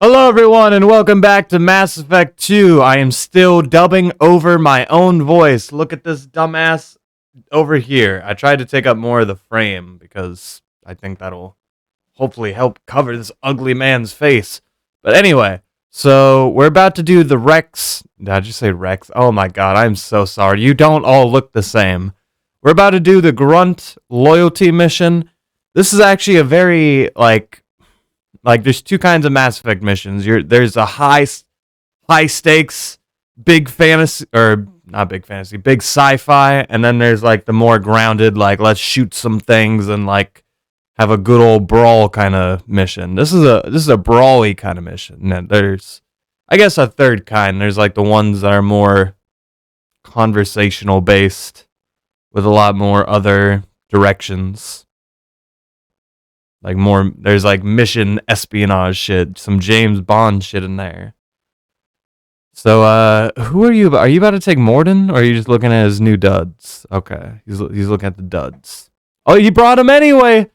Hello everyone and welcome back to Mass Effect 2. I am still dubbing over my own voice. Look at this dumbass over here. I tried to take up more of the frame because I think that'll hopefully help cover this ugly man's face. But anyway, so we're about to do the Rex. Did I just say Rex? Oh my god, I'm so sorry. You don't all look the same. We're about to do the Grunt loyalty mission. This is actually a very, there's two kinds of Mass Effect missions. There's a high stakes, big fantasy, or not big fantasy, big sci-fi, and then there's like the more grounded, like let's shoot some things and like have a good old brawl kind of mission. This is a brawly kind of mission. And there's, I guess, a third kind. There's like the ones that are more conversational based with a lot more other directions. Like more, there's like mission espionage shit, some James Bond shit in there. So, who are you? Are you about to take Morden, or are you just looking at his new duds? Okay, he's looking at the duds. Oh, you brought him anyway.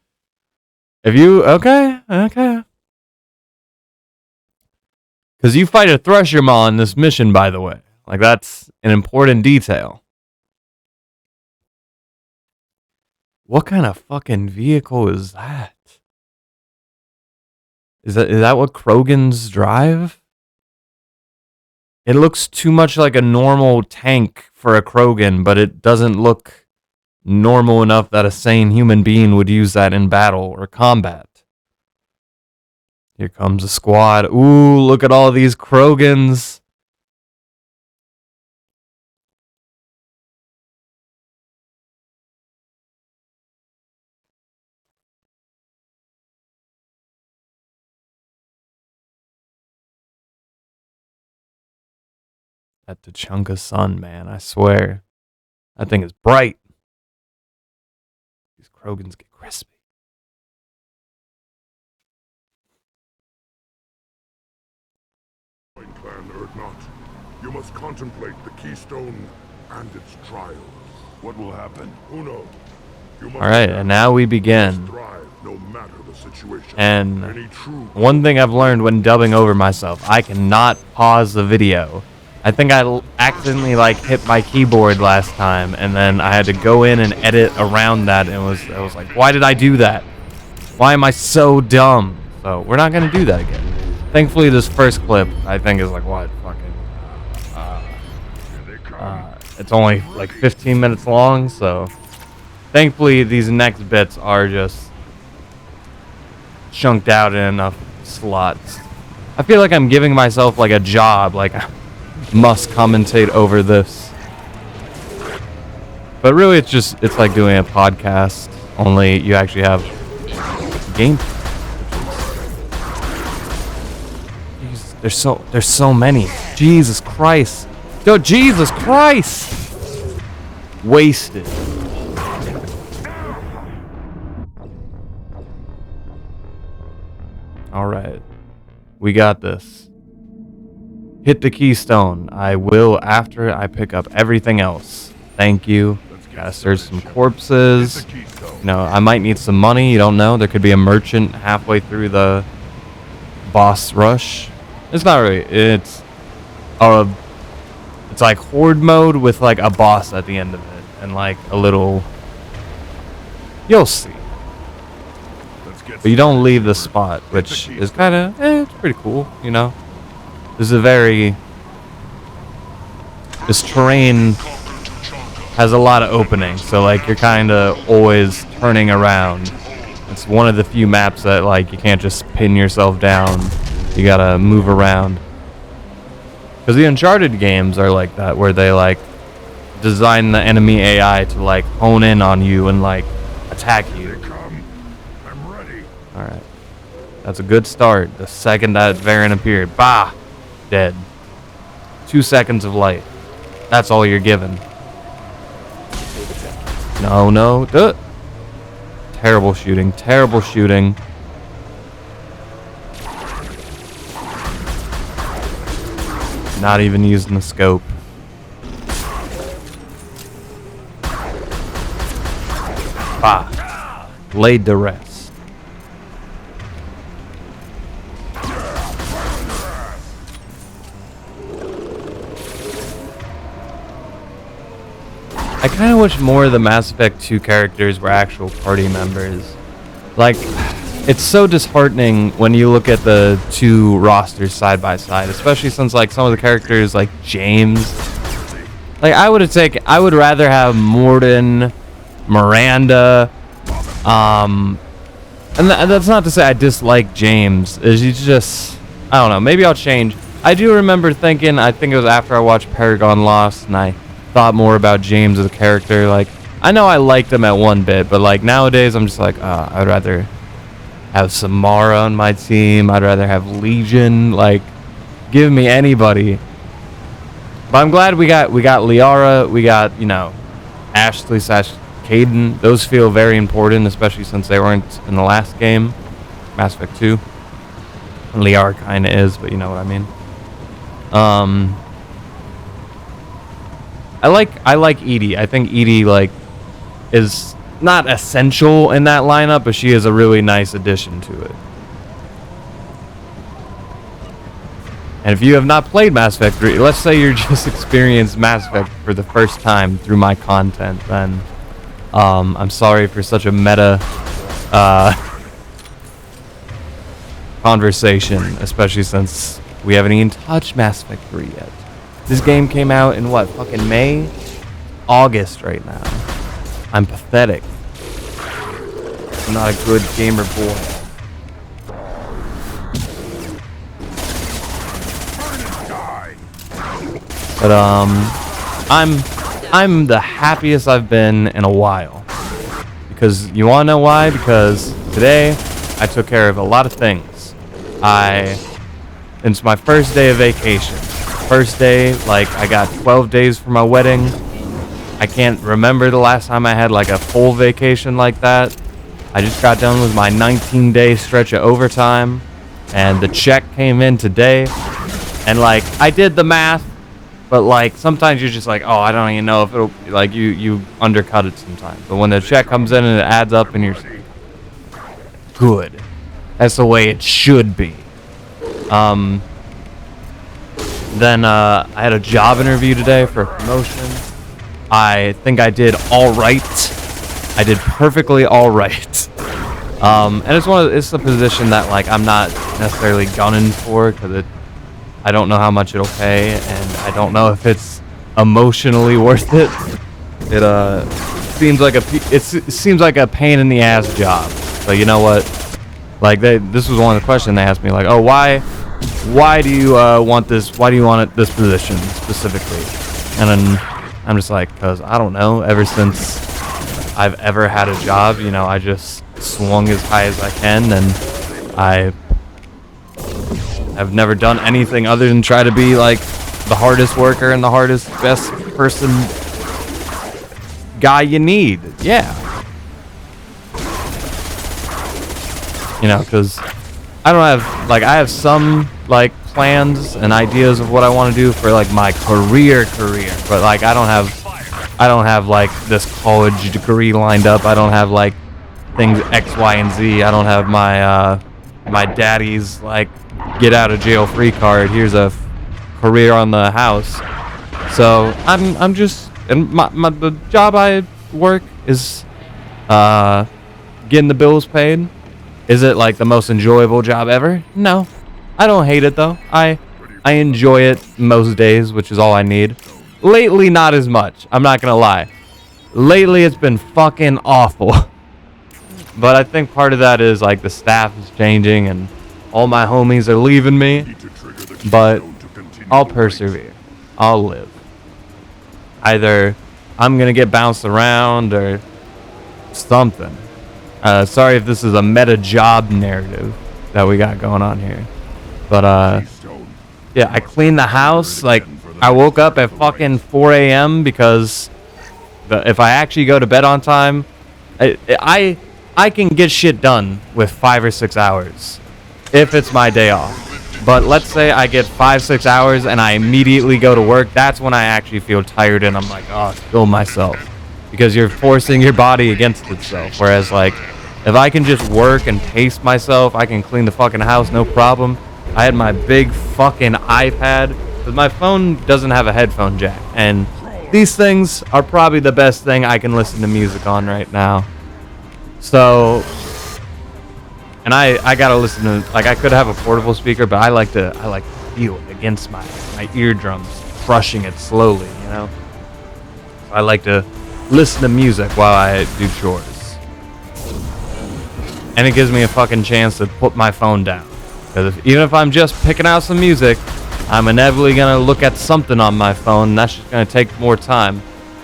Okay. Because you fight a Thresher Maw in this mission, by the way. Like that's an important detail. What kind of fucking vehicle is that? Is that what Krogans drive? It looks too much like a normal tank for a Krogan, but it doesn't look normal enough that a sane human being would use that in battle or combat. Here comes a squad. Ooh, look at all these Krogans. That Tachanka sun, man, I swear. That thing is bright. These Krogans get crispy. Clan Erdnot, you must contemplate the keystone and its trials. What will happen? Who knows? Alright, and now we begin. No matter the situation. And one thing I've learned when dubbing over myself, I cannot pause the video. I think I accidentally hit my keyboard last time, and then I had to go in and edit around that, and I was like, why did I do that? Why am I so dumb? So we're not gonna do that again. Thankfully, this first clip I think is like what it's only like 15 minutes long, so thankfully these next bits are just chunked out in enough slots. I feel like I'm giving myself like a job, like must commentate over this. But really it's like doing a podcast, only you actually have game. There's so many. Jesus Christ. Yo, Jesus Christ! Wasted. Alright. We got this. Hit the keystone. I will after I pick up everything else. Thank you. Gotta search some corpses. You know, I might need some money. You don't know. There could be a merchant halfway through the boss rush. It's not really. It's like horde mode with like a boss at the end of it, and like a little. You'll see. But you don't leave the spot, which is kind of it's pretty cool, you know. This terrain has a lot of openings, so like you're kind of always turning around. It's one of the few maps that like you can't just pin yourself down. You gotta move around. Because the Uncharted games are like that, where they like design the enemy AI to like hone in on you and like attack you. I'm ready. Alright. That's a good start. The second that variant appeared, bah! Dead. 2 seconds of light. That's all you're given. No. Terrible shooting. Terrible shooting. Not even using the scope. Bah. Laid to rest. kind of wish more of the Mass Effect 2 characters were actual party members. Like, it's so disheartening when you look at the two rosters side by side, especially since like some of the characters like James. Like I would rather have Mordin, Miranda, and that's not to say I dislike James. It's just, I don't know, maybe I'll change. I do remember thinking, I think it was after I watched Paragon Lost, and I thought more about James as a character. Like, I know I liked him at one bit, but like nowadays I'm just like, I'd rather have Samara on my team. I'd rather have Legion. Like, give me anybody. But I'm glad we got Liara. We got, you know, Ashley / Caden. Those feel very important, especially since they weren't in the last game, Mass Effect 2. And Liara kind of is, but you know what I mean. I like Edie. I think Edie like is not essential in that lineup, but she is a really nice addition to it. And if you have not played Mass Effect 3, let's say you're just experienced Mass Effect for the first time through my content, then I'm sorry for such a meta conversation, especially since we haven't even touched Mass Effect 3 yet. This game came out in what, fucking May? August right now. I'm pathetic. I'm not a good gamer boy. But I'm the happiest I've been in a while. Because you wanna know why? Because today I took care of a lot of things. It's my first day of vacation. First day, like I got 12 days for my wedding. I can't remember the last time I had like a full vacation like that. I just got done with my 19-day stretch of overtime, and the check came in today. And like I did the math, but like sometimes you're just like, oh, I don't even know if it'll, like you undercut it sometimes. But when the check comes in and it adds up, and you're good. That's the way it should be. Then I had a job interview today for a promotion. I think I did all right. I did perfectly all right. And it's a position that like I'm not necessarily gunning for because I don't know how much it'll pay, and I don't know if it's emotionally worth it. It seems like a pain in the ass job. But you know what? Like this was one of the questions they asked me, like, oh, why do you want this? Why do you want this position specifically? And then I'm just like, because I don't know. Ever since I've ever had a job, you know, I just swung as high as I can, and I have never done anything other than try to be like the hardest worker and the hardest, best person guy you need. Yeah. You know, because I have some like plans and ideas of what I want to do for like my career, but like I don't have like this college degree lined up. I don't have like things X, Y, and Z. I don't have my daddy's like get out of jail free card. Here's a career on the house. So I'm just, and the job I work is getting the bills paid. Is it like the most enjoyable job ever? No. I don't hate it though. I enjoy it most days, which is all I need. Lately, not as much. I'm not gonna lie. Lately, it's been fucking awful. But I think part of that is like the staff is changing and all my homies are leaving me. But I'll persevere. I'll live. Either I'm gonna get bounced around or something. Sorry if this is a meta job narrative that we got going on here. But, yeah, I cleaned the house. Like, I woke up at fucking 4 a.m. because if I actually go to bed on time, I can get shit done with 5 or 6 hours if it's my day off. But let's say I get 5-6 hours and I immediately go to work. That's when I actually feel tired and I'm like, oh, kill myself. Because you're forcing your body against itself. Whereas, like, if I can just work and pace myself, I can clean the fucking house, no problem. I had my big fucking iPad, but my phone doesn't have a headphone jack. And these things are probably the best thing I can listen to music on right now. So, and I gotta listen to, like, I could have a portable speaker, but I like to feel it against my eardrums, crushing it slowly, you know? I like to listen to music while I do chores. And it gives me a fucking chance to put my phone down. Because even if I'm just picking out some music, I'm inevitably gonna look at something on my phone, and that's just gonna take more time.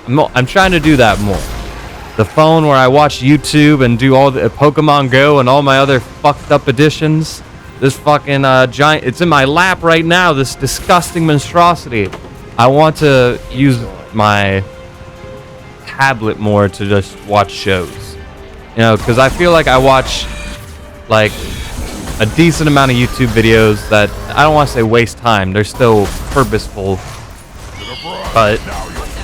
I'm trying to do that more. The phone where I watch YouTube and do all the Pokemon Go and all my other fucked up editions. This fucking giant, it's in my lap right now, this disgusting monstrosity. I want to use my tablet more to just watch shows. You know, because I feel like I watch like a decent amount of YouTube videos that I don't want to say waste time. They're still purposeful. But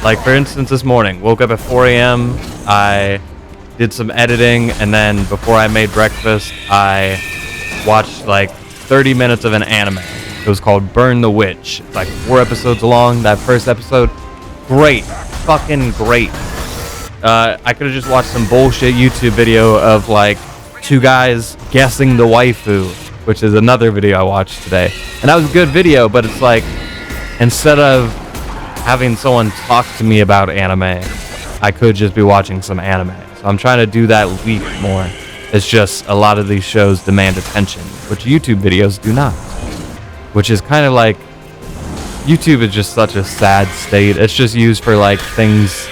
like for instance, this morning, woke up at 4 a.m. I did some editing, and then before I made breakfast, I watched like 30 minutes of an anime. It was called Burn the Witch. It's like 4 episodes long. That first episode, great, fucking great. I could have just watched some bullshit YouTube video of like 2 guys guessing the waifu, which is another video I watched today. And that was a good video, but it's like, instead of having someone talk to me about anime, I could just be watching some anime. So I'm trying to do that week more. It's just a lot of these shows demand attention, which YouTube videos do not. Which is kind of like, YouTube is just such a sad state. It's just used for like things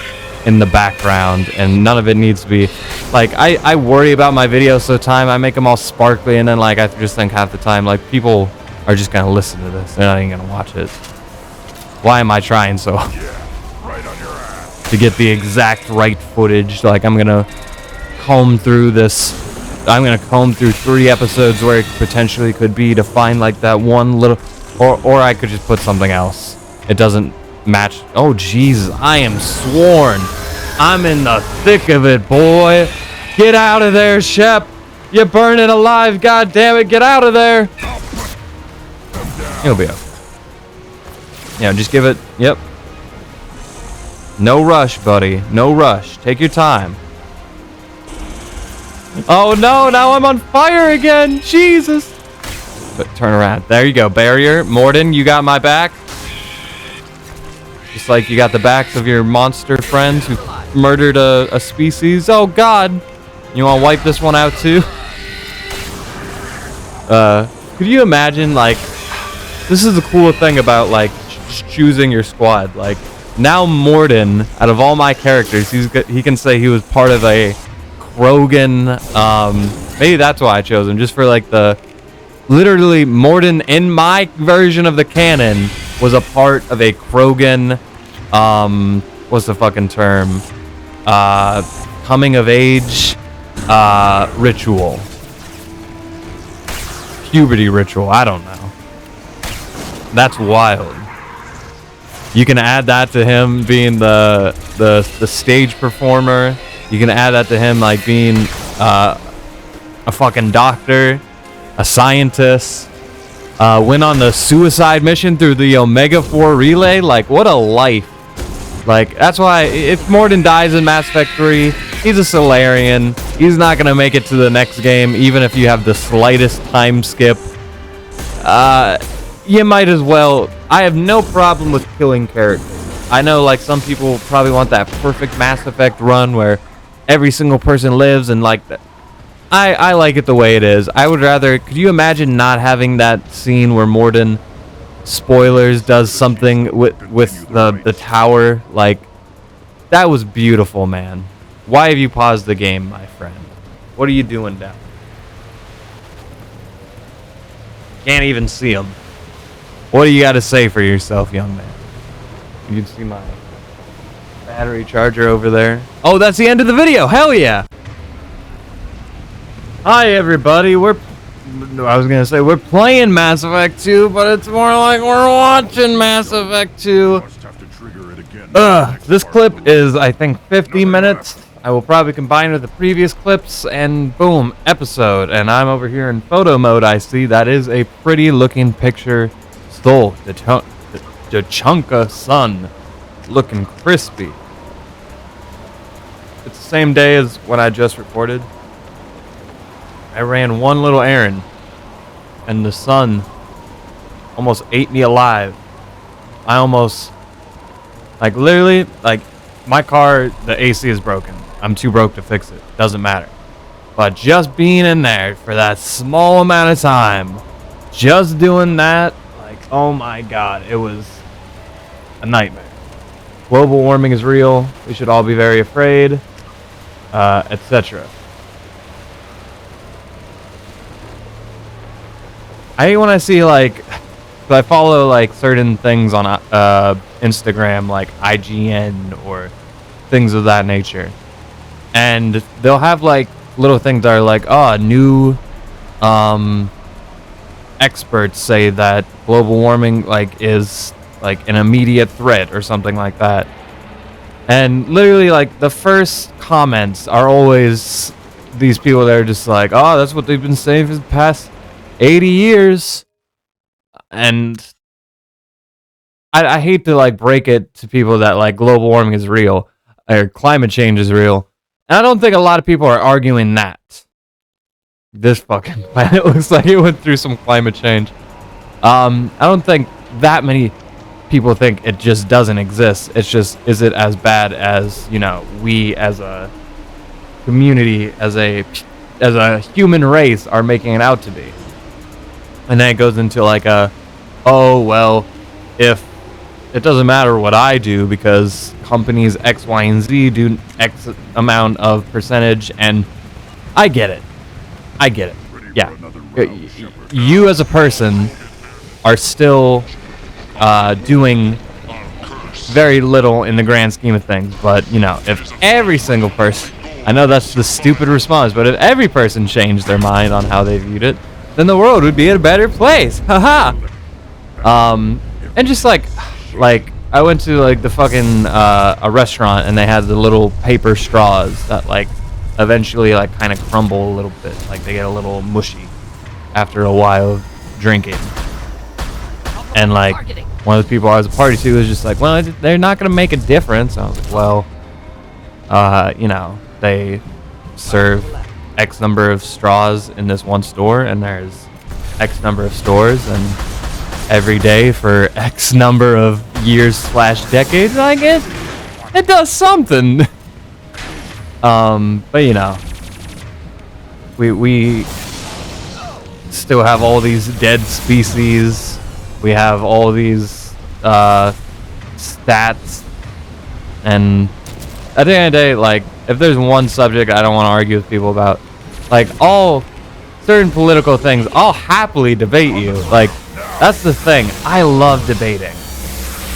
in the background, and none of it needs to be like, I worry about my videos so time I make them all sparkly, and then like I just think half the time like people are just gonna listen to this, they're not even gonna watch it. Why am I trying so to get the exact right footage? Like I'm gonna comb through 3 episodes where it potentially could be to find like that one little, or I could just put something else. It doesn't match. Oh Jesus, I am sworn. I'm in the thick of it, boy. Get out of there, Shep. You're burning alive, god damn it. Get out of there. He'll be up. Yeah, just give it. Yep. No rush, buddy. No rush. Take your time. Oh no, now I'm on fire again. Jesus. But turn around. There you go. Barrier. Morden, you got my back. Just like you got the backs of your monster friends who murdered a species. Oh god. You want to wipe this one out too? Could you imagine, like, this is the cool thing about like choosing your squad. Like now Morden, out of all my characters, he can say he was part of a Krogan. Maybe that's why I chose him, just for like the literally Morden in my version of the canon was a part of a Krogan, what's the fucking term? Coming of age, ritual. Puberty ritual, I don't know. That's wild. You can add that to him being the stage performer. You can add that to him like being a fucking doctor, a scientist. Went on the suicide mission through the Omega 4 relay. Like, what a life. Like, that's why if Morden dies in Mass Effect 3, he's a Solarian. He's not going to make it to the next game, even if you have the slightest time skip. You might as well. I have no problem with killing characters. I know, like, some people probably want that perfect Mass Effect run where every single person lives and, like, I like it the way it is. I would rather... Could you imagine not having that scene where Morden, spoilers, does something with the tower? Like, that was beautiful, man. Why have you paused the game, my friend? What are you doing down? Can't even see him. What do you got to say for yourself, young man? You can see my battery charger over there. Oh, that's the end of the video. Hell yeah. Hi, everybody. We're playing Mass Effect 2, but it's more like we're watching Mass Effect 2. This clip is, I think, 50 minutes. I will probably combine it with the previous clips, and boom, episode. And I'm over here in photo mode. I see that is a pretty looking picture. Stole the Chunka Sun. looking crispy. It's the same day as when I just recorded. I ran one little errand, and the sun almost ate me alive. I almost, like, literally, like, my car, the AC is broken. I'm too broke to fix it. Doesn't matter. But just being in there for that small amount of time, just doing that, like, oh my god, it was a nightmare. Global warming is real. We should all be very afraid, etc. I hate when I see, like, so I follow, like, certain things on Instagram, like IGN or things of that nature. And they'll have, like, little things that are like, oh, new experts say that global warming, like, is, like, an immediate threat or something like that. And literally, like, the first comments are always these people that are just like, oh, that's what they've been saying for the past 80 years. And I hate to, like, break it to people that, like, global warming is real or climate change is real. And I don't think a lot of people are arguing that. This fucking planet looks like it went through some climate change. I don't think that many people think it just doesn't exist. It's just, is it as bad as, you know, we as a community, as a human race are making it out to be? And then it goes into like a, oh, well, if it doesn't matter what I do because companies X, Y, and Z do X amount of percentage, and I get it. Yeah. You as a person are still doing very little in the grand scheme of things, but, you know, if every single person, I know that's the stupid response, but if every person changed their mind on how they viewed it, then the world would be a better place. Haha. And just like I went to like the fucking a restaurant, and they had the little paper straws that like eventually like kind of crumble a little bit, like they get a little mushy after a while of drinking. And like one of the people I was a party to was just like, well, they're not gonna make a difference. I was like, well, you know, they serve X number of straws in this one store, and there's X number of stores, and every day for X number of years / decades, I guess it does something. But you know, we still have all these dead species. We have all these stats, and at the end of the day, like, if there's one subject I don't want to argue with people about, like, all certain political things, I'll happily debate you. Like, that's the thing. I love debating.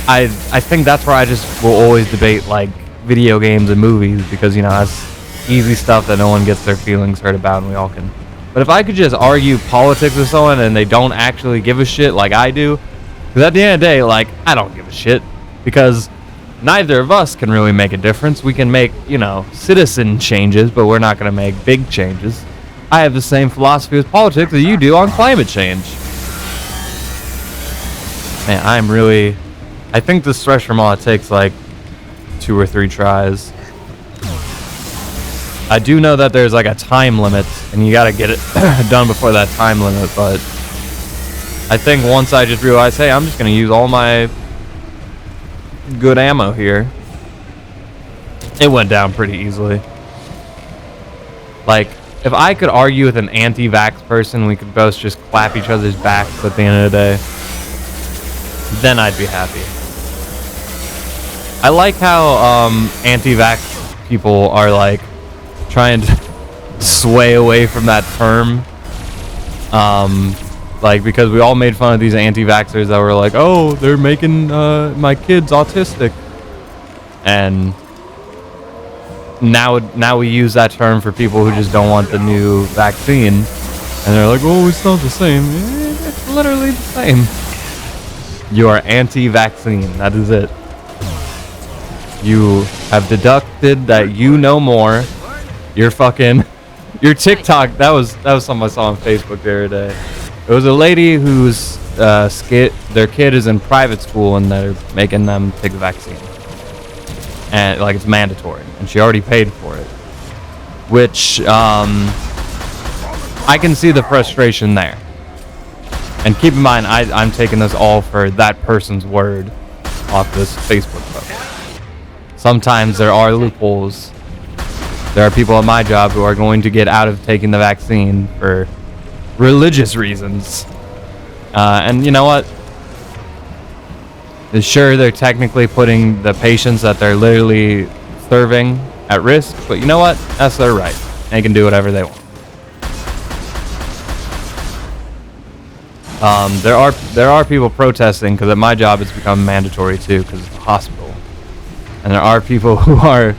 I think that's where I just will always debate, like, video games and movies, because, you know, that's easy stuff that no one gets their feelings hurt about, and we all can. But if I could just argue politics with someone and they don't actually give a shit like I do, because at the end of the day, like, I don't give a shit, because neither of us can really make a difference. We can make, you know, citizen changes, but we're not going to make big changes. I have the same philosophy with politics that you do on climate change. Man, I think this Thresher Maw takes like 2 or 3 tries. I do know that there's like a time limit, and you gotta get it done before that time limit, but I think once I just realized, hey, I'm just gonna use all my good ammo here, it went down pretty easily. Like, if I could argue with an anti-vax person, we could both just clap each other's backs at the end of the day, then I'd be happy. I like how anti-vax people are like trying to sway away from that term. Like, because we all made fun of these anti-vaxxers that were like, oh, they're making my kids autistic. And now we use that term for people who just don't want the new vaccine. And they're like, oh, it's not the same. It's literally the same. You are anti-vaccine. That is it. You have deducted that you know more. Your TikTok, that was something I saw on Facebook the other day. It was a lady whose their kid is in private school, and they're making them take the vaccine. and like it's mandatory, and she already paid for it. Which I can see the frustration there. And keep in mind, I'm taking this all for that person's word off this Facebook post. Sometimes there are loopholes. There are people at my job who are going to get out of taking the vaccine for religious reasons. And you know what? Sure, they're technically putting the patients that they're literally serving at risk, but you know what? That's their right. They can do whatever they want. There are people protesting because at my job it's become mandatory too because it's a hospital, and there are people who are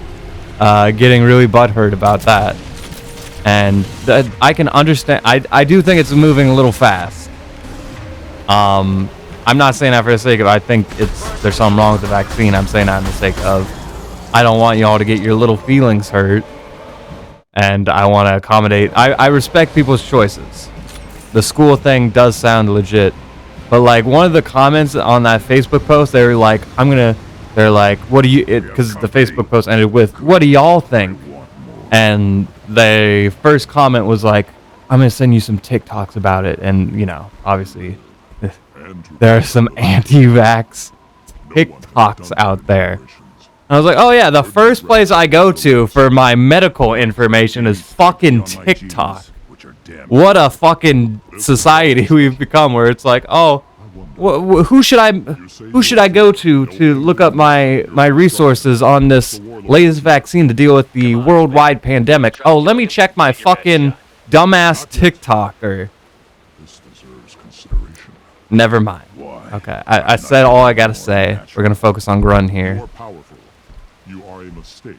getting really butthurt about that, and I can understand. I do think it's moving a little fast. I'm not saying that for the sake of I think there's something wrong with the vaccine. I'm saying that in the sake of I don't want y'all to get your little feelings hurt, and I want to accommodate. I respect people's choices. The school thing does sound legit, but like one of the comments on that Facebook post, they're like, what do you, because the Facebook post ended with, what do y'all think? And the first comment was like, I'm going to send you some TikToks about it. And, you know, obviously there are some anti-vax TikToks out there. And I was like, oh yeah, the first place I go to for my medical information is fucking TikTok. What a fucking society we've become, where it's like, oh, who should I go to look up my resources on this latest vaccine to deal with the worldwide pandemic? Oh, let me check my fucking dumbass TikToker. Never mind. Okay, I said all I gotta say. We're gonna focus on Grunt here. You are a mistake,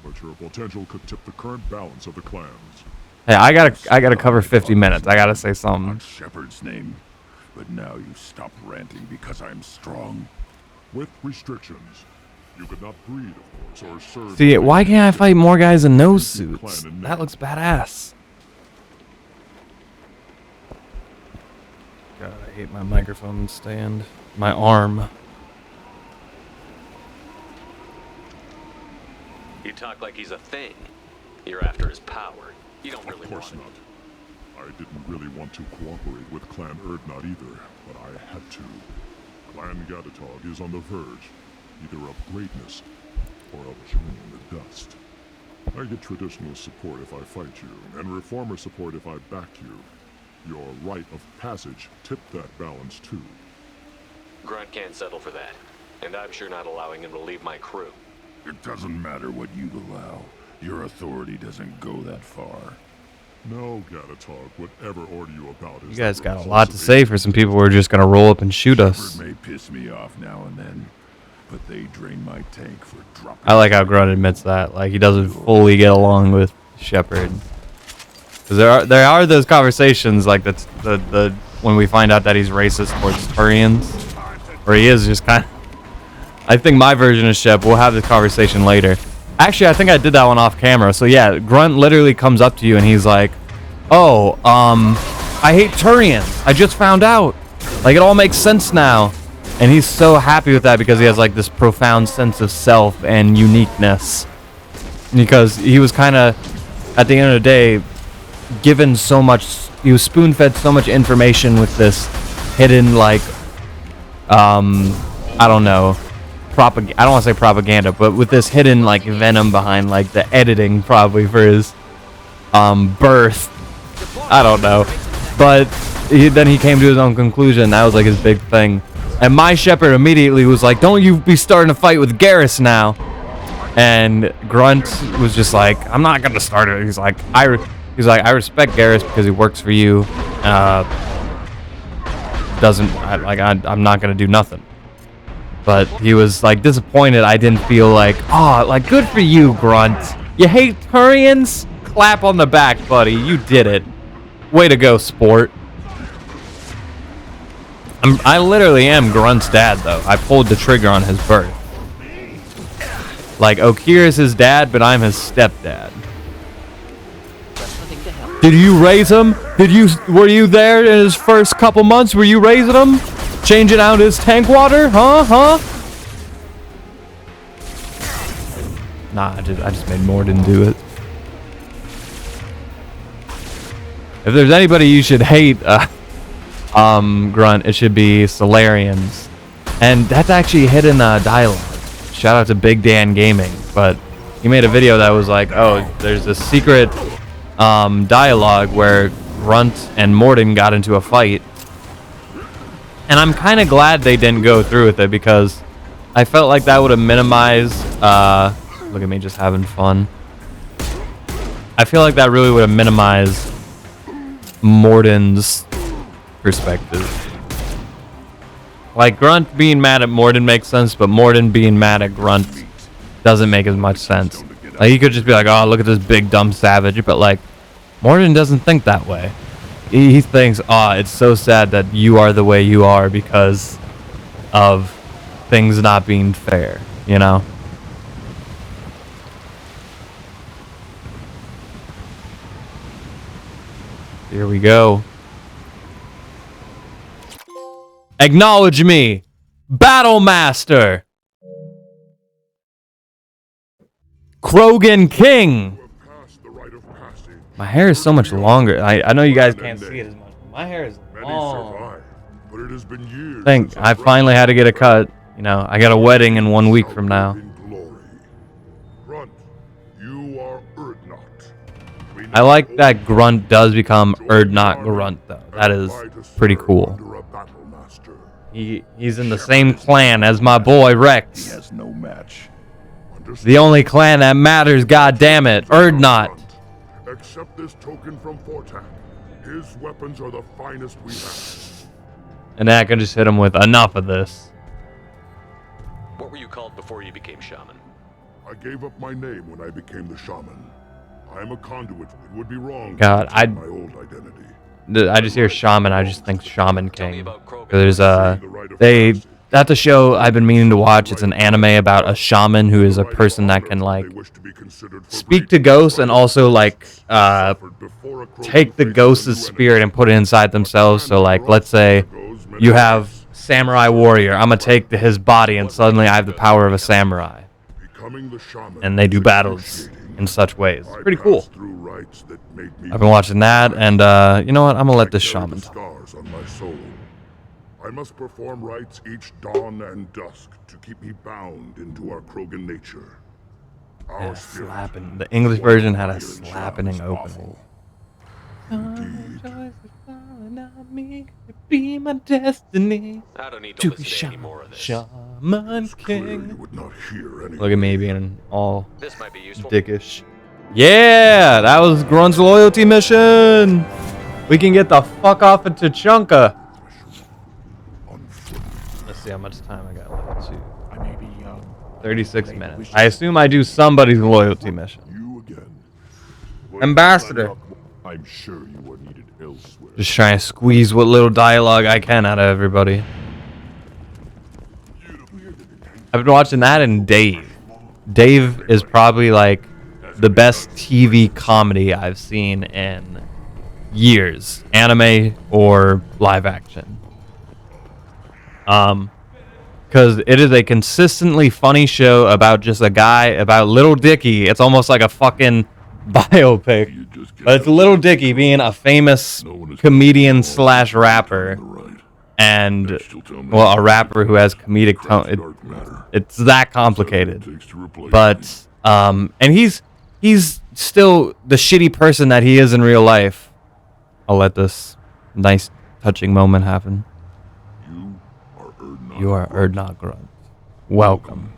but your potential could tip the current balance of the clans. Hey, I gotta cover 50 minutes. I gotta say something. Shepard's name, but now you stop ranting because I'm strong. With restrictions, you could not breed, of course, or serve. See, why can't I fight more guys in those suits? That looks badass. God, I hate my microphone stand. My arm. You talk like he's a thing. You're after his power. You don't really want it. Of course not. I didn't really want to cooperate with Clan Erdnot either, but I had to. Clan Gatatog is on the verge, either of greatness or of joining the dust. I get traditional support if I fight you, and reformer support if I back you. Your rite of passage tipped that balance too. Grunt can't settle for that, and I'm sure not allowing him to leave my crew. It doesn't matter what you allow. Your authority doesn't go that far. No, Gatatog, whatever order you about is. You guys got a lot to say for some people who are just gonna roll up and shoot us. Shepard may piss me off now and then, but they drain my tank for dropping. I like how Grunt admits that. Like he doesn't fully get along with Shepard. Because there are those conversations like the when we find out that he's racist towards Turians, where he is just kind of. I think my version of Shep. We'll have this conversation later. Actually, I think I did that one off camera. So yeah, Grunt literally comes up to you and he's like, "Oh, I hate Turians. I just found out. Like it all makes sense now." And he's so happy with that because he has like this profound sense of self and uniqueness. Because he was kind of, at the end of the day, given so much. He was spoon-fed so much information with this hidden like, I don't know. I don't want to say propaganda, but with this hidden like venom behind like the editing probably for his birth. I don't know, but then he came to his own conclusion. That was like his big thing. And my Shepard immediately was like, "Don't you be starting a fight with Garrus now." And Grunt was just like, "I'm not gonna start it." He's like, I respect Garrus because he works for you. I'm not gonna do nothing. But he was like disappointed. I didn't feel like, oh, like good for you, Grunt. You hate Turians? Clap on the back, buddy. You did it. Way to go, sport. I literally am Grunt's dad, though. I pulled the trigger on his birth. Like, Okir is his dad, but I'm his stepdad. Did you raise him? Were you there in his first couple months? Were you raising him? Changing out his tank water? Huh? Nah, I just made Morden do it. If there's anybody you should hate, Grunt, it should be Solarians. And that's actually hidden dialogue. Shout out to Big Dan Gaming, but he made a video that was like, oh, there's a secret dialogue where Grunt and Morden got into a fight. And I'm kind of glad they didn't go through with it because I felt like that would have minimized... look at me just having fun. I feel like that really would have minimized Morden's perspective. Like, Grunt being mad at Morden makes sense, but Morden being mad at Grunt doesn't make as much sense. Like, he could just be like, oh, look at this big dumb savage, but like, Morden doesn't think that way. He thinks, oh, it's so sad that you are the way you are because of things not being fair, you know? Here we go. Acknowledge me, Battle Master, Krogan King. My hair is so much longer. I know you guys can't see it as much. My hair is long. I think I finally had to get a cut. You know, I got a wedding in 1 week from now. I like that Grunt does become Urdnot Grunt, though. That is pretty cool. He's in the same clan as my boy Rex. He has no match. The only clan that matters, goddammit, Urdnot. Accept this token from Fortak. His weapons are the finest we have. And then I can just hit him with enough of this. What were you called before you became shaman? I gave up my name when I became the shaman. I am a conduit. It would be wrong God, to my old identity. I just hear shaman, I just think Shaman King. There's that's a show I've been meaning to watch. It's an anime about a shaman who is a person that can like speak to ghosts and also like take the ghost's spirit and put it inside themselves. So like, let's say you have samurai warrior. I'm gonna take his body and suddenly I have the power of a samurai. And they do battles in such ways. It's pretty cool. I've been watching that, and you know what? I'm gonna let this shaman talk. I must perform rites each dawn and dusk to keep me bound into our Krogan nature. Yeah, slapping. The English version had a slapping opening. Be my destiny. I don't need to listen to any more of this. Shaman King. Would not hear Look at me being all This might be useful. dickish. Yeah, that was Grunt's loyalty mission. We can get the fuck off of Tachanka. Let's see how much time I got left. Too. 36 minutes. I assume I do somebody's loyalty mission. You again. Ambassador. I'm sure you are needed elsewhere. Just trying to squeeze what little dialogue I can out of everybody. I've been watching that and Dave. Dave is probably like the best TV comedy I've seen in years. Anime or live action. Because it is a consistently funny show about just a guy, about Little Dicky. It's almost like a fucking biopic. But it's Little Dicky being a famous comedian slash rapper. And, well, a rapper who has comedic tone. It's that complicated. But, and he's still the shitty person that he is in real life. I'll let this nice, touching moment happen. You are Urdnot Grunt. Welcome.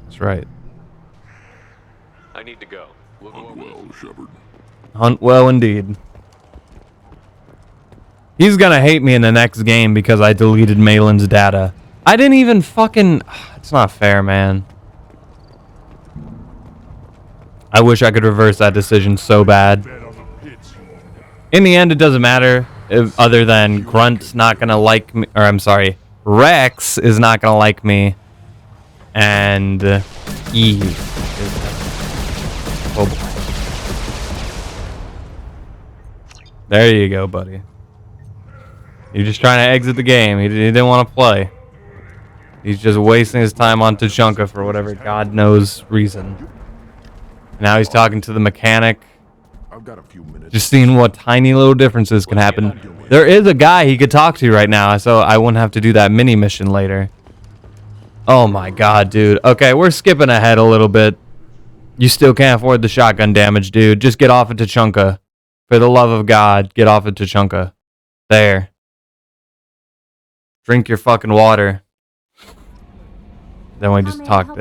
That's right. I need to go. We'll go over Well, Shepard. Hunt well indeed. He's gonna hate me in the next game because I deleted Malin's data. I didn't even fucking... It's not fair, man. I wish I could reverse that decision so bad. In the end, it doesn't matter. Other than Grunt's not gonna like me, or I'm sorry, Rex is not gonna like me, and Eve is. Oh boy. There you go, buddy. You're just trying to exit the game. He didn't want to play. He's just wasting his time on Tachanka for whatever God knows reason. Now he's talking to the mechanic. I've got a few minutes. Just seeing what tiny little differences can happen. There is a guy he could talk to right now, so I wouldn't have to do that mini mission later. Oh my god, dude. Okay, we're skipping ahead a little bit. You still can't afford the shotgun damage, dude. Just get off of Tachanka. For the love of God, get off of Tachanka. There. Drink your fucking water. Then we just talked,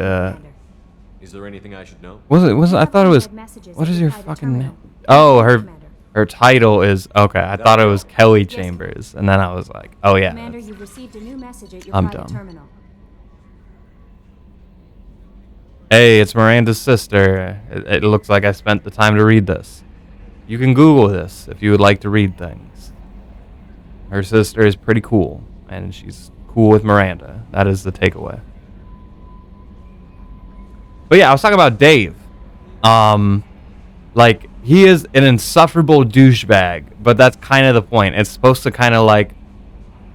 Is there anything I should know? Was it, I thought it was, what is your fucking name? Oh, her title is, okay, I thought it was Kelly Chambers. And then I was like, oh yeah. Commander, you've received a new message at your I'm private dumb. terminal. Hey, it's Miranda's sister. It looks like I spent the time to read this. You can Google this if you would like to read things. Her sister is pretty cool, and she's cool with Miranda. That is the takeaway. But yeah, I was talking about Dave. Like, he is an insufferable douchebag, but that's kind of the point. It's supposed to kind of like,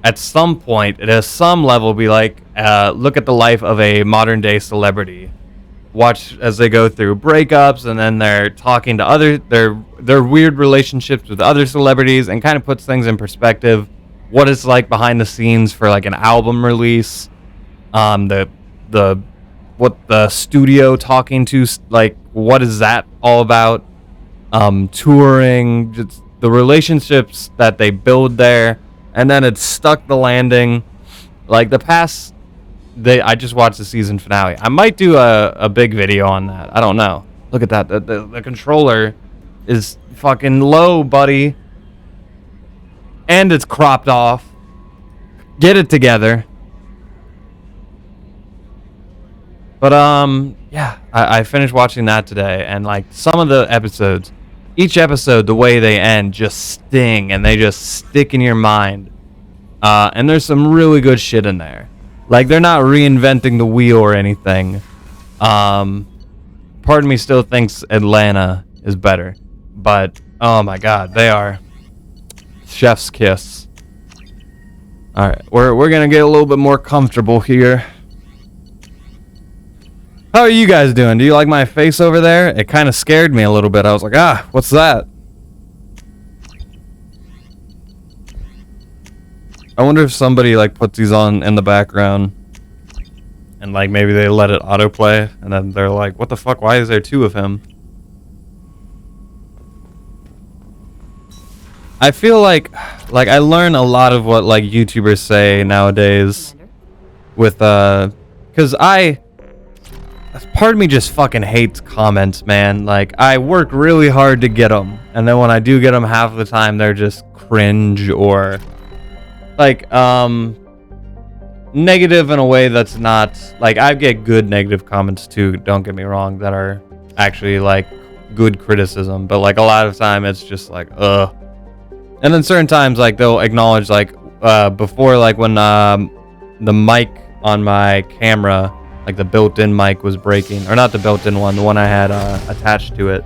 at some point, at some level, be like, look at the life of a modern day celebrity. Watch as they go through breakups, and then they're talking to other their weird relationships with other celebrities, and kind of puts things in perspective. What it's like behind the scenes for like an album release, what the studio talking to, like, what is that all about? Touring, just the relationships that they build there, and then it's stuck the landing. Like the past. I just watched the season finale. I might do a big video on that. I don't know. Look at that. The controller is fucking low, buddy. And it's cropped off. Get it together. But, yeah. I finished watching that today. And, like, some of the episodes, each episode, the way they end, just sting. And they just stick in your mind. And there's some really good shit in there. Like, they're not reinventing the wheel or anything. Part of me still thinks Atlanta is better. But, oh my god, they are. Chef's kiss. Alright, we're gonna get a little bit more comfortable here. How are you guys doing? Do you like my face over there? It kind of scared me a little bit. I was like, what's that? I wonder if somebody like puts these on in the background and like maybe they let it autoplay and then they're like, what the fuck, why is there two of him? I feel like I learn a lot of what like YouTubers say nowadays with cuz part of me just fucking hates comments, man. Like, I work really hard to get them, and then when I do get them, half of the time they're just cringe or like negative in a way that's not like, I get good negative comments too, don't get me wrong, that are actually like good criticism, but like a lot of time it's just like and then certain times like they'll acknowledge like before, like when the mic on my camera, like the built-in mic was breaking, or not the built-in one, the one I had attached to it,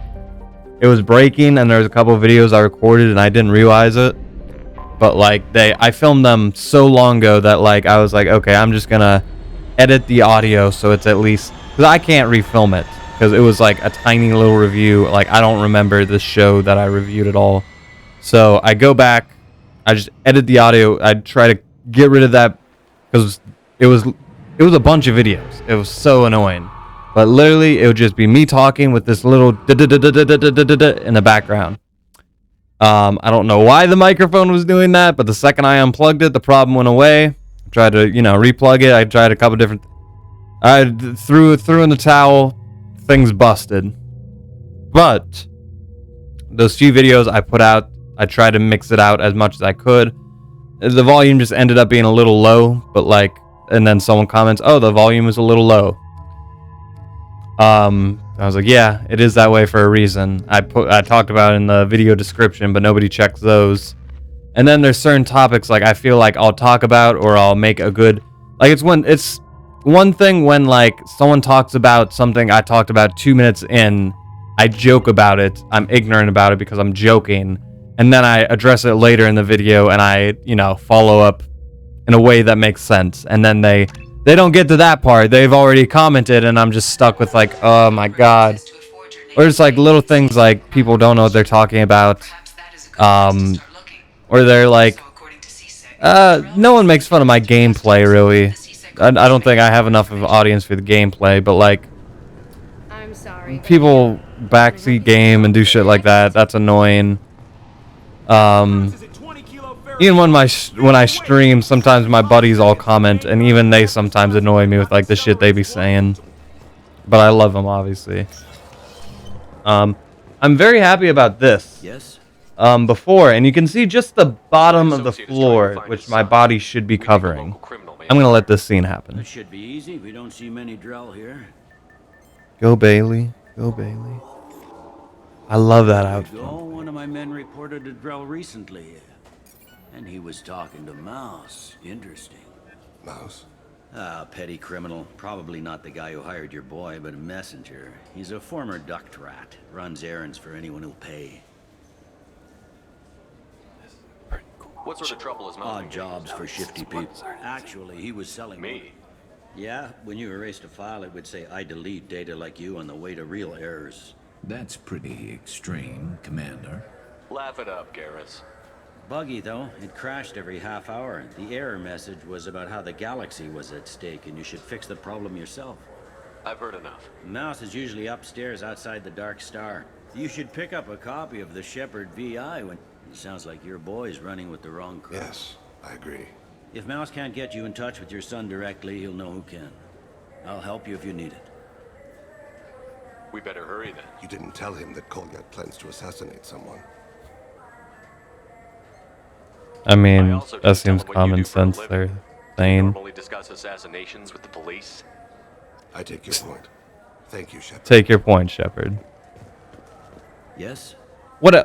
it was breaking, and there was a couple of videos I recorded and I didn't realize it. But like I filmed them so long ago that like I was like, okay, I'm just gonna edit the audio so it's at least, because I can't refilm it because it was like a tiny little review. Like, I don't remember the show that I reviewed at all. So I go back, I just edit the audio. I try to get rid of that because it was a bunch of videos. It was so annoying. But literally, it would just be me talking with this little in the background. I don't know why the microphone was doing that, but the second I unplugged it, the problem went away. I tried to, replug it. I tried a couple different. I threw in the towel. Things busted. But those few videos I put out, I tried to mix it out as much as I could. The volume just ended up being a little low, but like, and then someone comments, "Oh, the volume is a little low." I was like, yeah, it is that way for a reason. I talked about it in the video description, but nobody checks those. And then there's certain topics like I feel like I'll talk about, or I'll make a good, like, it's one thing when like someone talks about something I talked about 2 minutes in, I joke about it, I'm ignorant about it because I'm joking, and then I address it later in the video and I, follow up in a way that makes sense, and then they they don't get to that part. They've already commented, and I'm just stuck with like, oh my god. Or it's like little things like people don't know what they're talking about. Or they're like, no one makes fun of my gameplay, really. I don't think I have enough of an audience for the gameplay, but like, I'm sorry. people backseat game and do shit like that. That's annoying. Even when I stream, sometimes my buddies all comment, and even they sometimes annoy me with like the shit they be saying. But I love them, obviously. I'm very happy about this. Yes? Before, and you can see just the bottom of the floor, which my body should be covering. I'm gonna let this scene happen. That should be easy. We don't see many Drell here. Go Bailey. Go Bailey. I love that outfit. One of my men reported to Drell recently. And he was talking to Mouse. Interesting. Mouse? Petty criminal. Probably not the guy who hired your boy, but a messenger. He's a former duct rat. Runs errands for anyone who'll pay. What sort of trouble is Mouse? Odd jobs for shifty people. Actually, he was selling... Me? Yeah, when you erased a file, it would say, I delete data like you on the way to real errors. That's pretty extreme, Commander. Laugh it up, Garrus. Buggy, though. It crashed every half hour. The error message was about how the galaxy was at stake, and you should fix the problem yourself. I've heard enough. Mouse is usually upstairs outside the Dark Star. You should pick up a copy of the Shepherd VI when... It sounds like your boy's running with the wrong crowd. Yes, I agree. If Mouse can't get you in touch with your son directly, he'll know who can. I'll help you if you need it. We better hurry then. You didn't tell him that Kolyak plans to assassinate someone. I mean, I also that didn't seems tell him what you common do for a sense. living. They're Do you saying. normally discuss assassinations with the police? I take your point. Thank you, Shepard. Take your point, Shepard. Yes? What?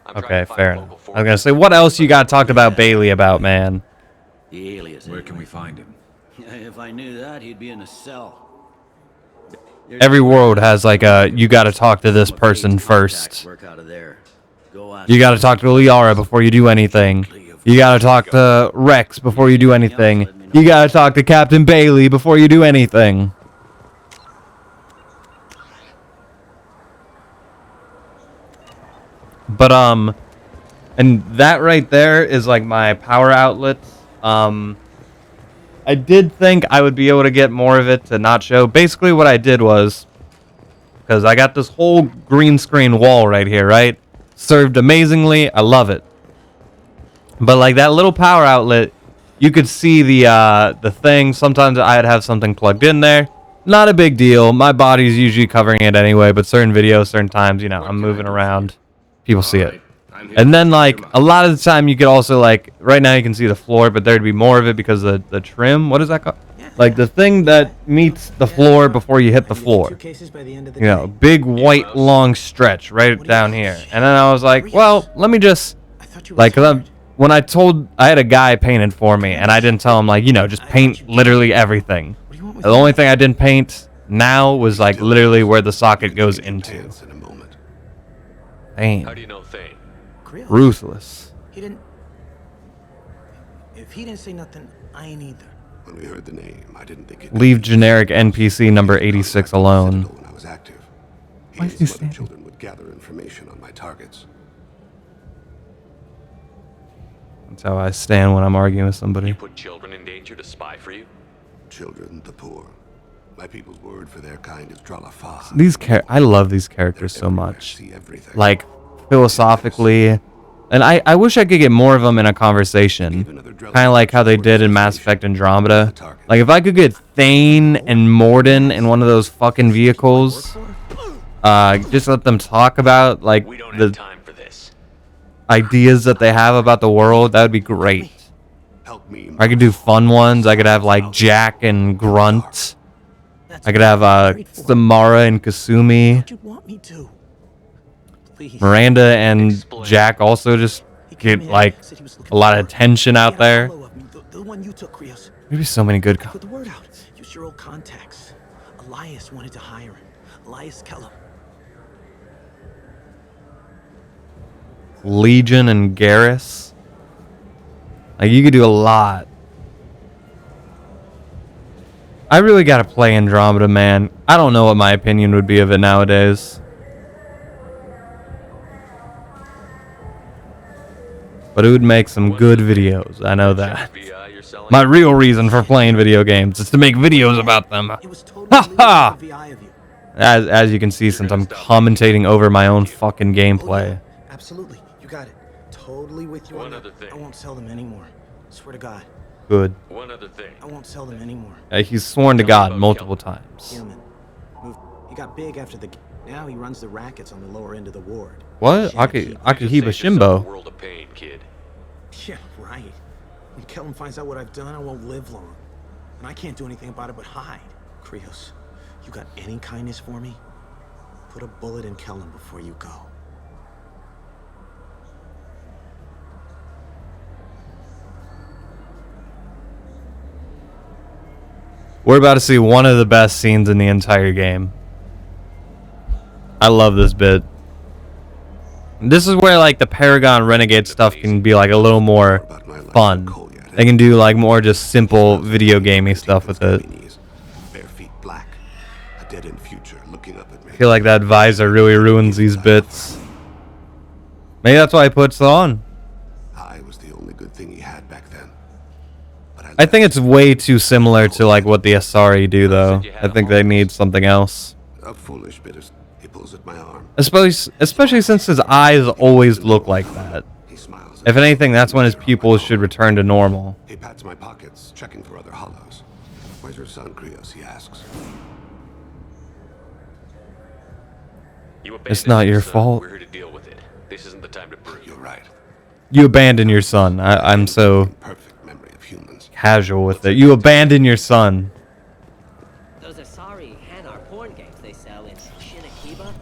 I'm trying Okay, to find fair a enough. local I was gonna say, what else you got talked about Bailey about, man? The alias. Where can we find him? If I knew that, he'd be in a cell. Every world has like a, you gotta talk to this person first. Work out of there. Go ask You gotta talk to Liara before you do anything. You gotta talk to Rex before you do anything. You gotta talk to Captain Bailey before you do anything. But, and that right there is like my power outlets. I did think I would be able to get more of it to not show. Basically what I did was, because I got this whole green screen wall right here, right? Served amazingly. I love it. But like that little power outlet, you could see the thing. Sometimes I'd have something plugged in there. Not a big deal. My body's usually covering it anyway, but certain videos, certain times, you know, I'm moving around. People see it. And then, like, a lot of the time you could also, like, right now you can see the floor, but there'd be more of it because the trim, what is that called? Like, the thing that meets the floor before you hit the floor. You know, big white long stretch right down here. And then I was like, well, let me just, like, when I had a guy painted for me, and I didn't tell him, like, you know, just paint literally everything. The only thing I didn't paint now was, like, literally where the socket goes into. In a moment. Dang. How do you know Thane? Ruthless. He didn't. If he didn't say nothing, I ain't either. When we heard the name, I didn't think it. Leave generic NPC number 86 alone. When I was active, he Why and is he some other standing? children would gather information on my targets. That's how I stand when I'm arguing with somebody. You put children in danger to spy for you? Children, the poor. My people's word for their kind is Dralafa. I love these characters so much. See everything. Like, philosophically. And I wish I could get more of them in a conversation. Kind of like how they did in Mass Effect Andromeda. Like, if I could get Thane and Morden in one of those fucking vehicles, just let them talk about, like, We don't have the time for this. ideas that they have about the world, that would be great. Help me. I could do fun ones. I could have, like, Jack and Grunt. I could have, Samara and Kasumi. What you want me to? Please. Miranda and Explain. Jack also just He came get, in, like, said he was looking a lot for of work. tension He out had a there. follow of me, the one you took, Rios. Maybe so many good. Put the word out. Use your old contacts. Elias wanted to hire him. Elias Kellum. Legion and Garrus. Like, you could do a lot. I really gotta play Andromeda, man. I don't know what my opinion would be of it nowadays. But it would make some good videos. I know that. VI you're selling? My real reason for playing video games is to make videos about them. It was totally Ha illegal to ha! have a VI of you. As you can see, since I'm commentating over my own fucking Oh, gameplay. yeah, absolutely. You got it. Totally with you One on that. other thing. I won't sell them anymore. Swear to God. Good. One other thing. I won't sell them anymore. He's sworn to Tell me God about multiple Kelvin. times. Human. He got big after the. Now he runs the rackets on the lower end of the ward. What? Shit, Akihiba Just saved yourself a Shimbo. world of pain, kid. Yeah, right. When Kellen finds out what I've done, I won't live long. And I can't do anything about it but hide. Krios, you got any kindness for me? Put a bullet in Kellen before you go. We're about to see one of the best scenes in the entire game. I love this bit. This is where like the Paragon Renegade stuff can be like a little more fun. They can do like more just simple video gamey stuff with it. Bare feet black. A dead-end future looking up at me. I feel like that visor really ruins these bits. Maybe that's why he puts it on. I was the only good thing he had back then. But I think it's way too similar to like what the Asari do though. I think they need something else. a foolish bit of. He pulls at my arm. Especially since his eyes always look like that. He smiles. If anything, that's when his pupils should return to normal. He pats my pockets, checking for other hollows. Where's your son, Krios? He asks. You It's abandoned not your son. fault. We're here to deal with it. This isn't the time to brood. You're right. You abandon your son. I'm so Perfect memory of humans. casual with it. You abandon your son. Those Asari Hanar porn games they sell in Shinakiba,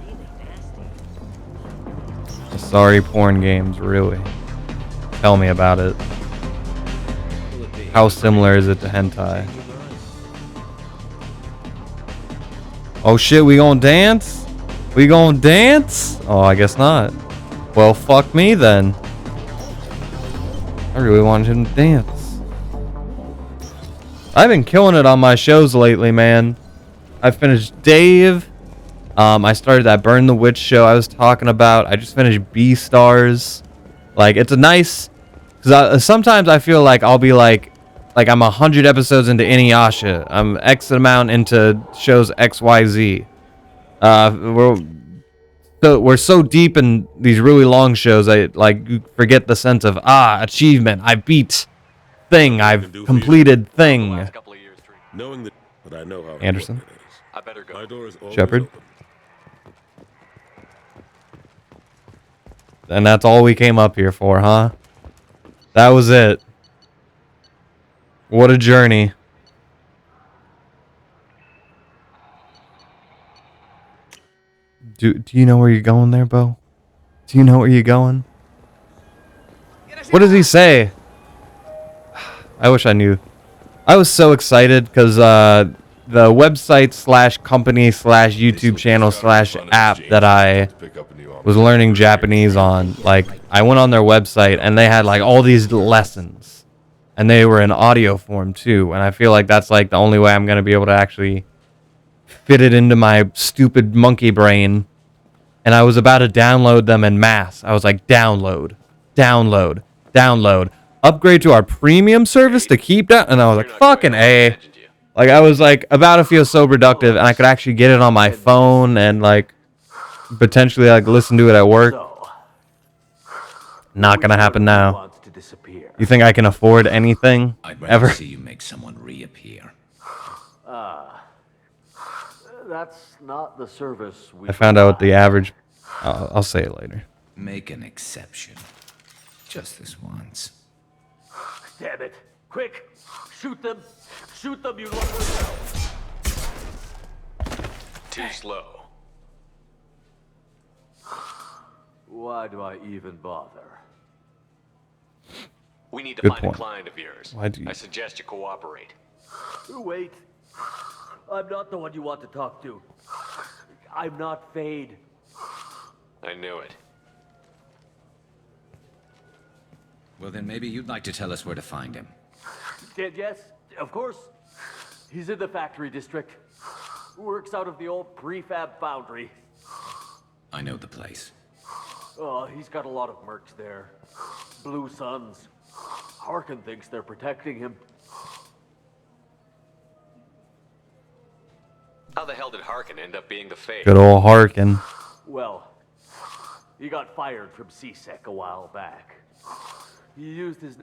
really nasty. Sorry, porn games, really. Tell me about it. How similar is it to hentai? Oh shit, we gonna dance? We gonna dance? Oh, I guess not. Well, fuck me then. I really wanted him to dance. I've been killing it on my shows lately, man. I finished Dave. I started that Burn the Witch show I was talking about. I just finished B-Stars. Like, it's a nice... Because sometimes I feel like I'll be like I'm 100 episodes into Inuyasha. I'm X amount into shows XYZ. We're so deep in these really long shows, I like forget the sense of achievement. I beat thing. I've completed thing. Last couple of years, Knowing that, but I know how Anderson? important it is. I better go. My door is always Shepard? open. And that's all we came up here for, huh? That was it. What a journey. Do you know where you're going there, Bo? Do you know where you're going? What does he say? I wish I knew. I was so excited because the website / company / YouTube channel / app that I was learning Japanese on, like, I went on their website and they had like all these lessons and they were in audio form too. And I feel like that's like the only way I'm going to be able to actually fit it into my stupid monkey brain. And I was about to download them en masse. I was like, download, upgrade to our premium service to keep that. And I was like, fucking A. Like, I was like about to feel so productive and I could actually get it on my phone and like potentially like listen to it at work. Not gonna happen now. You think I can afford anything I'd rather ever? see you make someone reappear. That's not the service we I found out what the average. I'll say it later. Make an exception. Just this once. Damn it. Quick! Shoot them! Shoot them, you lovely. Too slow. Why do I even bother? We need to Good find point. a client of yours. Why do you- I suggest you cooperate. Wait. I'm not the one you want to talk to. I'm not Fade. I knew it. Well, then maybe you'd like to tell us where to find him. Yes, of course. He's in the factory district. Works out of the old prefab foundry. I know the place. Oh, he's got a lot of mercs there. Blue Suns. Harkin thinks they're protecting him. How the hell did Harkin end up being the Fade? Good old Harkin. Well, he got fired from CSEC a while back. He used his...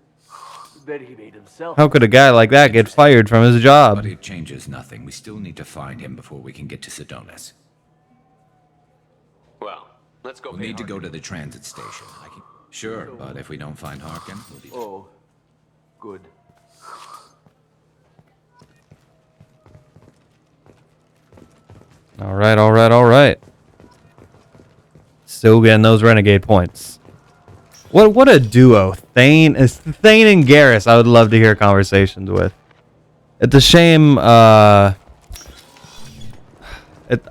Then he made himself... How could a guy like that get fired from his job? But it changes nothing. We still need to find him before we can get to Sedonis. Well, let's go. We'll need to go to the transit station. Sure, but if we don't find Harkin, we'll be... Oh, good. All right, all right, all right. Still getting those renegade points. What a duo. Thane and Garrus I would love to hear conversations with. It's a shame I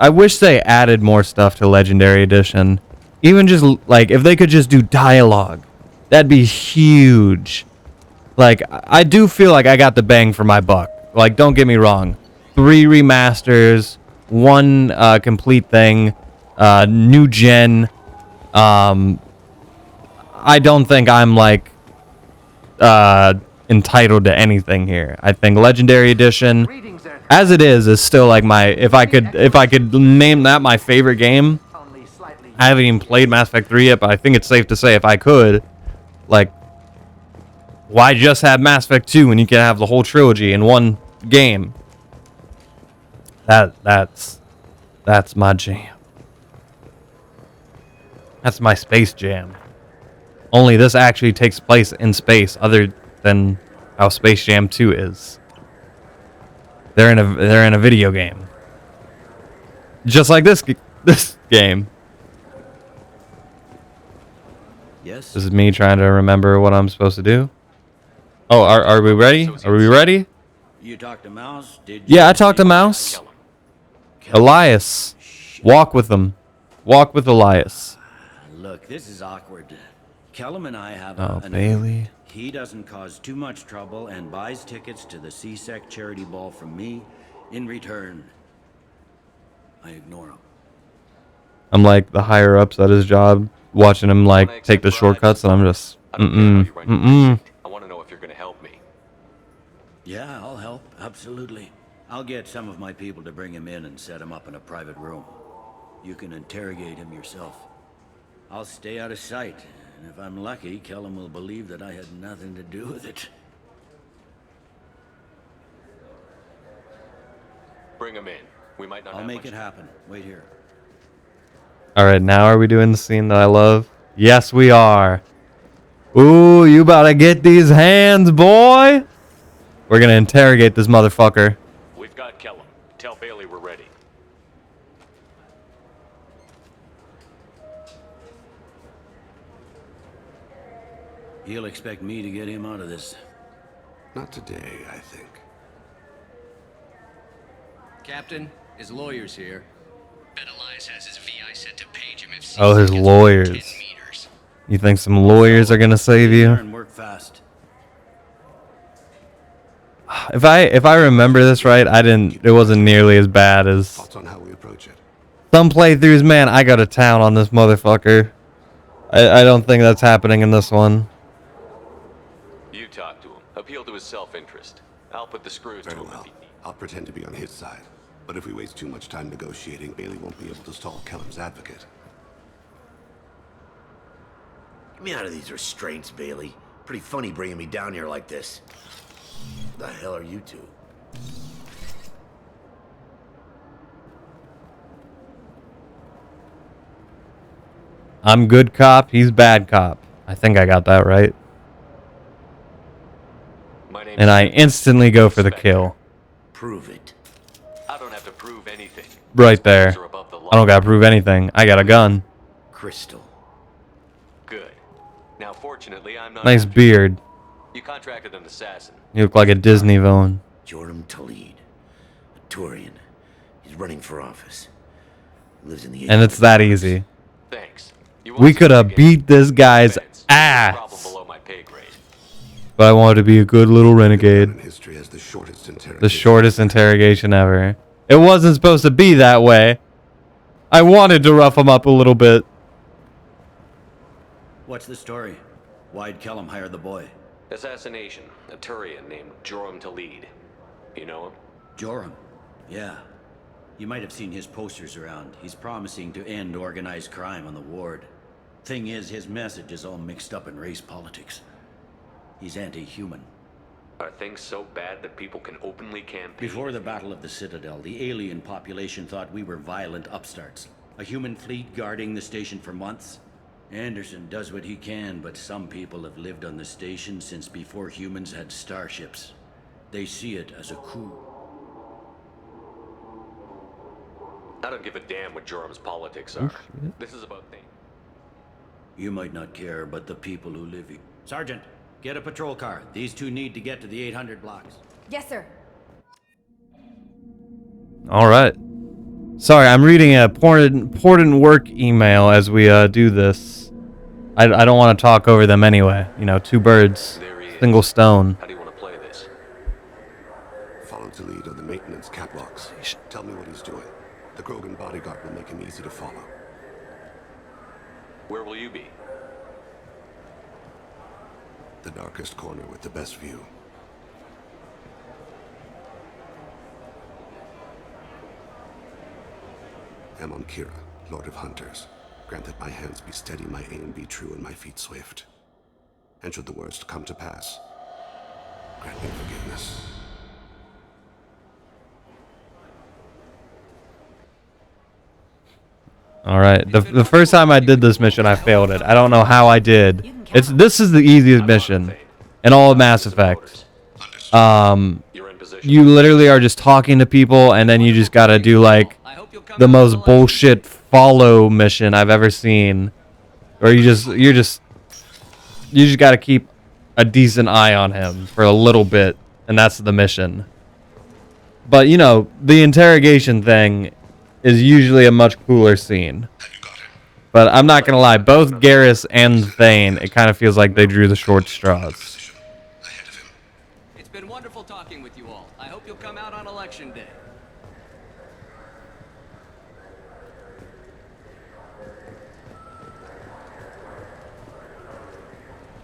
wish they added more stuff to Legendary Edition. Even just like if they could just do dialogue. That'd be huge. Like I do feel like I got the bang for my buck. Like don't get me wrong. 3 remasters, 1 complete thing, new gen. I don't think I'm like entitled to anything here. I think Legendary Edition, as it is still like my if I could name that my favorite game. I haven't even played Mass Effect 3 yet, but I think it's safe to say if I could, like, why just have Mass Effect 2 when you can have the whole trilogy in one game? That's my jam. That's my space jam. Only this actually takes place in space, other than how Space Jam 2 is. They're in a video game, just like this game. Yes. This is me trying to remember what I'm supposed to do. Oh, are we ready? Are we ready? You talked to Mouse? Did you? Yeah, I talked to Mouse. Elias. Walk with them. Walk with Elias. Look, this is awkward. Kellum and I have Oh, an Bailey. He doesn't cause too much trouble and buys tickets to the CSEC charity ball from me. In return, I ignore him. I'm like the higher ups at his job, watching him like take the shortcuts, and I'm just I don't care how you run your precinct. I want to know if you're going to help me. Yeah, I'll help. Absolutely. I'll get some of my people to bring him in and set him up in a private room. You can interrogate him yourself. I'll stay out of sight, and if I'm lucky, Kellum will believe that I had nothing to do with it. Bring him in. We might not I'll have make much it happen. Wait here. All right, now are we doing the scene that I love? Yes, we are. Ooh, you about to get these hands, boy? We're gonna interrogate this motherfucker. We've got Kellum. Tell Bailey we're ready. He'll expect me to get him out of this. Not today, I think. Captain, his lawyer's here. Bet Elias has his VI set to page him if Oh, his lawyers. You think some lawyers are gonna save you? And work fast. If I remember this right, it wasn't nearly as bad as Thoughts on how we approach it? some playthroughs. Man, I go to town on this motherfucker. I don't think that's happening in this one. You talk to him. Appeal to his self-interest. I'll put the screws to Very him if well. he needs. I'll pretend to be on his side. But if we waste too much time negotiating, Bailey won't be able to stall Kellum's advocate. Get me out of these restraints, Bailey. Pretty funny bringing me down here like this. The hell are you two? I'm good cop, he's bad cop. I think I got that right. My name's And I instantly go for the kill. Prove it. I don't have to prove anything. Right there. These are above the law. I don't gotta prove anything. I got a gun. Crystal. Good. Now, fortunately, I'm not. Nice after beard. You contracted an assassin. You look like a Disney villain. Jordan Talid. A Turian. He's running for office. Lives in the And it's that easy. Thanks. You We want could have something again? beat this guy's Defense. Problem ass. below my pay grade. But I wanted to be a good little renegade. In history as the shortest interrogation. The shortest interrogation ever. It wasn't supposed to be that way. I wanted to rough him up a little bit. What's the story? Why'd Kellum hire the boy? Assassination. A Turian named Joram Talid. You know him? Joram? Yeah. You might have seen his posters around. He's promising to end organized crime on the ward. Thing is, his message is all mixed up in race politics. He's anti-human. Are things so bad that people can openly campaign? Before the Battle of the Citadel, the alien population thought we were violent upstarts. A human fleet guarding the station for months. Anderson does what he can, but some people have lived on the station since before humans had starships. They see it as a coup. I don't give a damn what Joram's politics are. This is about things. You might not care, but the people who live here. Sergeant, get a patrol car. These two need to get to the 800 blocks. Yes, sir. All right. Sorry, I'm reading a important work email as we do this. I don't want to talk over them anyway. You know, two birds, single stone. How do you want to play this? Follow the lead on the maintenance catwalks. Tell me what he's doing. The Grogan bodyguard will make him easy to follow. Where will you be? The darkest corner with the best view. I'm on Kira, Lord of Hunters. Grant that my hands be steady, my aim be true, and my feet swift. And should the worst come to pass, grant me forgiveness. All right. The first time I did this mission, I failed it. I don't know how I did. This is the easiest mission in all of Mass Effect. You literally are just talking to people, and then you just gotta do like the most bullshit follow mission I've ever seen, or you just gotta keep a decent eye on him for a little bit, and that's the mission. But you know, the interrogation thing is usually a much cooler scene. But I'm not gonna lie, both Garrus and Thane, it kind of feels like they drew the short straws. It's been wonderful talking with you all. I hope you'll come out on election day.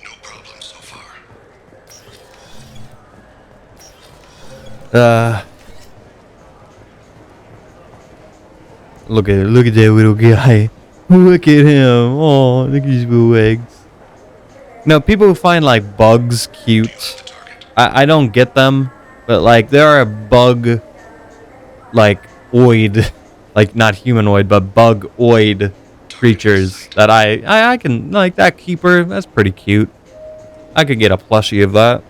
No problem so far. Look at that little guy. Look at him. Oh, look at his little legs. No, people who find like bugs cute, I don't get them, but like there are bug like oid, like not humanoid, but bug-oid creatures that I can like. That keeper, that's pretty cute. I could get a plushie of that.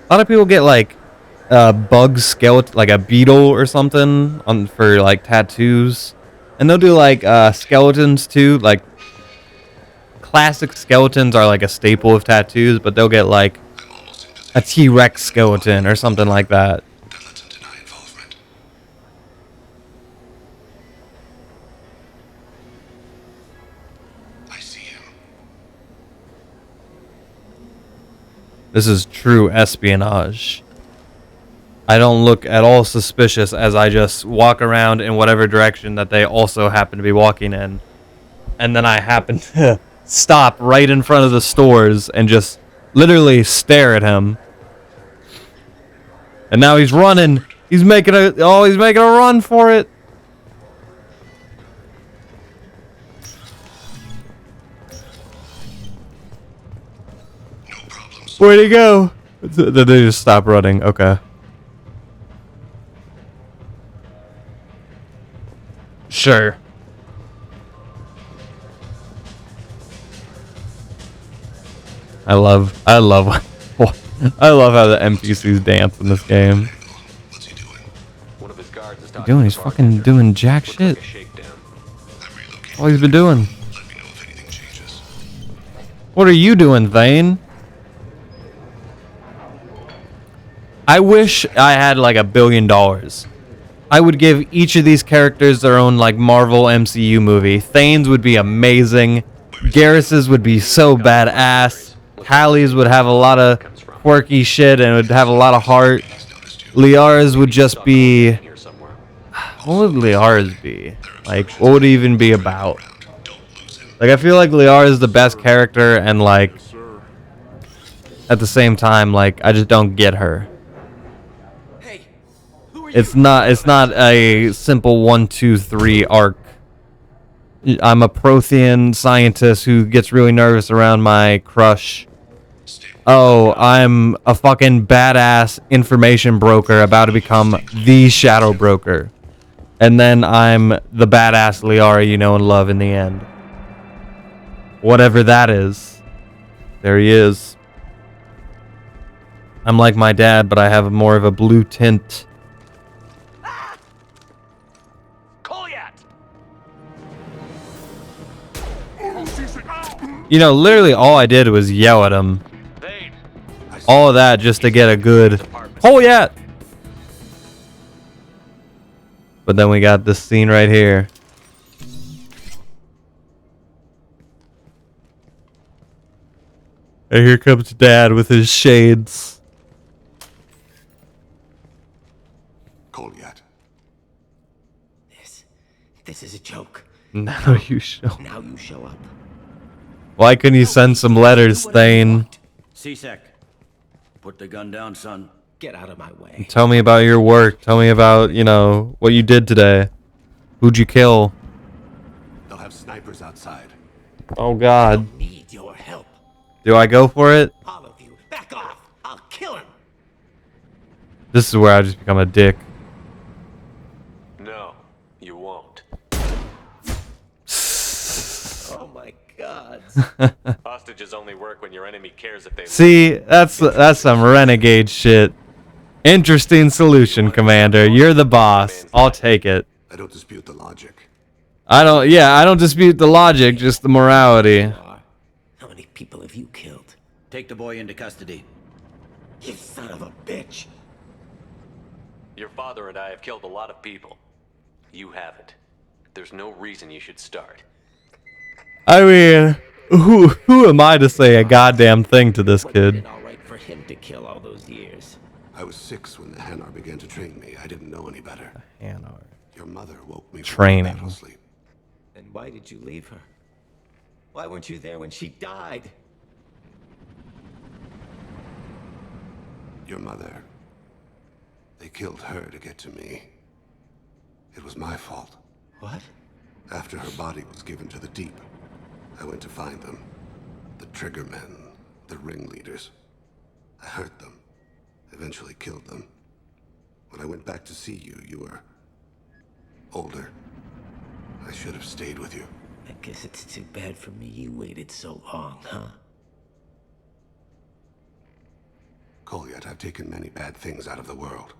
A lot of people get like bug skeleton, like a beetle or something on for like tattoos, and they'll do like skeletons too. Like classic skeletons are like a staple of tattoos, but they'll get like a T-Rex skeleton or something like that. This is true espionage. I don't look at all suspicious as I just walk around in whatever direction that they also happen to be walking in. And then I happen to stop right in front of the stores and just literally stare at him. And now he's running. He's making a run for it. Where'd he go? Did they just stop running? Okay. Sure. I love I love how the NPCs dance in this game. One of his guards is Doing? He's fucking doing jack shit. All he's been doing. What are you doing, Thane? I wish I had like $1 billion. I would give each of these characters their own like Marvel MCU movie. Thane's would be amazing. Garrus's would be so badass. Hallie's would have a lot of quirky shit and would have a lot of heart. Liara's would just be... What would Liara's be? Like, what would it even be about? Like, I feel like Liara is the best character, and like, at the same time, like, I just don't get her. It's not a simple 1, 2, 3 arc. I'm a Prothean scientist who gets really nervous around my crush. Oh, I'm a fucking badass information broker about to become the shadow broker. And then I'm the badass Liara you know and love in the end. Whatever that is. There he is. I'm like my dad, but I have more of a blue tint. You know, literally all I did was yell at him. All of that just to get a good Kolyat! But then we got this scene right here. And here comes Dad with his shades. Kolyat. This is a joke. Now you show. Now you show up. Why couldn't you send some letters, Thane? C-Sec, put the gun down, son. Get out of my way. Tell me about your work. Tell me about, you know, what you did today. Who'd you kill? They'll have snipers outside. Oh, God. Need your help. Do I go for it? All of you, back off. I'll kill him. This is where I just become a dick. No, you won't. Oh my God. Hostages only work when your enemy cares if they See, that's some renegade shit. Interesting solution, Commander. You're the boss. I'll take it. I don't dispute the logic. I don't dispute the logic, just the morality. How many people have you killed? Take the boy into custody. You son of a bitch. Your father and I have killed a lot of people. You haven't. There's no reason you should start. I mean, who am I to say a goddamn thing to this kid? All right for him to kill all those years. I was 6 when the Hanar began to train me. I didn't know any better. Hanar. Your mother woke me Training. from battle sleep. Then why did you leave her? Why weren't you there when she died? Your mother. They killed her to get to me. It was my fault. What? After her body was given to the Deep, I went to find them. The Triggermen, the ringleaders. I hurt them. Eventually killed them. When I went back to see you, you were older. I should have stayed with you. I guess it's too bad for me you waited so long, huh? Kolyat, I've taken many bad things out of the world.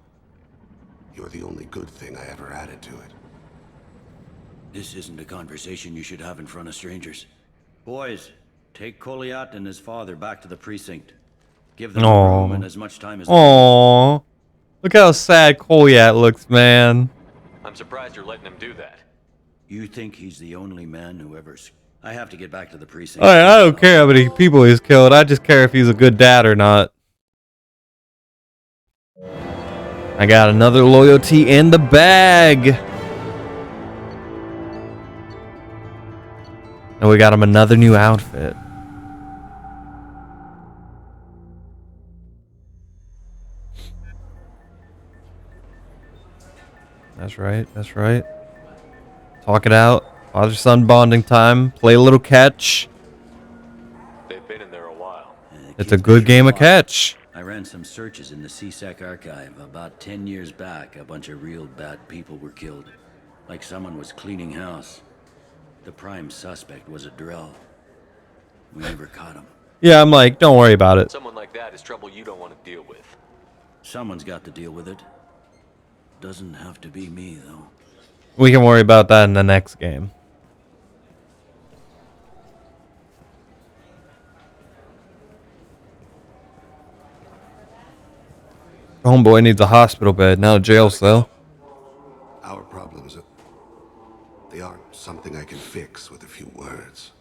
You're the only good thing I ever added to it. This isn't a conversation you should have in front of strangers. Boys, take Kolyat and his father back to the precinct. Give them room and as much time as Aww. Look how sad Kolyat looks, man. I'm surprised you're letting him do that. You think he's the only man who ever... I have to get back to the precinct. I don't care how many people he's killed. I just care if he's a good dad or not. I got another loyalty in the bag. And we got him another new outfit. That's right, that's right. Talk it out. Father-son bonding time. Play a little catch. They've been in there a while. It's a good game of catch. I ran some searches in the C-Sec archive. About 10 years back, a bunch of real bad people were killed. Like someone was cleaning house. The prime suspect was a drill. We never caught him. Yeah, I'm like, don't worry about it. Someone like that is trouble you don't want to deal with. Someone's got to deal with it. Doesn't have to be me, though. We can worry about that in the next game. Homeboy needs a hospital bed, not a jail cell. Our problems, they aren't something I can fix with a few words.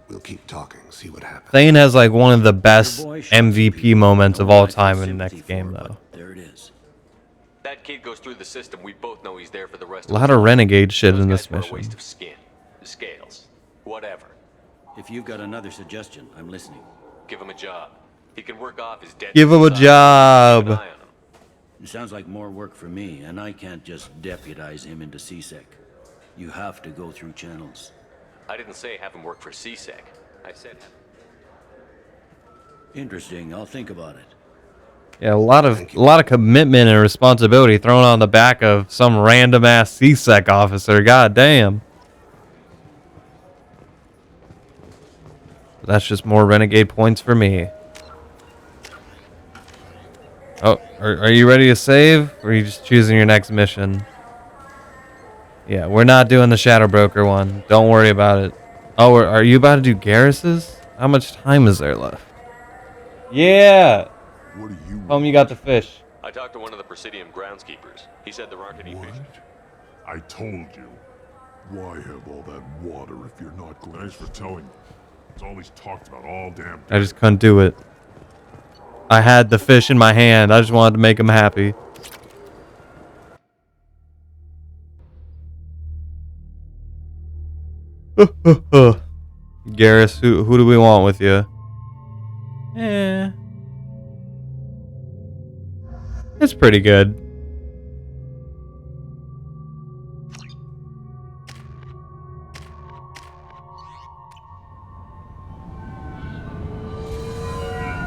We'll keep talking, see what happens. Thane has like one of the best Your boy shot MVP people moments no of all one time has in the next sympathy game, for, though. but there it is. That kid goes through the system. We both know he's there for the rest A lot of renegade shit Those in guys this were a mission. waste of skin, scales, whatever. If you've got another suggestion, I'm listening. Give him a job. He can work off his debt. Give him a job. Keep an eye on him. It sounds like more work for me, and I can't just deputize him into CSEC. You have to go through channels. I didn't say have him work for CSEC. I said Interesting. I'll think about it. Yeah, a lot of commitment and responsibility thrown on the back of some random ass CSEC officer. God damn. That's just more renegade points for me. Oh, are you ready to save? Or are you just choosing your next mission? Yeah, we're not doing the Shadow Broker one. Don't worry about it. Oh, are you about to do Garrus's? How much time is there left? Yeah. What do you Tell him you got the fish. I talked to one of the Presidium groundskeepers. He said there aren't any What? fish. I told you. Why have all that water if you're not going? Thanks for telling me. It's all he's talked about all damn day. I just couldn't do it. I had the fish in my hand. I just wanted to make him happy. Garrus, who do we want with you? It's pretty good.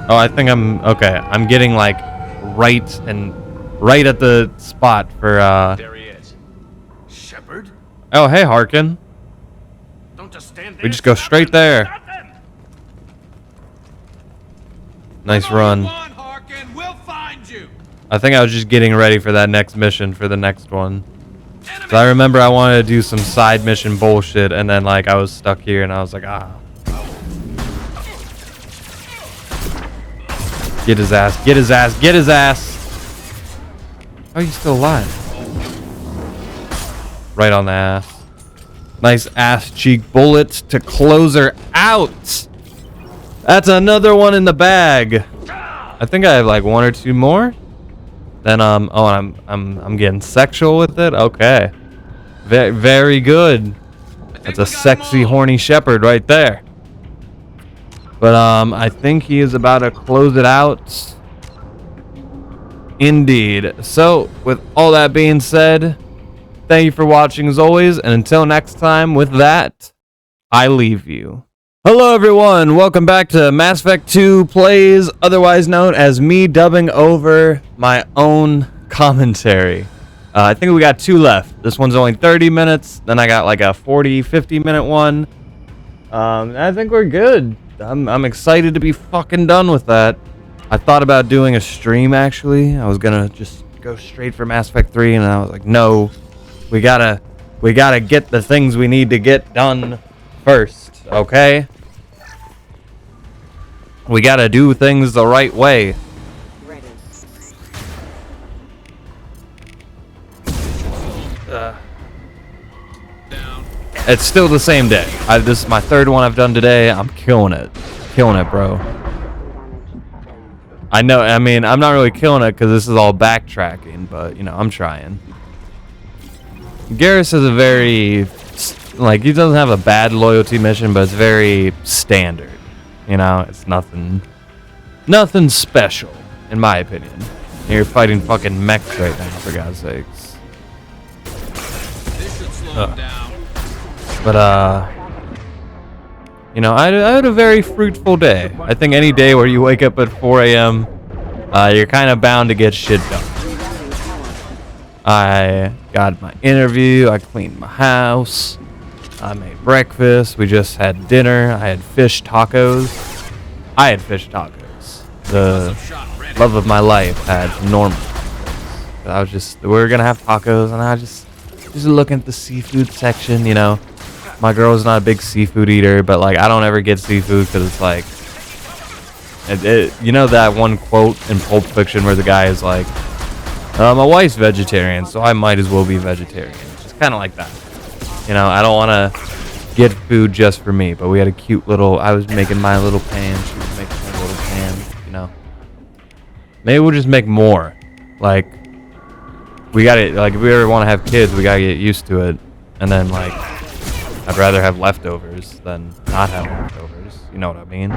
Oh, I think I'm okay. I'm getting like right at the spot for There he is. Shepard? Oh, hey Harkin. Don't just stand there. We just go straight there. Nice run. Harkin. We'll find you. I think I was just getting ready for that next mission for the next one. So I remember I wanted to do some side mission bullshit, and then like I was stuck here, and I was like, ah. Get his ass, get his ass, get his ass. How are you still alive? Right on the ass. Nice ass cheek bullet to close her out. That's another one in the bag. I think I have like one or two more. Then oh, I'm getting sexual with it. Okay, very good. That's a sexy horny shepherd right there. But I think he is about to close it out. Indeed. So with all that being said, thank you for watching as always, and until next time, with that, I leave you. Hello everyone, welcome back to Mass Effect 2 Plays, otherwise known as me dubbing over my own commentary. I think we got 2 left. This one's only 30 minutes, then I got like a 40-50 minute one. I think we're good. I'm excited to be fucking done with that. I thought about doing a stream actually. I was gonna just go straight for Mass Effect 3, and I was like, no, we gotta get the things we need to get done first, okay? We gotta do things the right way. It's still the same day. This is my 3rd one I've done today. I'm killing it. Killing it, bro. I know, I mean, I'm not really killing it because this is all backtracking, but, you know, I'm trying. Garrus is a very, like, he doesn't have a bad loyalty mission, but it's very standard. You know, it's nothing special, in my opinion. You're fighting fucking mechs right now, for God's sakes. This should slow him down. But, you know, I had a very fruitful day. I think any day where you wake up at 4 a.m., you're kind of bound to get shit done. I got my interview, I cleaned my house, I made breakfast, we just had dinner, I had fish tacos. I had fish tacos. The love of my life had normal tacos. We were gonna have tacos, and I just looking at the seafood section, you know. My girl's not a big seafood eater, but like I don't ever get seafood because it's like, you know that one quote in Pulp Fiction where the guy is like, my wife's vegetarian, so I might as well be vegetarian. It's just kind of like that. You know, I don't want to get food just for me. But we had a cute little. I was making my little pan. She was making her little pan. You know. Maybe we'll just make more. Like, we gotta, like, if we ever want to have kids, we gotta get used to it. And then, like, I'd rather have leftovers than not have leftovers. You know what I mean?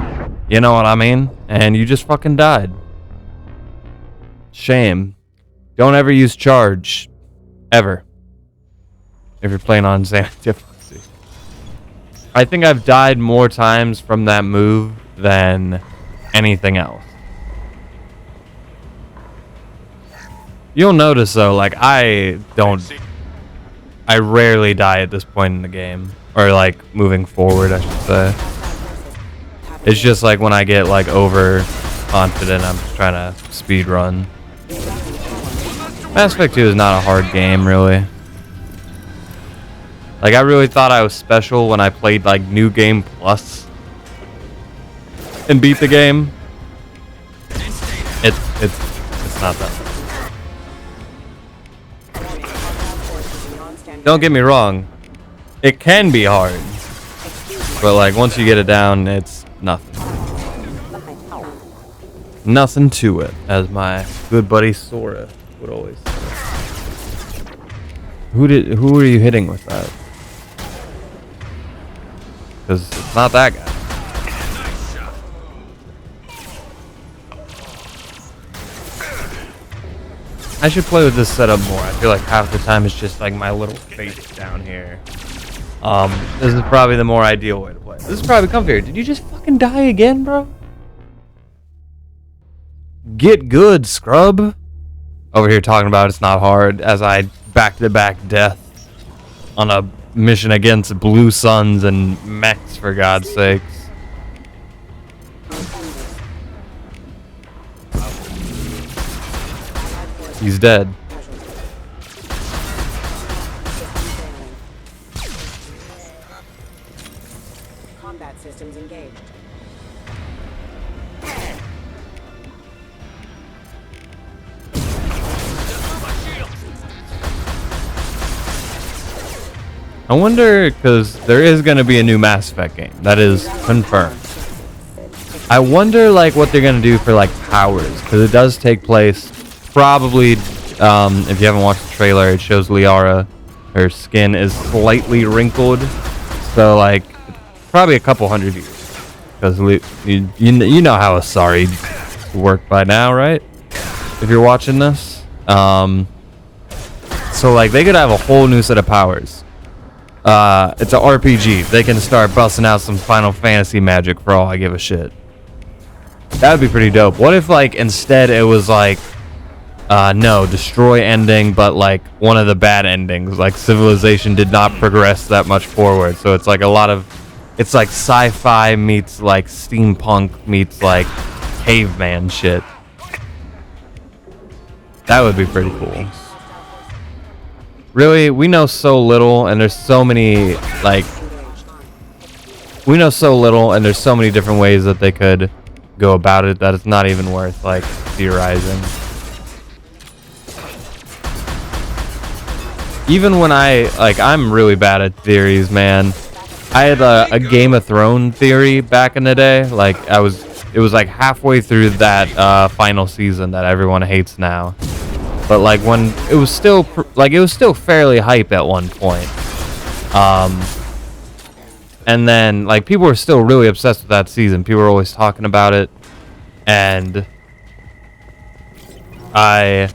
You know what I mean? And you just fucking died. Shame. Don't ever use charge. Ever. If you're playing on Xanath difficulty. I think I've died more times from that move than anything else. You'll notice though, like I rarely die at this point in the game. Or like moving forward, I should say. It's just like when I get like overconfident, I'm just trying to speed run. Mass Effect 2 is not a hard game, really. Like I really thought I was special when I played like New Game Plus and beat the game. It's not that. Don't get me wrong, it can be hard, but like once you get it down, it's nothing. Nothing to it, as my good buddy Sora would always say. Who are you hitting with that? Because it's not that guy. I should play with this setup more. I feel like half the time it's just like my little face down here. This is probably the more ideal way to play. This is probably comfier. Did you just fucking die again, bro? Get good, scrub. Over here talking about it's not hard as I back-to-back death on a mission against Blue Suns and mechs, for God's sakes. He's dead. Combat systems engaged. I wonder, because there is going to be a new Mass Effect game. That is confirmed. I wonder, like, what they're going to do for, like, powers. Because it does take place, probably, if you haven't watched the trailer, it shows Liara. Her skin is slightly wrinkled. So, like, probably a couple hundred years. Because you know how Asari work by now, right? If you're watching this. So, like, they could have a whole new set of powers. It's an RPG. They can start busting out some Final Fantasy magic for all I give a shit. That would be pretty dope. What if, like, instead it was, like, no, destroy ending, but, like, one of the bad endings. Like, civilization did not progress that much forward. So it's, like, a lot of... It's, like, sci-fi meets, like, steampunk meets, like, caveman shit. That would be pretty cool. Really, we know so little, and there's so many, like... We know so little, and there's so many different ways that they could go about it that it's not even worth, like, theorizing. Even when I'm really bad at theories, man. I had a Game of Thrones theory back in the day. Like, it was like halfway through that final season that everyone hates now. But like when it was still fairly hype at one point. And then like people were still really obsessed with that season. People were always talking about it. And I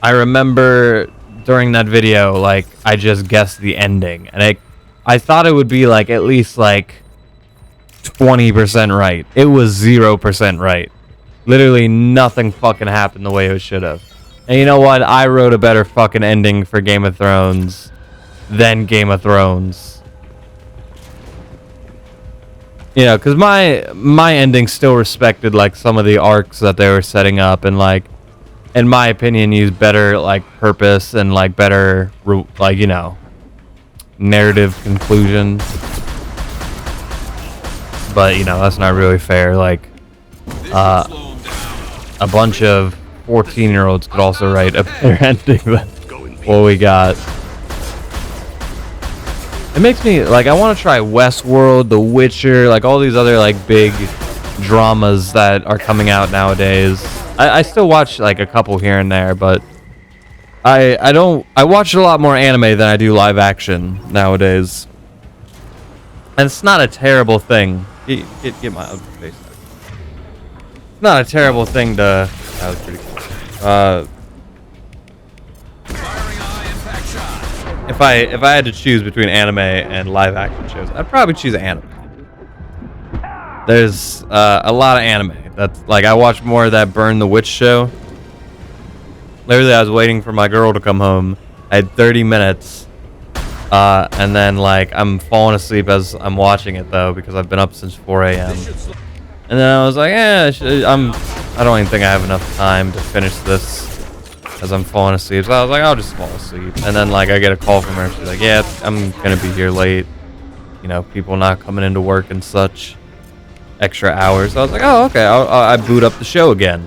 remember during that video, like I just guessed the ending, and I thought it would be like at least like 20% right. It was 0% right. Literally nothing fucking happened the way it should have. And you know what? I wrote a better fucking ending for Game of Thrones than Game of Thrones. You know, because my ending still respected like some of the arcs that they were setting up, and like, in my opinion, used better like purpose and like better like, you know, narrative conclusion. But you know, that's not really fair. Like, a bunch of 14-year-olds could also write a better ending than what we got. It makes me like I want to try Westworld, The Witcher, like all these other like big dramas that are coming out nowadays. I still watch like a couple here and there, but I watch a lot more anime than I do live action nowadays. And it's not a terrible thing. Get my ugly face out. It's not a terrible thing to. That was pretty cool. If I had to choose between anime and live action shows, I'd probably choose anime. There's a lot of anime. That's like I watched more of that Burn the Witch show. Literally, I was waiting for my girl to come home. I had 30 minutes. And then like I'm falling asleep as I'm watching it though because I've been up since 4 a.m. And then I was like, I don't even think I have enough time to finish this as I'm falling asleep. So I was like, I'll just fall asleep. And then like I get a call from her. She's like, yeah, I'm gonna be here late. You know, people not coming into work and such. Extra hours. So I was like, oh, okay. I boot up the show again.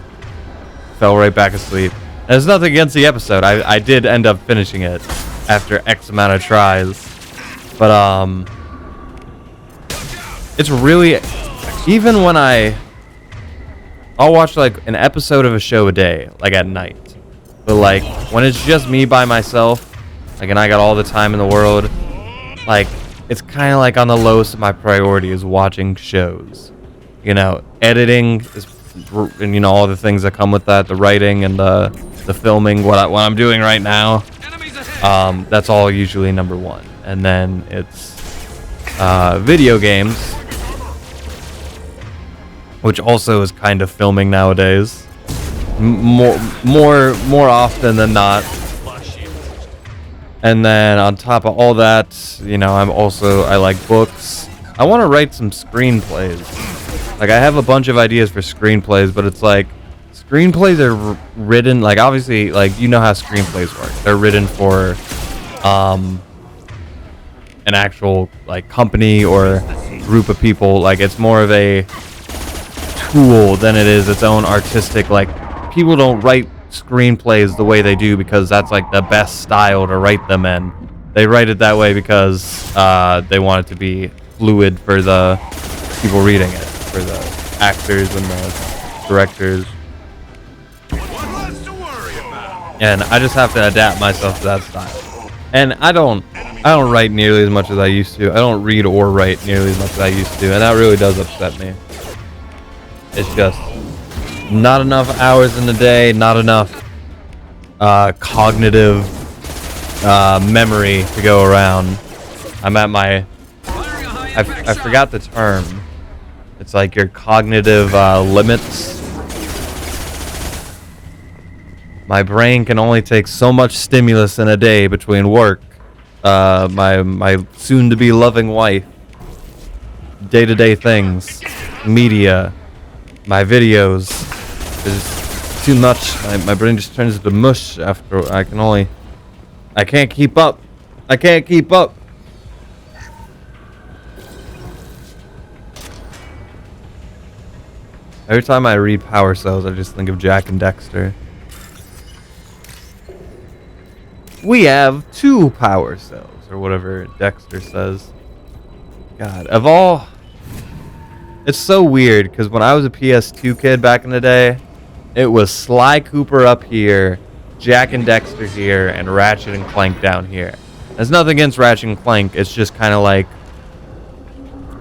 Fell right back asleep. And there's nothing against the episode. I did end up finishing it after X amount of tries. But it's really, even when I'll watch like an episode of a show a day, like at night. But like when it's just me by myself, like and I got all the time in the world, like it's kind of like on the lowest of my priority is watching shows. You know, editing is, and you know all the things that come with that, the writing and the filming, what I'm doing right now. That's all usually number one, and then it's video games, which also is kind of filming nowadays, more often than not. And then on top of all that, you know, I like books. I want to write some screenplays. Like I have a bunch of ideas for screenplays, but it's like screenplays are written like obviously like you know how screenplays work. They're written for an actual like company or group of people. Like it's more of a tool than it is its own artistic. Like people don't write screenplays the way they do because that's like the best style to write them in. They write it that way because they want it to be fluid for the people reading it, for the actors and the directors. And I just have to adapt myself to that style. And I don't write nearly as much as I used to. I don't read or write nearly as much as I used to, and that really does upset me. It's just not enough hours in the day, not enough cognitive memory to go around. I'm at my I forgot the term. It's like your cognitive limits. My brain can only take so much stimulus in a day between work, my soon-to-be loving wife, day-to-day things, media, my videos. There's too much. My brain just turns into mush after I can't keep up. I can't keep up. Every time I read Power Cells, I just think of Jack and Dexter. We have 2 power cells, or whatever Dexter says. God, of all... It's so weird, because when I was a PS2 kid back in the day, it was Sly Cooper up here, Jack and Dexter here, and Ratchet and Clank down here. There's nothing against Ratchet and Clank, it's just kind of like...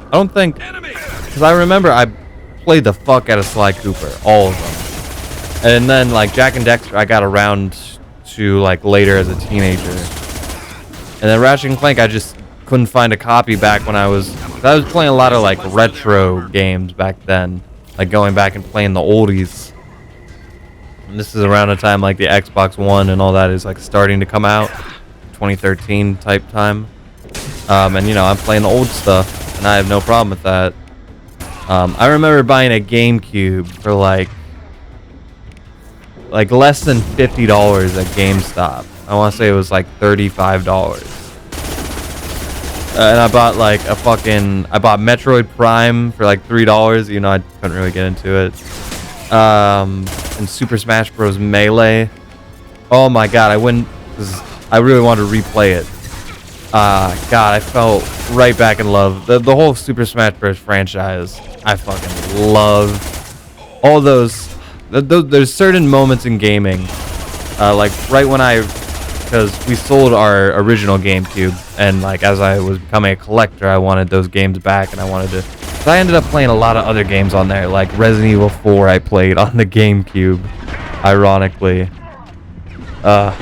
I don't think... Because I remember I played the fuck out of Sly Cooper, all of them. And then, like, Jack and Dexter, I got around to like later as a teenager, and then Ratchet and Clank I just couldn't find a copy back when I was playing a lot of like retro games back then, like going back and playing the oldies. And this is around the time like the Xbox One and all that is like starting to come out, 2013 type time. And you know I'm playing the old stuff and I have no problem with that. I remember buying a GameCube for like less than $50 at GameStop. I want to say it was like $35. And I bought like I bought Metroid Prime for like $3. You know, I couldn't really get into it. And Super Smash Bros. Melee. Oh my god, I wouldn't, because I really wanted to replay it. God, I felt right back in love. The whole Super Smash Bros. Franchise, I fucking love all those. There's certain moments in gaming, like right when because we sold our original GameCube, and like as I was becoming a collector, I wanted those games back, and I wanted to. So I ended up playing a lot of other games on there, like Resident Evil 4. I played on the GameCube, ironically. There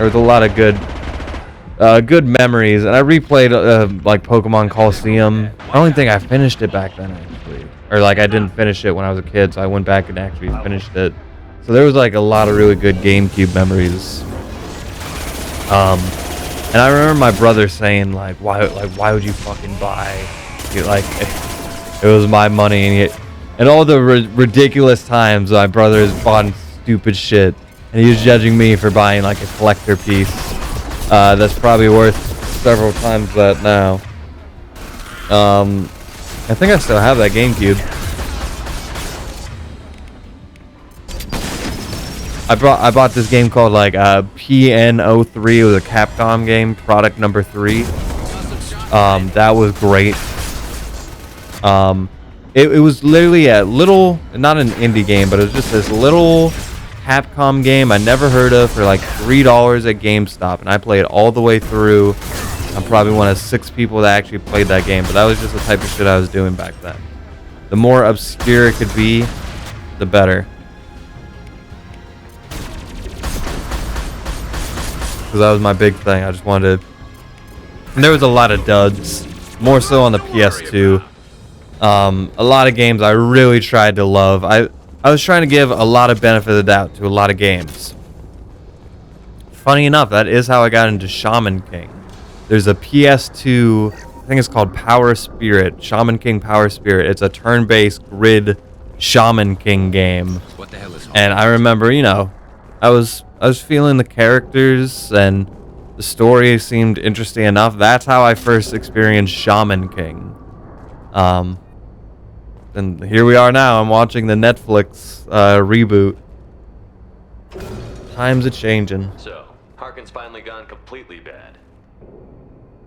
was a lot of good memories, and I replayed like Pokemon Coliseum. I don't think I finished it back then, actually, or like I didn't finish it when I was a kid, so I went back and actually finished it. So there was like a lot of really good GameCube memories. And I remember my brother saying like, why would you fucking buy? Like, it was my money, and all the ridiculous times my brother has bought stupid shit, and he was judging me for buying like a collector piece. That's probably worth several times that now. I think I still have that GameCube. I bought this game called like PN03. It was a Capcom game, product number 3. That was great. It was literally a little, not an indie game, but it was just this little Capcom game I never heard of for like $3 at GameStop, and I played all the way through. I'm probably one of 6 people that actually played that game, but that was just the type of shit I was doing back then. The more obscure it could be, the better. Because that was my big thing. I just wanted to... And there was a lot of duds, more so on the PS2. A lot of games I really tried to love. I was trying to give a lot of benefit of the doubt to a lot of games. Funny enough, that is how I got into Shaman King. There's a PS2, I think it's called Power Spirit, Shaman King Power Spirit. It's a turn-based grid Shaman King game. What the hell is And I remember, you know, I was feeling the characters, and the story seemed interesting enough. That's how I first experienced Shaman King. And here we are now. I'm watching the Netflix reboot. Times are changing. So, Harkin's finally gone completely bad.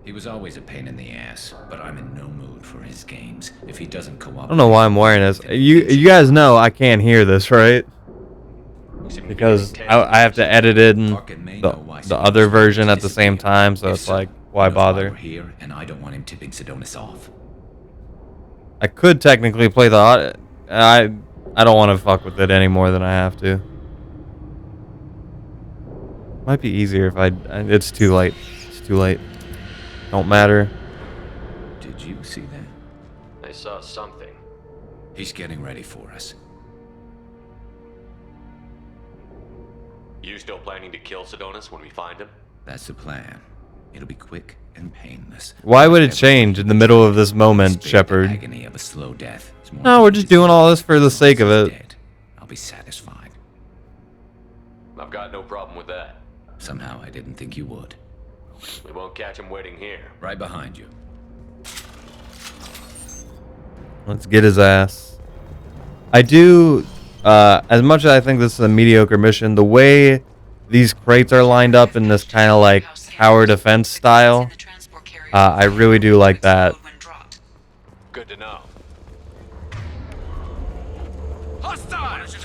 He was always a pain in the ass, but I'm in no mood for his games. If he doesn't cooperate... I don't know why I'm wearing this. You guys know I can't hear this, right? Because I have to edit it in the other version at the same time, so it's like, why bother? Here, and I don't want him tipping Sedonis off. I could technically play the audio. I don't want to fuck with it any more than I have to. Might be easier if it's too late. It's too late. Don't matter. Did you see that? I saw something. He's getting ready for us. You still planning to kill Sedonis when we find him? That's the plan. It'll be quick and painless. Why would it change in the middle of this moment, Shepard? Agony of a slow death. No, we're just doing all this for the sake of it. I'll be satisfied. I've got no problem with that. Somehow I didn't think you would. We won't catch him waiting here. Right behind you. Let's get his ass. I do, as much as I think this is a mediocre mission, the way these crates are lined up in this kind of like tower defense style, I really do like that. Good to know. Hostiles!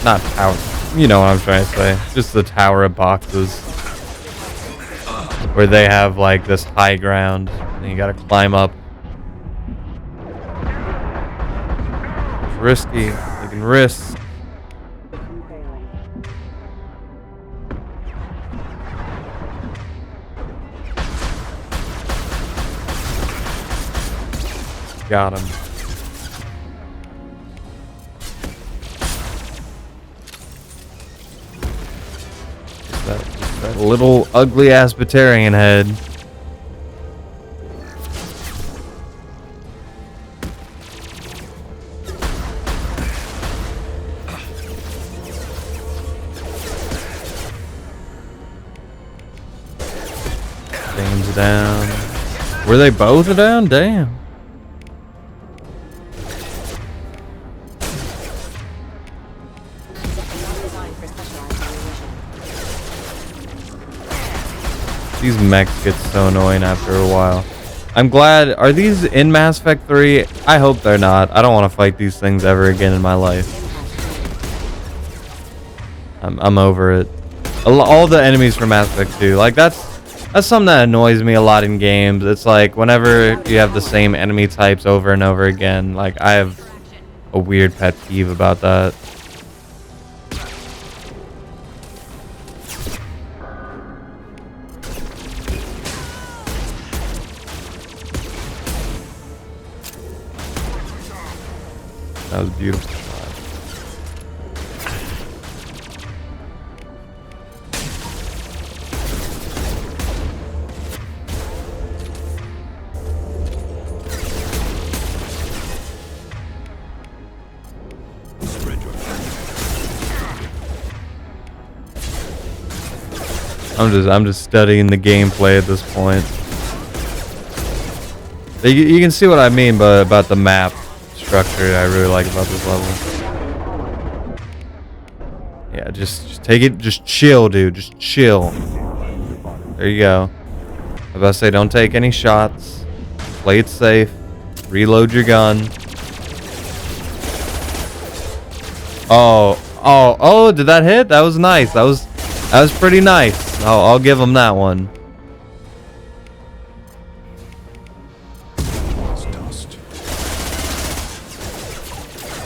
Not tower, you know what I'm trying to say. Just the tower of boxes. Where they have like this high ground and you gotta climb up. It's risky, taking risks. Got him. That little ugly ass Batarian head. James down. Were they both down? Damn. These mechs get so annoying after a while. I'm glad. Are these in Mass Effect 3? I hope they're not. I don't want to fight these things ever again in my life. I'm over it. All the enemies from Mass Effect 2, like that's something that annoys me a lot in games. It's like whenever you have the same enemy types over and over again, like I have a weird pet peeve about that. That was beautiful. I'm just studying the gameplay at this point. You can see what I mean about the map structure I really like about this level. Yeah, just take it, just chill, dude, just chill. There you go. I was about to say, don't take any shots. Play it safe. Reload your gun. Oh, did that hit? That was nice. That was pretty nice. I'll give him that one.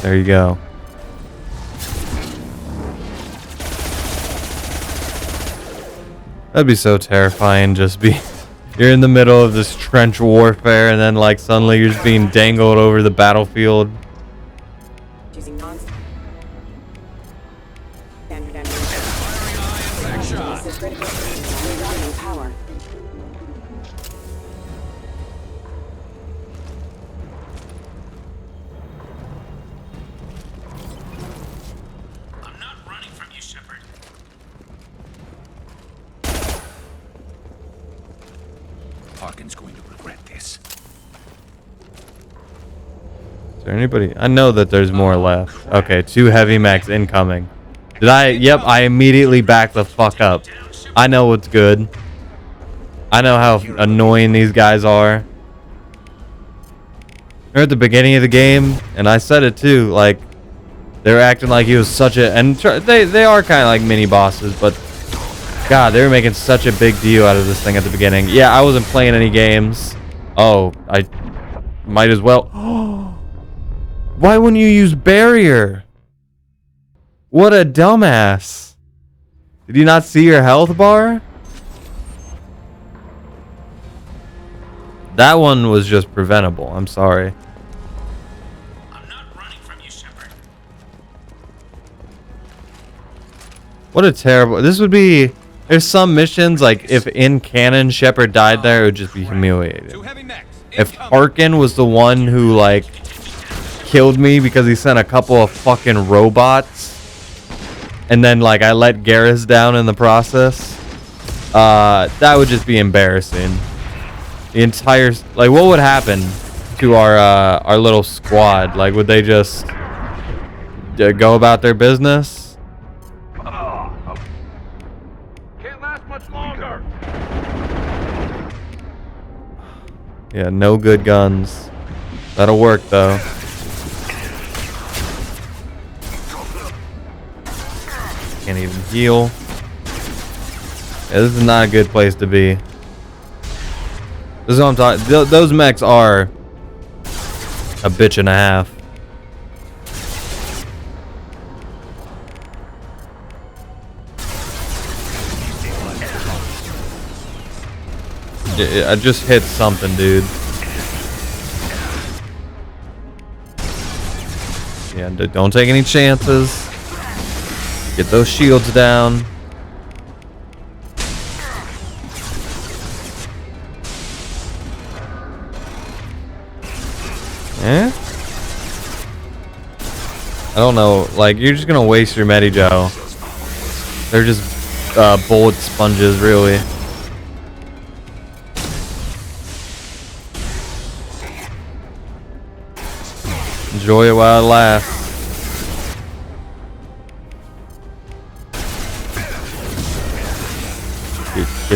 There you go. That'd be so terrifying. You're in the middle of this trench warfare, and then like suddenly you're just being dangled over the battlefield. Is there anybody? I know that there's more left. Okay, 2 heavy mechs incoming. Did I? Yep, I immediately backed the fuck up. I know what's good. I know how annoying these guys are. They're at the beginning of the game, and I said it too, like, they're acting like he was such a... And they are kind of like mini bosses, but... God, they were making such a big deal out of this thing at the beginning. Yeah, I wasn't playing any games. Oh, I might as well... Why wouldn't you use barrier? What a dumbass. Did you not see your health bar? That one was just preventable. I'm sorry. I'm not running from you, Shepard. What a terrible... This would be... There's some missions, like, if in canon Shepard died there, it would just be humiliating. If Harkin was the one who, like, killed me because he sent a couple of fucking robots, and then, like, I let Garrus down in the process, that would just be embarrassing. The entire... Like, what would happen to our little squad? Like, would they just go about their business? Yeah, no good guns. That'll work, though. Can't even heal. Yeah, this is not a good place to be. This is what I'm talking... Those mechs are a bitch and a half. I just hit something, dude. Yeah, don't take any chances. Get those shields down. Eh? I don't know. Like, you're just gonna waste your Medi-Joe. They're just bullet sponges, really. Enjoy it while it lasts.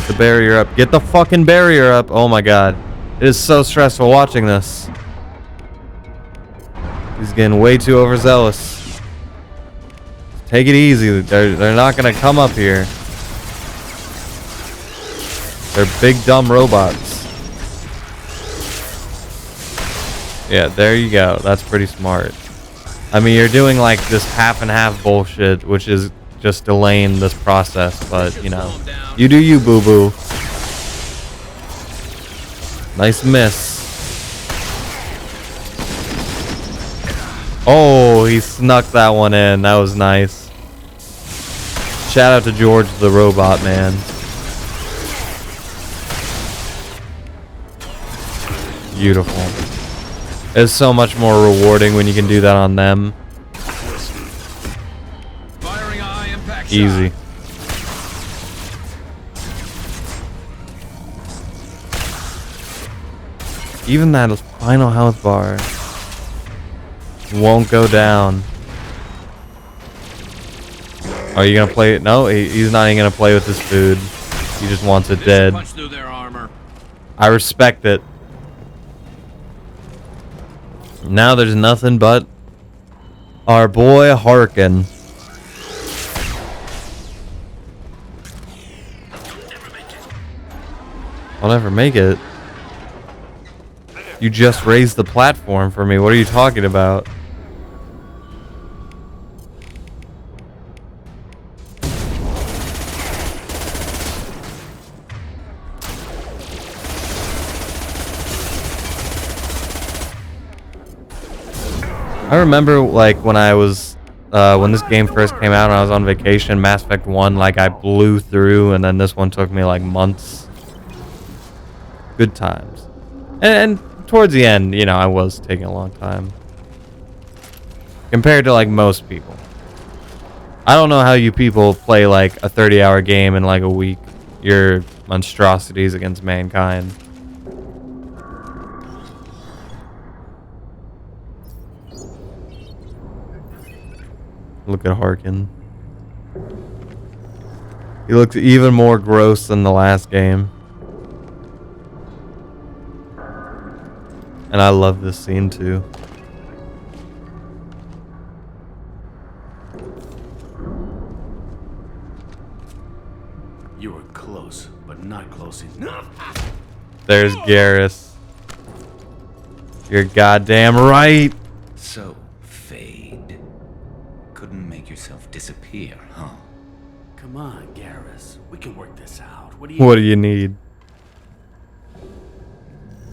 Get the barrier up. Get the fucking barrier up. Oh my god. It is so stressful watching this. He's getting way too overzealous. Take it easy. They're not gonna come up here. They're big dumb robots. Yeah, there you go. That's pretty smart. I mean, you're doing like this half and half bullshit, which is just delaying this process, but you know, you do you, boo boo. Nice miss. Oh, he snuck that one in. That was nice. Shout out to George the robot man. Beautiful. It's so much more rewarding when you can do that on them. Easy. Even that final health bar won't go down. Are you gonna play it? No, he's not even gonna play with this food. He just wants it dead. I respect it. Now there's nothing but our boy Harkin. I'll never make it. You just raised the platform for me. What are you talking about? I remember like when I was when this game first came out and I was on vacation, Mass Effect 1, like I blew through, and then this one took me like months. Good times. And towards the end, you know, I was taking a long time. Compared to like most people. I don't know how you people play like a 30-hour game in like a week. Your monstrosities against mankind. Look at Harkin. He looks even more gross than the last game. And I love this scene too. You were close, but not close enough. There's Garrus. You're goddamn right. So, Fade. Couldn't make yourself disappear, huh? Come on, Garrus. We can work this out. What do you need?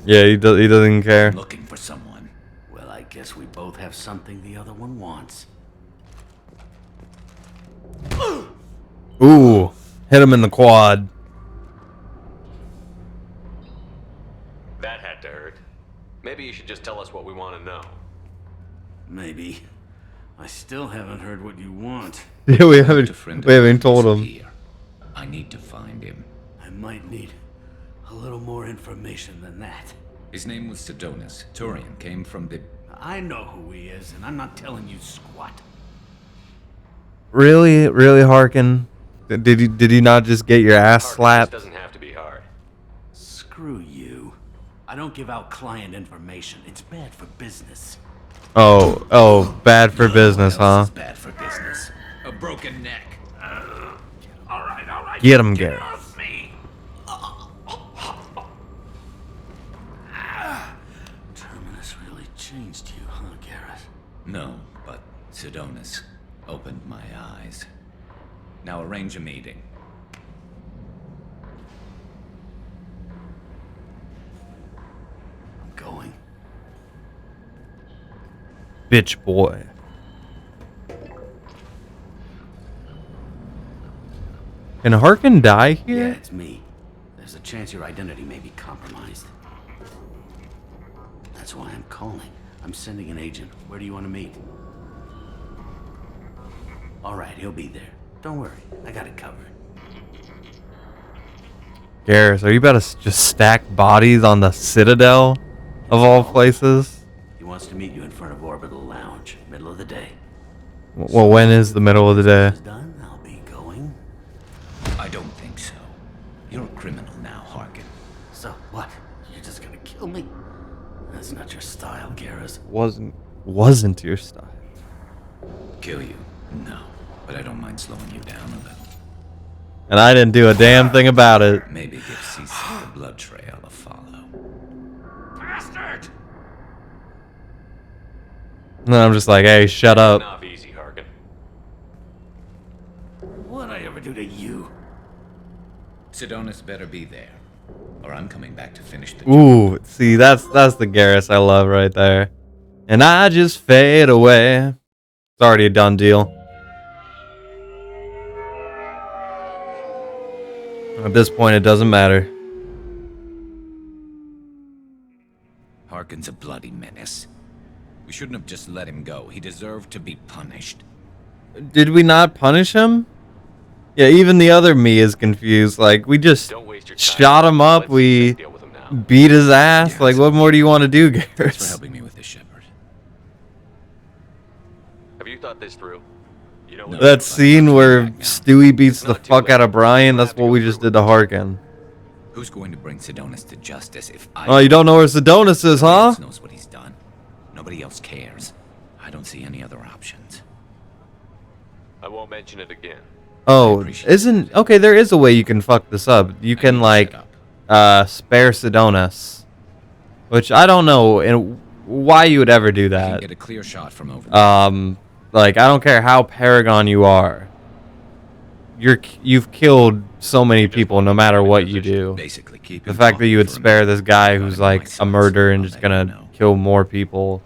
Yeah, he doesn't care. Looking for someone. Well, I guess we both have something the other one wants. Ooh, hit him in the quad. That had to hurt. Maybe you should just tell us what we want to know. Maybe. I still haven't heard what you want. Yeah, we haven't told him. I need to find him. I might need a little more information than that. His name was Sidonus. Turian came from the... I know who he is, and I'm not telling you squat. Really, Harkin? Did you not just get your ass slapped? This doesn't have to be hard. Screw you. I don't give out client information. It's bad for business. Oh, bad for business, huh? Bad for business. A broken neck. All right. Get him, Garrett. Terminus really changed you, huh, Garrett? No, but Sidonus opened my eyes. Now arrange a meeting. I'm going. Bitch boy. Can Harkin die here? Yeah, it's me. There's a chance your identity may be compromised. That's why I'm calling. I'm sending an agent. Where do you want to meet? All right, he'll be there. Don't worry, I got it covered. Garrus, are you about to just stack bodies on the Citadel of all places? He wants to meet you in front of Orbital Lounge, middle of the day. Well, when is the middle of the day? Done, I'll be going. I don't think so. You're a So what? You're just gonna kill me? That's not your style, Garrus. Wasn't your style. Kill you? No. But I don't mind slowing you down a little. And I didn't do a damn thing about it. Maybe give Seasick the blood trail a follow. Bastard! And then I'm just like, hey, shut up. Enough easy, Harkin. What'd I ever do to you? Sidonis better be there, or I'm coming back to finish the job. Ooh, see, that's the Garrus I love right there. And I just fade away. It's already a done deal. At this point, it doesn't matter. Harkin's a bloody menace. We shouldn't have just let him go. He deserved to be punished. Did we not punish him? Yeah, even the other me is confused. Like, we just shot him up. We beat his ass. Yeah, like, what more do you want to do, Garrus? Thanks for helping me with this, Shepard. Have you thought this through? You know That scene where Stewie beats the fuck out of Brian, that's what we just did to Harkin. Who's going to bring Sidonis to justice if I... Oh, you don't know where Sidonis is, huh? Nobody else knows what he's done. Nobody else cares. I don't see any other options. I won't mention it again. Oh, isn't... Okay, there is a way you can fuck this up. You can, like, spare Sidonis. Which, I don't know why you would ever do You that. can get a clear shot from over there. Like, I don't care how Paragon you are. You've killed so many people no matter what you do. Basically, keep The him fact that you would talking for a spare minute. this guy who's Regarding like my a sons, murderer and I'll just let you gonna know. kill more people.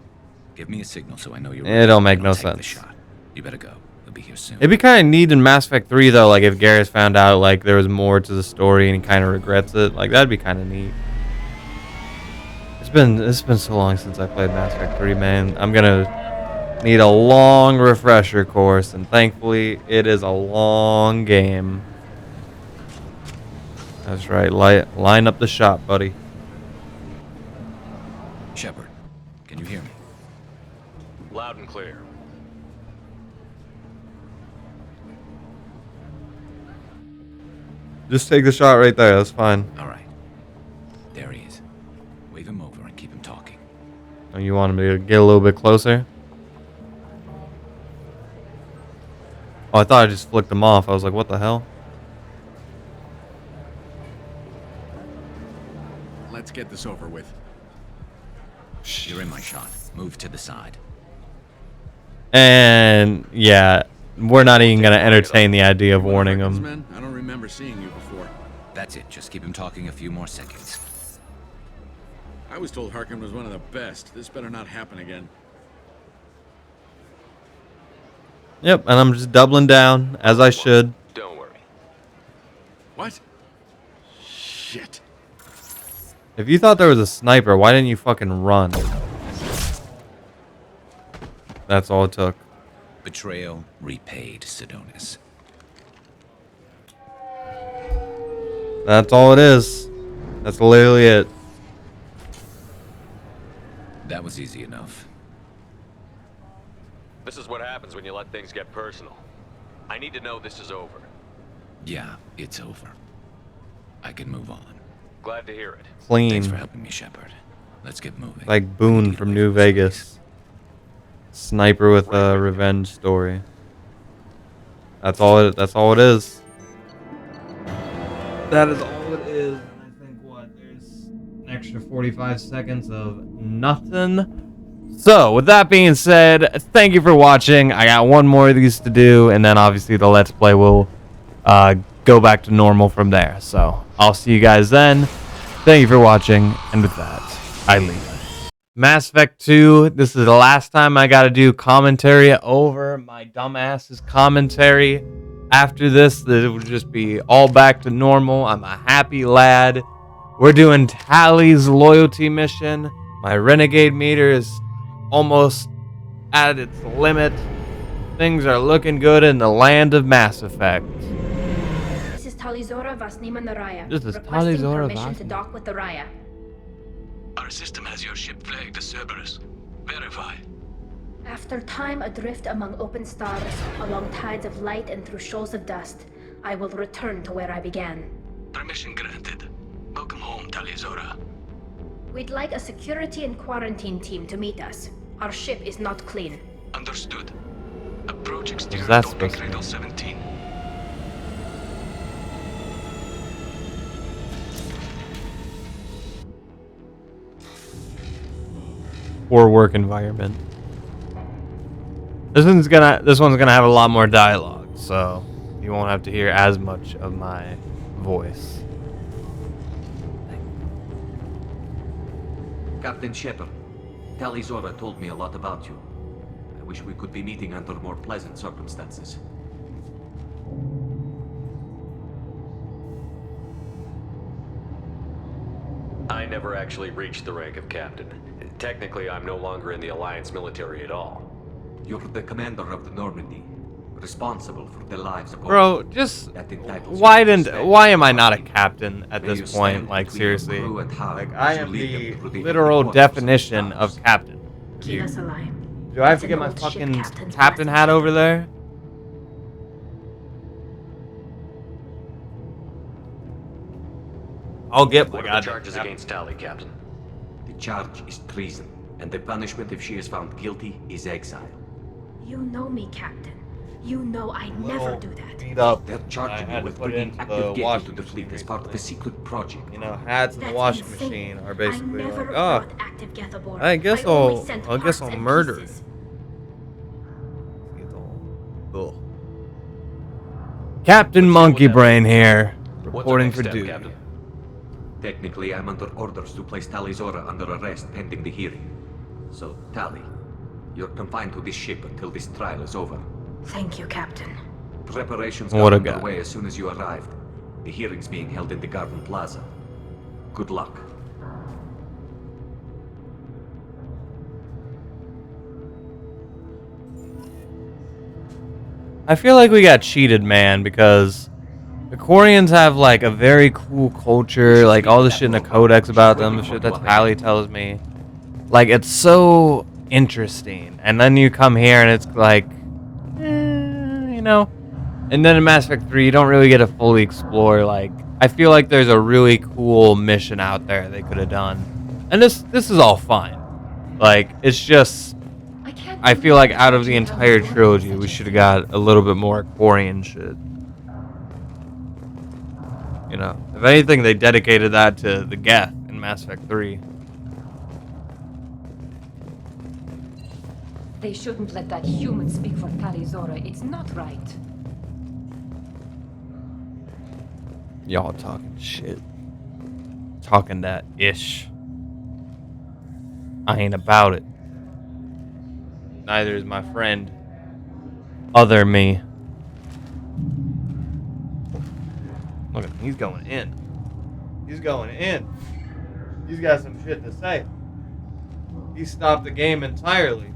Give me a signal so I know you're It don't make and no I'll take the sense. shot. You better go. He'll be here soon. It'd be kind of neat in Mass Effect 3 though, like if Garrus found out like there was more to the story and he kind of regrets it. Like that'd be kind of neat. It's been so long since I played Mass Effect 3, man. I'm gonna need a long refresher course, and thankfully it is a long game. That's right. Line up the shot, buddy. Shepard, can you hear me? Loud and clear. Just take the shot right there. That's fine. All right. There he is. Wave him over and keep him talking. Oh, you want him to get a little bit closer? Oh, I thought I just flicked him off. I was like, what the hell? Let's get this over with. You're in my shot. Move to the side. And yeah, we're not even gonna entertain the idea of warning him. Man, I don't remember seeing you before. That's it. Just keep him talking a few more seconds. I was told Harkin was one of the best. This better not happen again. Yep, and I'm just doubling down as I should. Don't worry. What? Shit. If you thought there was a sniper, why didn't you fucking run? That's all it took. Betrayal repaid, Sidonis. That's all it is. That's literally it. That was easy enough. This is what happens when you let things get personal. I need to know this is over. Yeah, it's over. I can move on. Glad to hear it. Clean. Thanks for helping me, Shepard. Let's get moving. Like Boone from New Vegas. Sniper with a revenge story. That's all it is. That is all it is. I think what, there's an extra 45 seconds of nothing. So, with that being said, thank you for watching. I got one more of these to do, and then obviously the Let's Play will go back to normal from there. So, I'll see you guys then. Thank you for watching, and with that, I leave. Mass Effect 2, this is the last time I got to do commentary over my dumbass's commentary. After this, it will just be all back to normal. I'm a happy lad. We're doing Tally's loyalty mission. My renegade meter is almost at its limit. Things are looking good in the land of Mass Effect. This is Talizora Vasnima Naraya. This is requesting Talizora permission to Vasnima. dock with the Raya. Our system has your ship flagged as Cerberus. Verify. After time adrift among open stars, along tides of light and through shoals of dust, I will return to where I began. Permission granted. Welcome home, Talizora. We'd like a security and quarantine team to meet us. Our ship is not clean. Understood. Approach What's exterior that docking supposed to cradle mean? 17. Poor work environment. This one's gonna have a lot more dialogue, so you won't have to hear as much of my voice. Captain Shepard, Talizora told me a lot about you. I wish we could be meeting under more pleasant circumstances. I never actually reached the rank of captain. Technically, I'm no longer in the Alliance military at all. You're the commander of the Normandy, responsible for the lives of Bro, just that entitles why you to didn't respect why am I and not a trusting. captain at May you this point? stand Like between your seriously, crew and harm like I as you am lead them the through the literal quarters of the definition stars. of captain. Keep us alive. Do I have It's to an get my old ship fucking captain's captain blessing. hat over there? I'll get my What are the goddamn charges captain. against Tali, Captain? The charge is treason, and the punishment if she is found guilty is exile. You know me, Captain. You know I never do that. Beat up. They're I charging you had to with put it bringing into active the Geth into washing the fleet machine as part of a recently. secret project. You know, hats in the That's washing insane. machine are I basically never like, brought active Geth aboard. I guess only I'll sent guess parts I'll and murder it. pieces. Ugh. Captain Monkey Brain here, What's our reporting next for step, duty. Captain? Technically, I'm under orders to place Talizora under arrest pending the hearing. So, Tali, you're confined to this ship until this trial is over. Thank you, Captain. Preparations What got a underway guy. as soon as you arrived. The hearing's being held in the Garden Plaza. Good luck. I feel like we got cheated, man, because the Koreans have like a very cool culture, like all this shit in the codex about them, the shit that Tally tells me. Like it's so interesting, and then you come here and it's like, you know. And then in Mass Effect 3, you don't really get to fully explore. Like I feel like there's a really cool mission out there they could have done, and this is all fine. Like it's just. I feel like out of the entire trilogy, we should have got a little bit more Quarian shit. You know, if anything, they dedicated that to the Geth in Mass Effect 3. They shouldn't let that human speak for Talizora. It's not right. Y'all talking shit. Talking that ish. I ain't about it. Neither is my friend. Other me. Look at him. He's going in. He's going in. He's got some shit to say. He stopped the game entirely.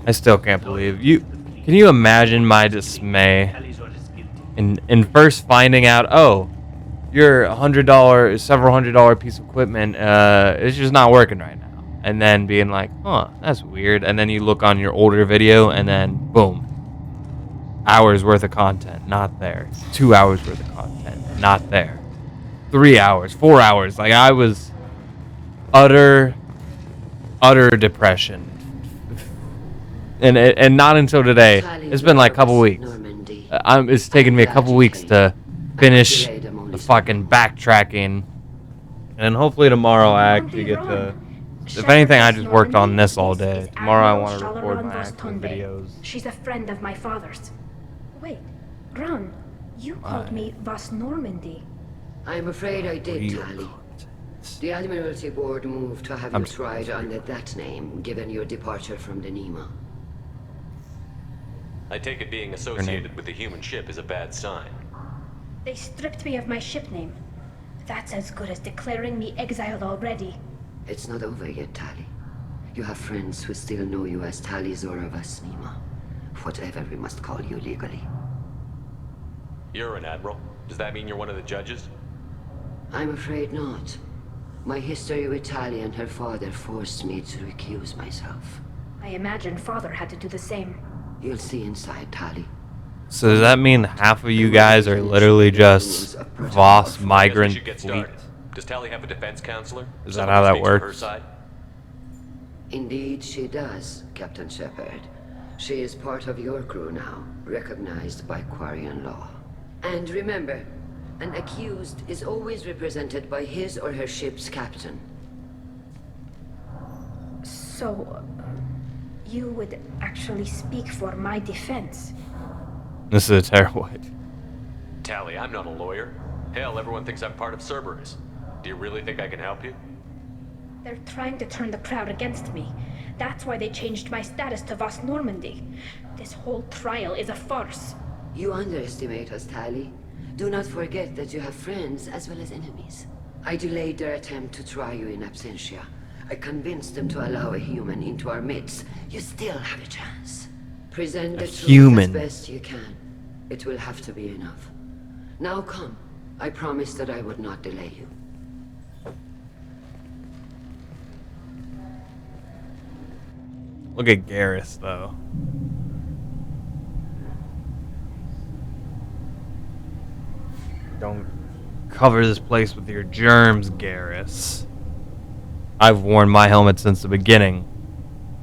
I still can't believe you. Can you imagine my dismay in first finding out, oh, your $100, several $100 piece of equipment, it's just not working right now. And then being like, huh, that's weird. And then you look on your older video and then boom. Hours worth of content, not there. 2 hours worth of content, not there. 3 hours, 4 hours. Like I was utter depression. And not until today. It's been like a couple weeks. It's taken me a couple weeks to finish the fucking backtracking, and hopefully tomorrow I actually get to. If anything, I just worked on this all day. Tomorrow I want to record my acting videos. She's a friend of my father's. Wait, Ron, you called me Vas Normandy. I'm afraid I did, Tali. The Admiralty Board moved to have you tried under that name, given your departure from the Nima. I take it being associated with the human ship is a bad sign. They stripped me of my ship name. That's as good as declaring me exiled already. It's not over yet, Tali. You have friends who still know you as Talizora Vas Nima. Whatever we must call you legally. You're an admiral. Does that mean you're one of the judges? I'm afraid not. My history with Tali and her father forced me to recuse myself. I imagine father had to do the same. You'll see inside, Tali. So does that mean half of you guys are literally just Voss migrant Should get fleet? started. Does Tally have a defense counselor? Is that Someone how who that speaks for her works? side? Indeed, she does, Captain Shepard. She is part of your crew now, recognized by Quarian law. And remember, an accused is always represented by his or her ship's captain. So, you would actually speak for my defense? This is a terrible idea. Tally, I'm not a lawyer. Hell, everyone thinks I'm part of Cerberus. Do you really think I can help you? They're trying to turn the crowd against me. That's why they changed my status to Voss Normandy. This whole trial is a farce. You underestimate us, Tally. Do not forget that you have friends as well as enemies. I delayed their attempt to try you in absentia. I convinced them to allow a human into our midst. You still have a chance. Present the truth as best you can. It will have to be enough. Now come. I promised that I would not delay you. Look at Garrus, though. Don't cover this place with your germs, Garrus. I've worn my helmet since the beginning.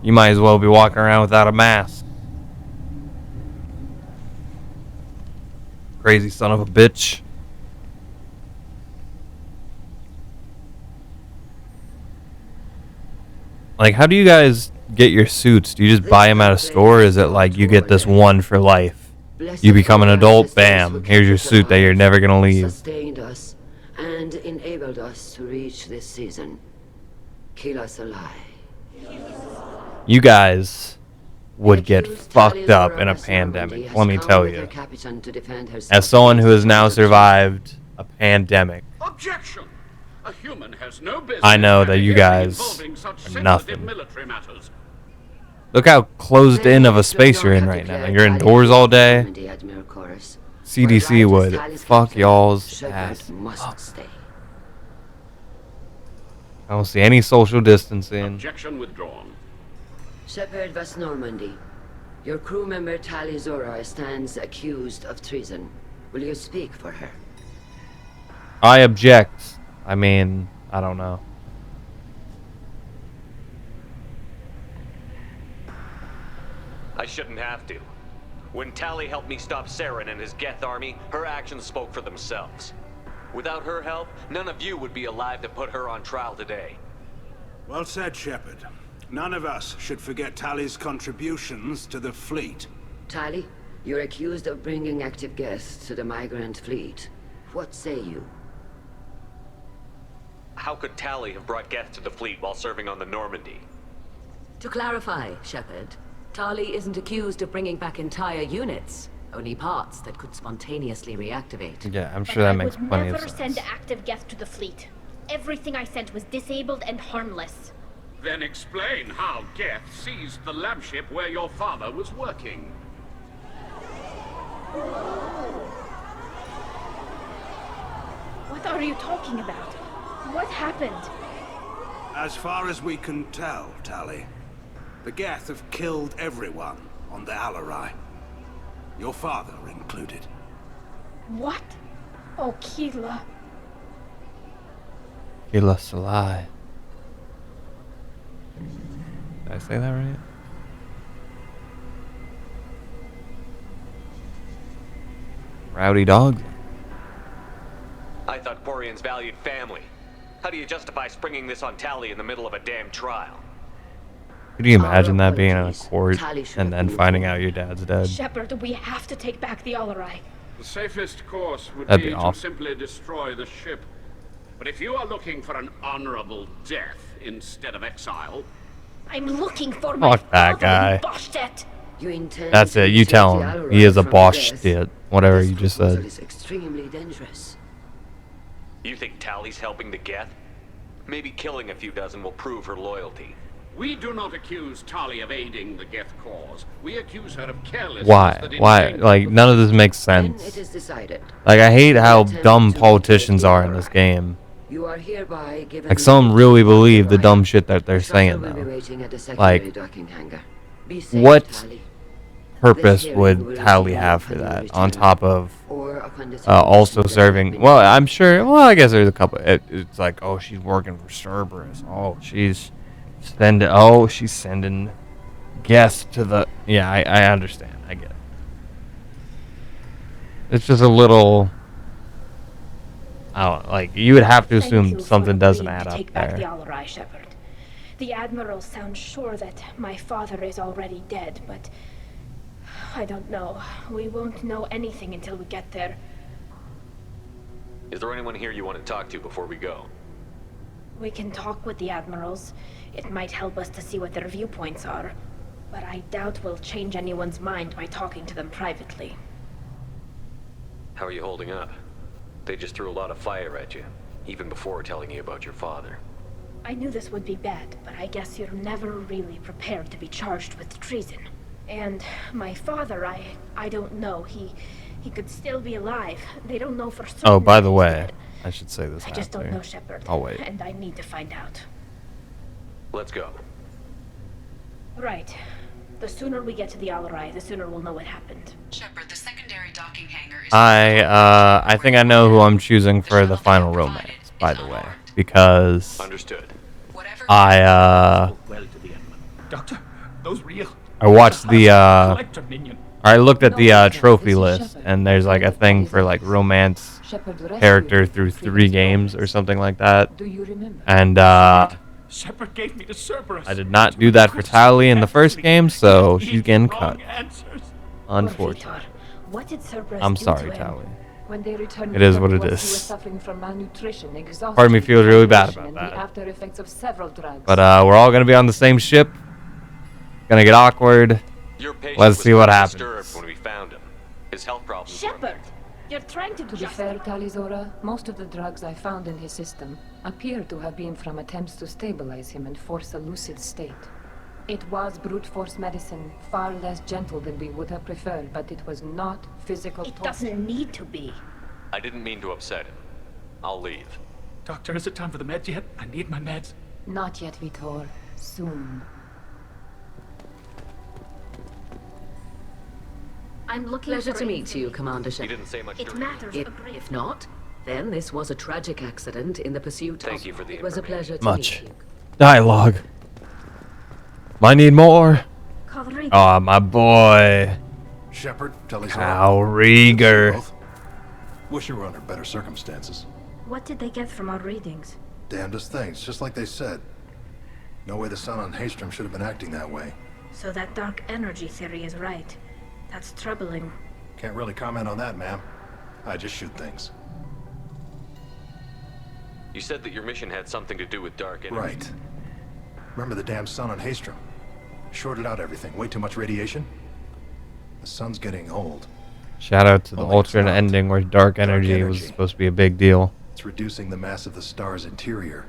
You might as well be walking around without a mask. Crazy son of a bitch. Like, how do you guys get your suits? Do you just buy them at a store, or is it like you get this one for life? You become an adult, bam, here's your suit that you're never gonna leave. Sustained us and enabled us to reach this season. Kill us alive. You guys would get fucked up in a pandemic, let me tell you. As someone who has now survived a pandemic, Objection! A human has no business I know that you guys involving such are sensitive nothing. military matters. Look how closed in of a space you're in right now. You're indoors all day. CDC would fuck y'all's ass up. I don't see any social distancing. Objection withdrawn. Shepard Voss Normandy, your crew member Tali Zora stands accused of treason. Will you speak for her? I object. I mean, I don't know. I shouldn't have to. When Tally helped me stop Saren and his Geth army, her actions spoke for themselves. Without her help, none of you would be alive to put her on trial today. Well said, Shepard. None of us should forget Tally's contributions to the fleet. Tali, you're accused of bringing active guests to the migrant fleet. What say you? How could Tally have brought Geth to the fleet while serving on the Normandy? To clarify, Shepard, Tali isn't accused of bringing back entire units, only parts that could spontaneously reactivate. Yeah, I'm sure that makes plenty of I would sense. never send active Geth to the fleet. Everything I sent was disabled and harmless. Then explain how Geth seized the lab ship where your father was working. What are you talking about? What happened? As far as we can tell, Tali, the Geth have killed everyone on the Alarai. Your father included. What? Oh, Keela. Keela Salai. Did I say that right? Rowdy dog. I thought Quarians valued family. How do you justify springing this on Tally in the middle of a damn trial? Could you imagine that being in a court and then finding out your dad's dead? Shepard, we have to take back the Alarai. The safest course would That'd be be to awful. simply destroy the ship. But if you are looking for an honorable death instead of exile, I'm looking for my Fuck that guy. Boschtet. You intend That's to it. You take tell the him. Alarai He is a from Bosch Geth? shit. Whatever This you just proposal said. is extremely dangerous. You think Tally's helping the Geth? Maybe killing a few dozen will prove her loyalty. we do not accuse Tali of aiding the Geth cause. We accuse her of carelessness. Why? that Why? endangered Like, none of this makes Then sense. it is decided. Like, I hate how dumb politicians are in this game. You are hereby given Like, some really believe the dumb shit that they're saying, will be though. waiting at the secondary Like, docking hangar. Be safe, what Tali. purpose would Tally have for that? On top of also serving. Well, I'm sure. Well, I guess there's a couple. It's like, oh, she's working for Cerberus. Oh, she's sending. Oh, she's sending guests to the. Yeah, I understand. I get it. It's just a little. Oh, like you would have to assume something doesn't add up take back the there. Alarai, Shepard. The Admiral sounds sure that my father is already dead, but I don't know. We won't know anything until we get there. Is there anyone here you want to talk to before we go? We can talk with the Admirals. It might help us to see what their viewpoints are. But I doubt we'll change anyone's mind by talking to them privately. How are you holding up? They just threw a lot of fire at you, even before telling you about your father. I knew this would be bad, but I guess you're never really prepared to be charged with treason. And my father, I don't know. He could still be alive. They don't know for certain. Oh, by that the he's way, dead. I should say this I just don't after. know, Shepard. I'll wait. And I need to find out. Let's go. Right. The sooner we get to the Alarai, the sooner we'll know what happened. Shepard, the secondary docking hangar is I think I know who I'm choosing for the final romance, by the way, because Understood. Doctor, those real. I watched the collector minion. I looked at the trophy list, and there's like a thing for like romance character through 3 games or something like that. Do you remember? And Shepard gave me to Cerberus. I did not do that for Tally in the first game, so she's getting cut. Unfortunately. What did Cerberus I'm do to sorry, him? Tally. When they returned It is from what it West, is. he was suffering from malnutrition, exhaustion, Part of me feels really bad about and that. the after effects of several drugs. But we're all gonna be on the same ship. Gonna get awkward. Let's see what happens. Disturbed when we found him. His health problems. Shepard, you're trying to be fair, Talizora, most of the drugs I found in his system appear to have been from attempts to stabilize him and force a lucid state. It was brute force medicine, far less gentle than we would have preferred, but it was not physical torture. It doesn't need to be. I didn't mean to upset him. I'll leave. Doctor, is it time for the meds yet? I need my meds. Not yet, Vitor. Soon. I'm looking Pleasure for to meet you, Commander Shepard. You didn't say much. It matters a great If not, then this was a tragic accident in the pursuit of... Thank you for the It was a pleasure to Much meet you. dialogue. Might need more. Calriga. Oh, my boy. Shepard, Talizora. Calriga. Wish you were under better circumstances. What did they get from our readings? Damnedest things, just like they said. No way the sun on Haystrom should have been acting that way. So that dark energy theory is right. That's troubling. Can't really comment on that, ma'am. I just shoot things. You said that your mission had something to do with dark energy. Right. Remember the damn sun on Haystrom? Shorted out everything. Way too much radiation? The sun's getting old. Shout out to the Only it's alternate not. ending where dark energy was supposed to be a big deal. It's reducing the mass of the star's interior.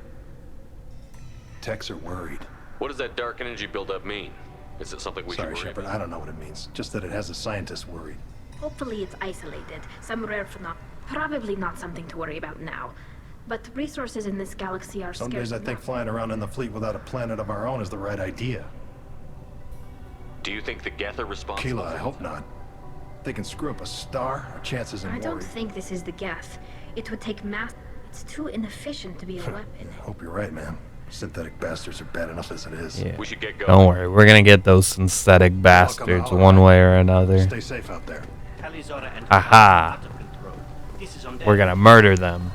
Techs are worried. What does that dark energy buildup mean? Is it something we Sorry, should worry Shepard, about? I don't know what it means. Just that it has the scientists worried. Hopefully it's isolated. Some rare phenomena. Probably not something to worry about now. But resources in this galaxy are Some scarce days I think enough. flying around in the fleet without a planet of our own is the right idea. Do you think the Geth are responsible? Keela, I hope not. If they can screw up a star, our chances I in don't worry. think this is the Geth. It would take mass. It's too inefficient to be a weapon. Hope you're right, man. Synthetic bastards are bad enough as it is. Yeah. We should get going. Don't worry, we're gonna get those synthetic bastards one way or another. Stay safe out there. Aha! We're gonna murder them.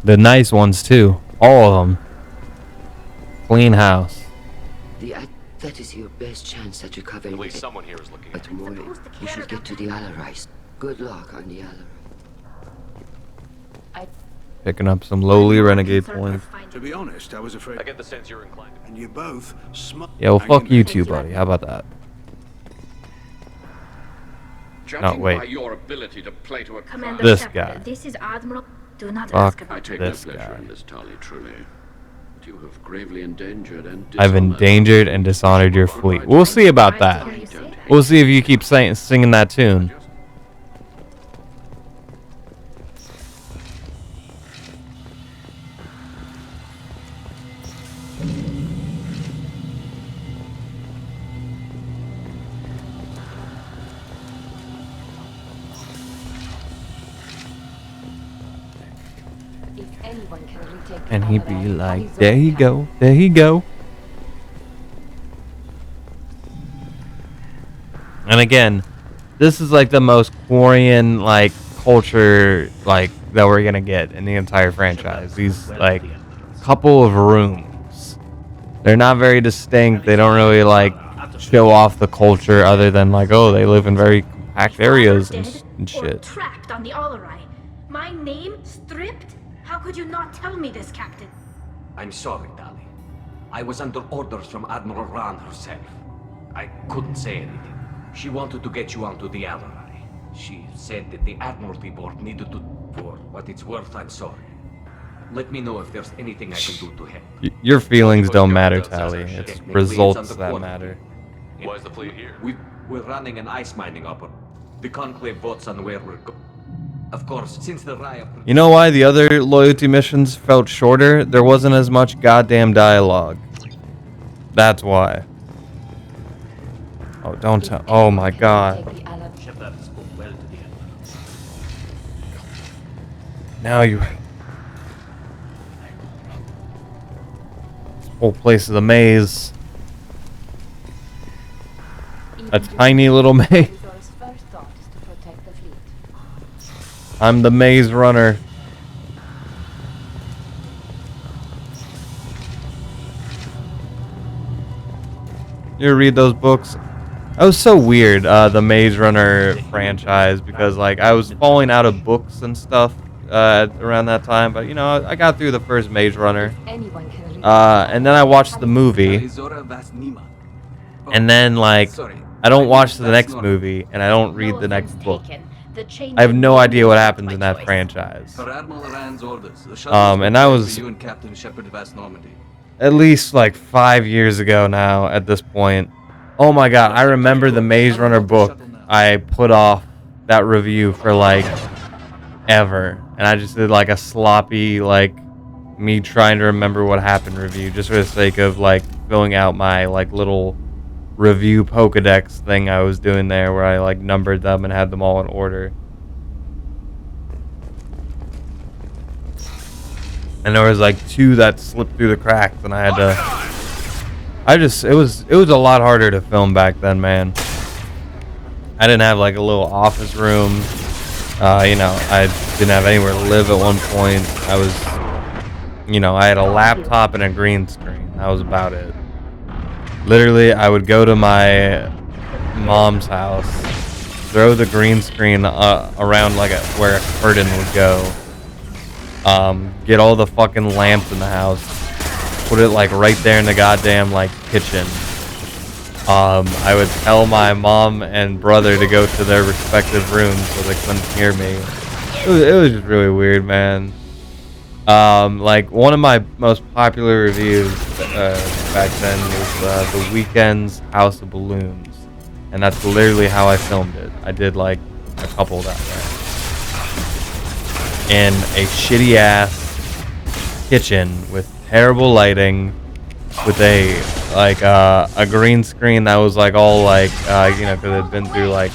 The nice ones too, all of them. Clean house. That is your best chance at recovering. At least someone here is looking But at me. tomorrow, we should get to the Alarai. Good luck on the Alarai. Picking up some lowly renegade points. To be honest, I was afraid. I get the sense you're inclined to. And you both smart. Yeah, well, fuck you too, buddy. How about that? Judging wait. by your ability to play to a Commander This Shepard, guy. This is Admiral. Do not Fuck ask I about take this no pleasure guy. in this, Tali, truly. But you have gravely endangered and I've endangered and dishonored your fleet. We'll see about that. We'll see if you keep singing that tune. anyone can retake And he'd be Alarai, like, Tali's there own you capital. go, there you go. And again, this is like the most Quarian like culture like that we're gonna get in the entire franchise. These like couple of rooms. They're not very distinct. They don't really like show off the culture other than like, oh, they live in very compact areas and Or shit. trapped on the Alarai. My name stripped? How could you not tell me this, Captain? I'm sorry, Tali. I was under orders from Admiral Ran herself. I couldn't say anything. She wanted to get you onto the Alarai. She said that the Admiralty Board needed to... For what it's worth, I'm sorry. Let me know if there's anything I can do to help. Your feelings don't matter, Tally. It's results that matter. Why is the fleet here? We're running an ice mining operation. The Conclave votes on where we're going. Of course, since the riot... You know why the other loyalty missions felt shorter? There wasn't as much goddamn dialogue. That's why. Oh, don't tell. Oh my god. Now you... This whole place is a maze. A tiny little maze. I'm the maze runner. You ever read those books? That was so weird, the Maze Runner franchise, because like I was falling out of books and stuff around that time, but you know, I got through the first Maze Runner. And then I watched the movie. And then like I don't watch the next movie and I don't read the next book. I have no idea what happens in that franchise. And that was at least like 5 years ago now at this point. Oh my god, I remember the Maze Runner book. I put off that review for like ever. And I just did like a sloppy, like me trying to remember what happened review just for the sake of like filling out my like little review Pokedex thing I was doing there where I like numbered them and had them all in order. And there was like 2 that slipped through the cracks and I had to it was a lot harder to film back then, man. I didn't have like a little office room. You know, I didn't have anywhere to live at one point. I was, you know, I had a laptop and a green screen. That was about it. Literally, I would go to my mom's house, throw the green screen around like where a curtain would go. Get all the fucking lamps in the house. Put it like right there in the goddamn like kitchen. I would tell my mom and brother to go to their respective rooms so they couldn't hear me. It was just really weird, man. Like one of my most popular reviews back then was The Weeknd's House of Balloons, and that's literally how I filmed it. I did like a couple that way in a shitty ass kitchen with terrible lighting, with a like a green screen that was like all like you know, because it had been through like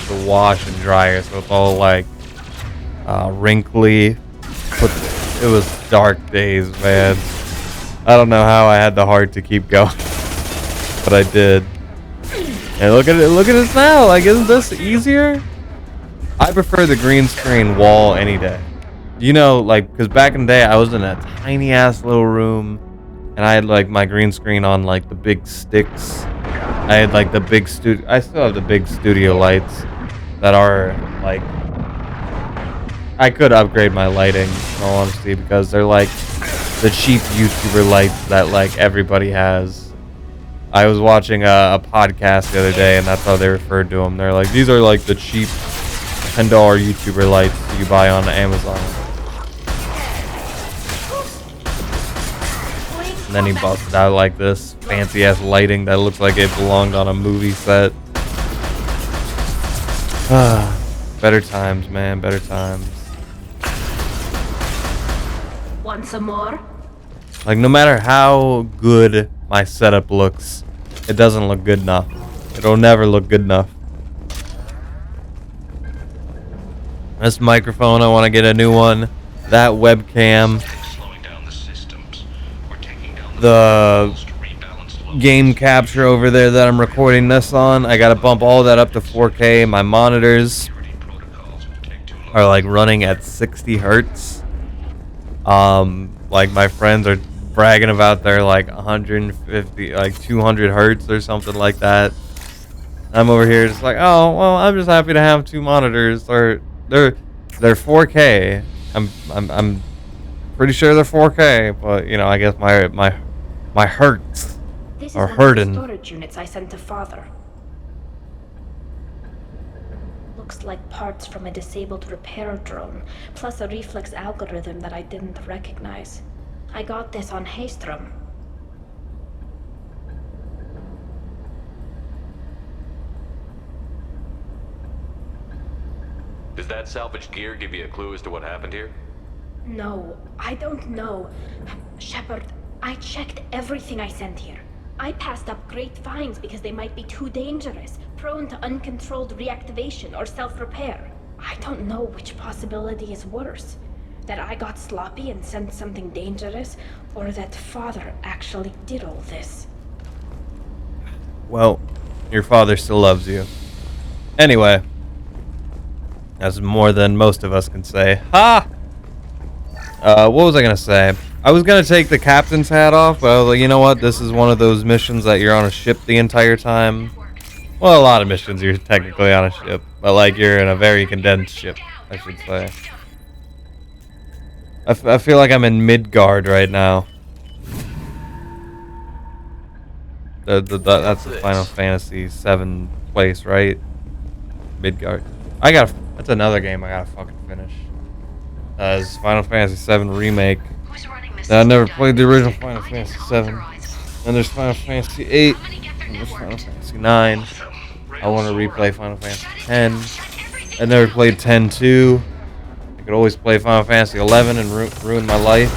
the wash and dryer, so it's all like wrinkly. But it was dark days, man. I don't know how I had the heart to keep going, but I did. And look at it! Look at us now. Like, isn't this easier? I prefer the green screen wall any day. You know, like, because back in the day, I was in a tiny ass little room, and I had like my green screen on like the big sticks. I had like the big studio. I still have the big studio lights that are like. I could upgrade my lighting, in all honesty, because they're like the cheap YouTuber lights that like everybody has. I was watching a podcast the other day, and that's how they referred to them. They're like, these are like the cheap $10 YouTuber lights you buy on Amazon. And then he busted out like this fancy ass lighting that looks like it belonged on a movie set. Better times, man, better times. Want some more? Like, no matter how good my setup looks, it doesn't look good enough. It'll never look good enough. This microphone, I want to get a new one. that webcam, the game capture over there that I'm recording this on. I gotta bump all that up to 4K. My monitors are like running at 60 hertz. Like my friends are bragging about their like 150, like 200 hertz or something like that. I'm over here just like, oh well, I'm just happy to have two monitors. They're 4K. I'm pretty sure they're 4K, but you know, I guess my hertz This are is one of the hurting. storage units I sent to Father. Looks like parts from a disabled repair drone, plus a reflex algorithm that I didn't recognize. I got this on Haystrom. Does that salvaged gear give you a clue as to what happened here? No, I don't know. Shepard, I checked everything I sent here. I passed up great finds because they might be too dangerous, prone to uncontrolled reactivation or self-repair. I don't know which possibility is worse. That I got sloppy and sent something dangerous, or that Father actually did all this. Well, your father still loves you. Anyway, that's more than most of us can say. Ha! What was I gonna say? I was gonna take the captain's hat off, but I was like, you know what? This is one of those missions that you're on a ship the entire time. Well, a lot of missions you're technically on a ship, but like you're in a very condensed ship, I should say. I feel like I'm in Midgard right now. That's the Final Fantasy VII place, right? Midgard. That's another game I gotta fucking finish. Is Final Fantasy VII Remake. I never played the original Final Fantasy VII. And there's Final Fantasy VIII. And there's Final Fantasy IX. I want to replay Final Fantasy X. I never played 10-2. I could always play Final Fantasy 11 and ruin my life.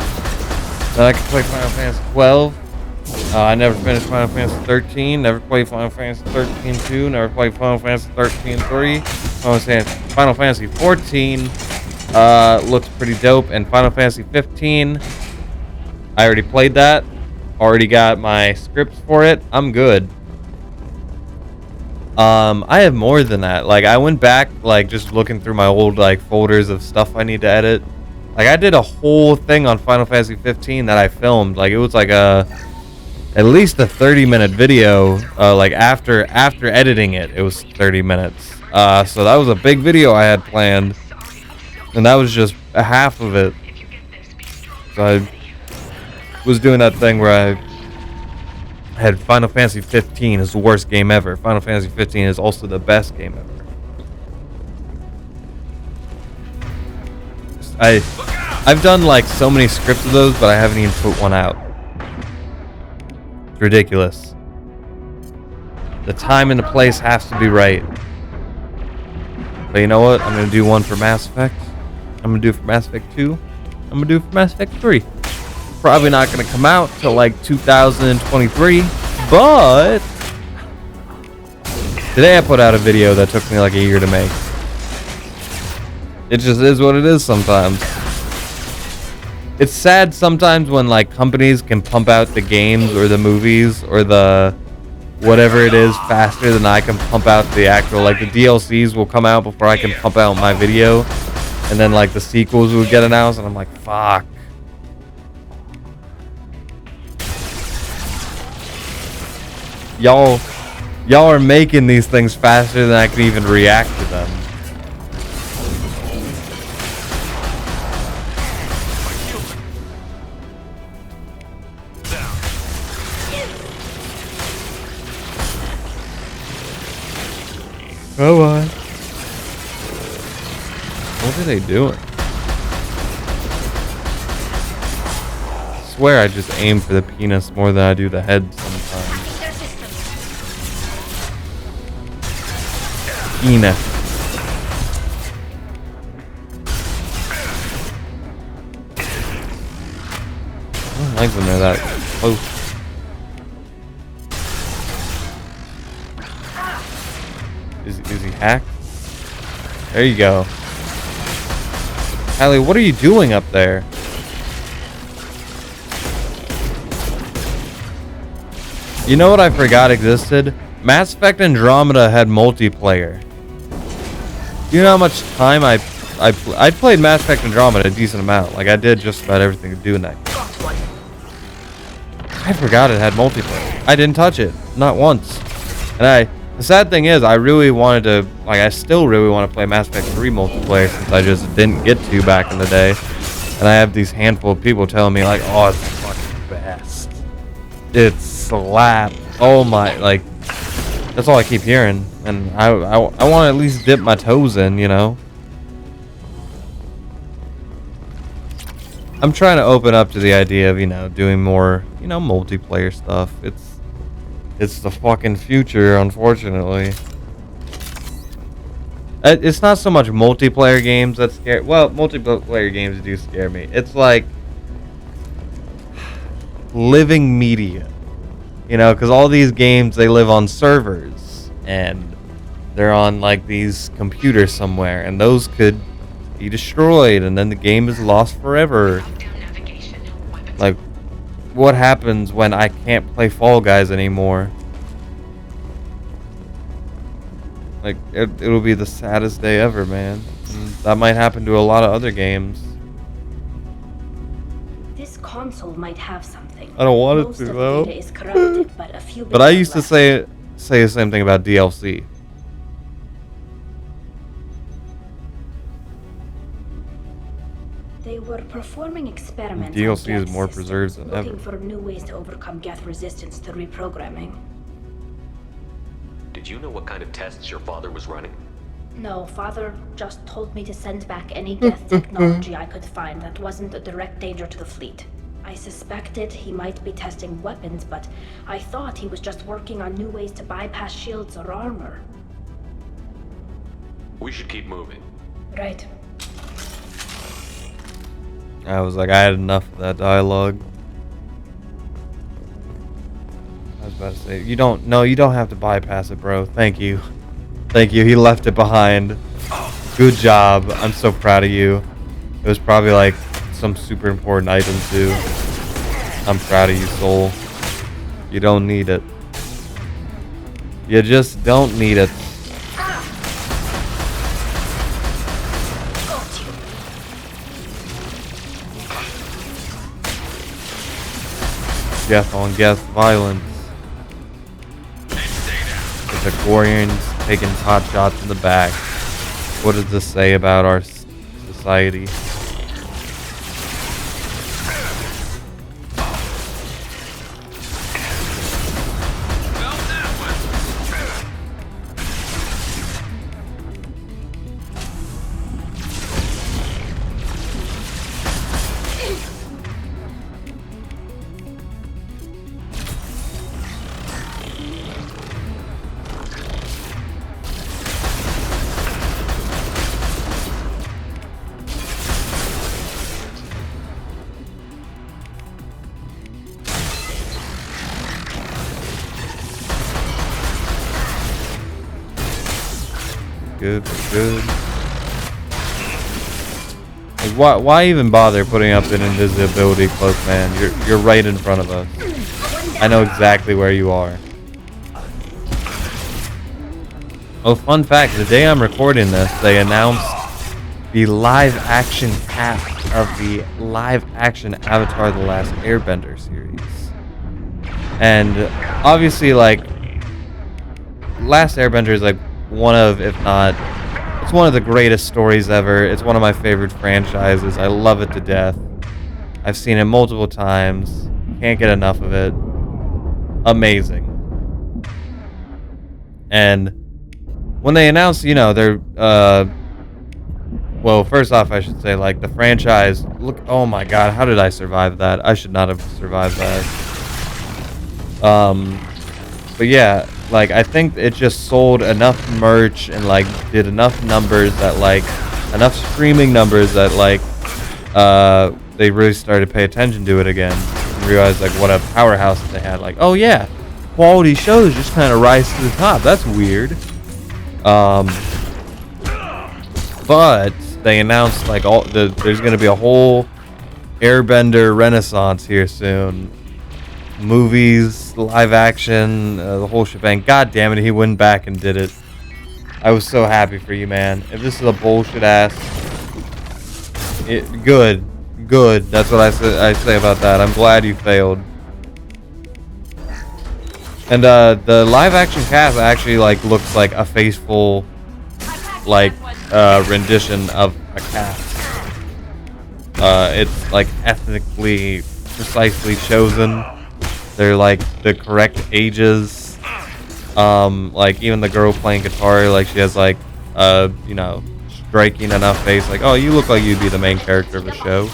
Then I could play Final Fantasy 12. I never finished Final Fantasy 13. Never played Final Fantasy 13-2. Never played Final Fantasy 13-3. Final Fantasy 14 looks pretty dope. And Final Fantasy 15, I already played that. Already got my scripts for it. I'm good. I have more than that. Like, I went back, like, just looking through my old, like, folders of stuff I need to edit. Like, I did a whole thing on Final Fantasy 15 that I filmed. Like, it was like at least a 30-minute video. Like, after editing it, it was 30 minutes. So that was a big video I had planned. And that was just a half of it. So I was doing that thing where I had Final Fantasy 15 is the worst game ever. Final Fantasy 15 is also the best game ever. I've done like so many scripts of those, but I haven't even put one out. It's ridiculous. The time and the place has to be right. But you know what? I'm gonna do one for Mass Effect. I'm gonna do it for Mass Effect 2. I'm gonna do it for Mass Effect 3. Probably not gonna come out till like 2023, but today I put out a video that took me like a year to make. It just is what it is sometimes. It's sad sometimes when like companies can pump out the games or the movies or the whatever it is faster than I can pump out the actual, like the DLCs will come out before I can pump out my video, and then like the sequels would get announced and I'm like, fuck. Y'all are making these things faster than I can even react to them. Come on. What are they doing? I swear I just aim for the penis more than I do the head sometimes. Penis. I don't like when they're that close. Is he hacked? There you go. Allie, what are you doing up there? You know what I forgot existed? Mass Effect Andromeda had multiplayer. Do you know how much time I played Mass Effect Andromeda a decent amount. Like, I did just about everything to do in that. I forgot it had multiplayer. I didn't touch it. Not once. And the sad thing is, I really wanted to, like, I still really want to play Mass Effect 3 multiplayer since I just didn't get to back in the day. And I have these handful of people telling me, like, oh, it's the fucking best. It's slap. Oh my, like, that's all I keep hearing. And I want to at least dip my toes in, you know? I'm trying to open up to the idea of, you know, doing more, you know, multiplayer stuff. It's the fucking future, unfortunately. It's not so much multiplayer games that scare... Well, multiplayer games do scare me. It's like living media. You know, because all these games, they live on servers. And they're on, like, these computers somewhere. And those could be destroyed. And then the game is lost forever. Like, what happens when I can't play Fall Guys anymore? Like, it'll be the saddest day ever, man. And that might happen to a lot of other games. This console might have something. I don't want it Most to, of the though. data is corrupted, but a few But I bits used to left. say the same thing about DLC. They were performing experiments DLC on is more Geth preserved systems, than ever. looking for new ways to overcome Geth resistance to reprogramming. Did you know what kind of tests your father was running? No, Father just told me to send back any Geth technology I could find that wasn't a direct danger to the fleet. I suspected he might be testing weapons, but I thought he was just working on new ways to bypass shields or armor. We should keep moving. Right. I was like, I had enough of that dialogue. I was about to say, you don't have to bypass it, bro. Thank you. Thank you. He left it behind. Good job. I'm so proud of you. It was probably like some super important item too. I'm proud of you, Soul. You don't need it. You just don't need it. Geth on Geth violence. The Quarians taking pot shots in the back. What does this say about our society? Good. Like, why even bother putting up an invisibility cloak, man? You're right in front of us. I know exactly where you are. Oh, fun fact, the day I'm recording this, they announced the live-action cast of the live-action Avatar The Last Airbender series. And obviously, like, Last Airbender is like one of, if not, it's one of the greatest stories ever. It's one of my favorite franchises. I love it to death. I've seen it multiple times. Can't get enough of it. Amazing. And when they announced, you know, they're, well, first off, I should say, like, the franchise, look, oh my god, how did I survive that? I should not have survived that. But yeah, like, I think it just sold enough merch and, like, did enough numbers that, like, enough streaming numbers that, like, they really started to pay attention to it again and realized, like, what a powerhouse they had. Like, oh yeah, quality shows just kind of rise to the top. That's weird. But they announced like there's gonna be a whole Airbender renaissance here soon. Movies, live action, the whole shebang. God damn it, he went back and did it. I was so happy for you, man. If this is a bullshit ass, good. That's what I say about that. I'm glad you failed. And the live action cast actually like looks like a faithful like rendition of a cast. It's like ethnically precisely chosen. They're like the correct ages. Like even the girl playing guitar, like she has like you know, striking enough face. Like, oh, you look like you'd be the main character of the show.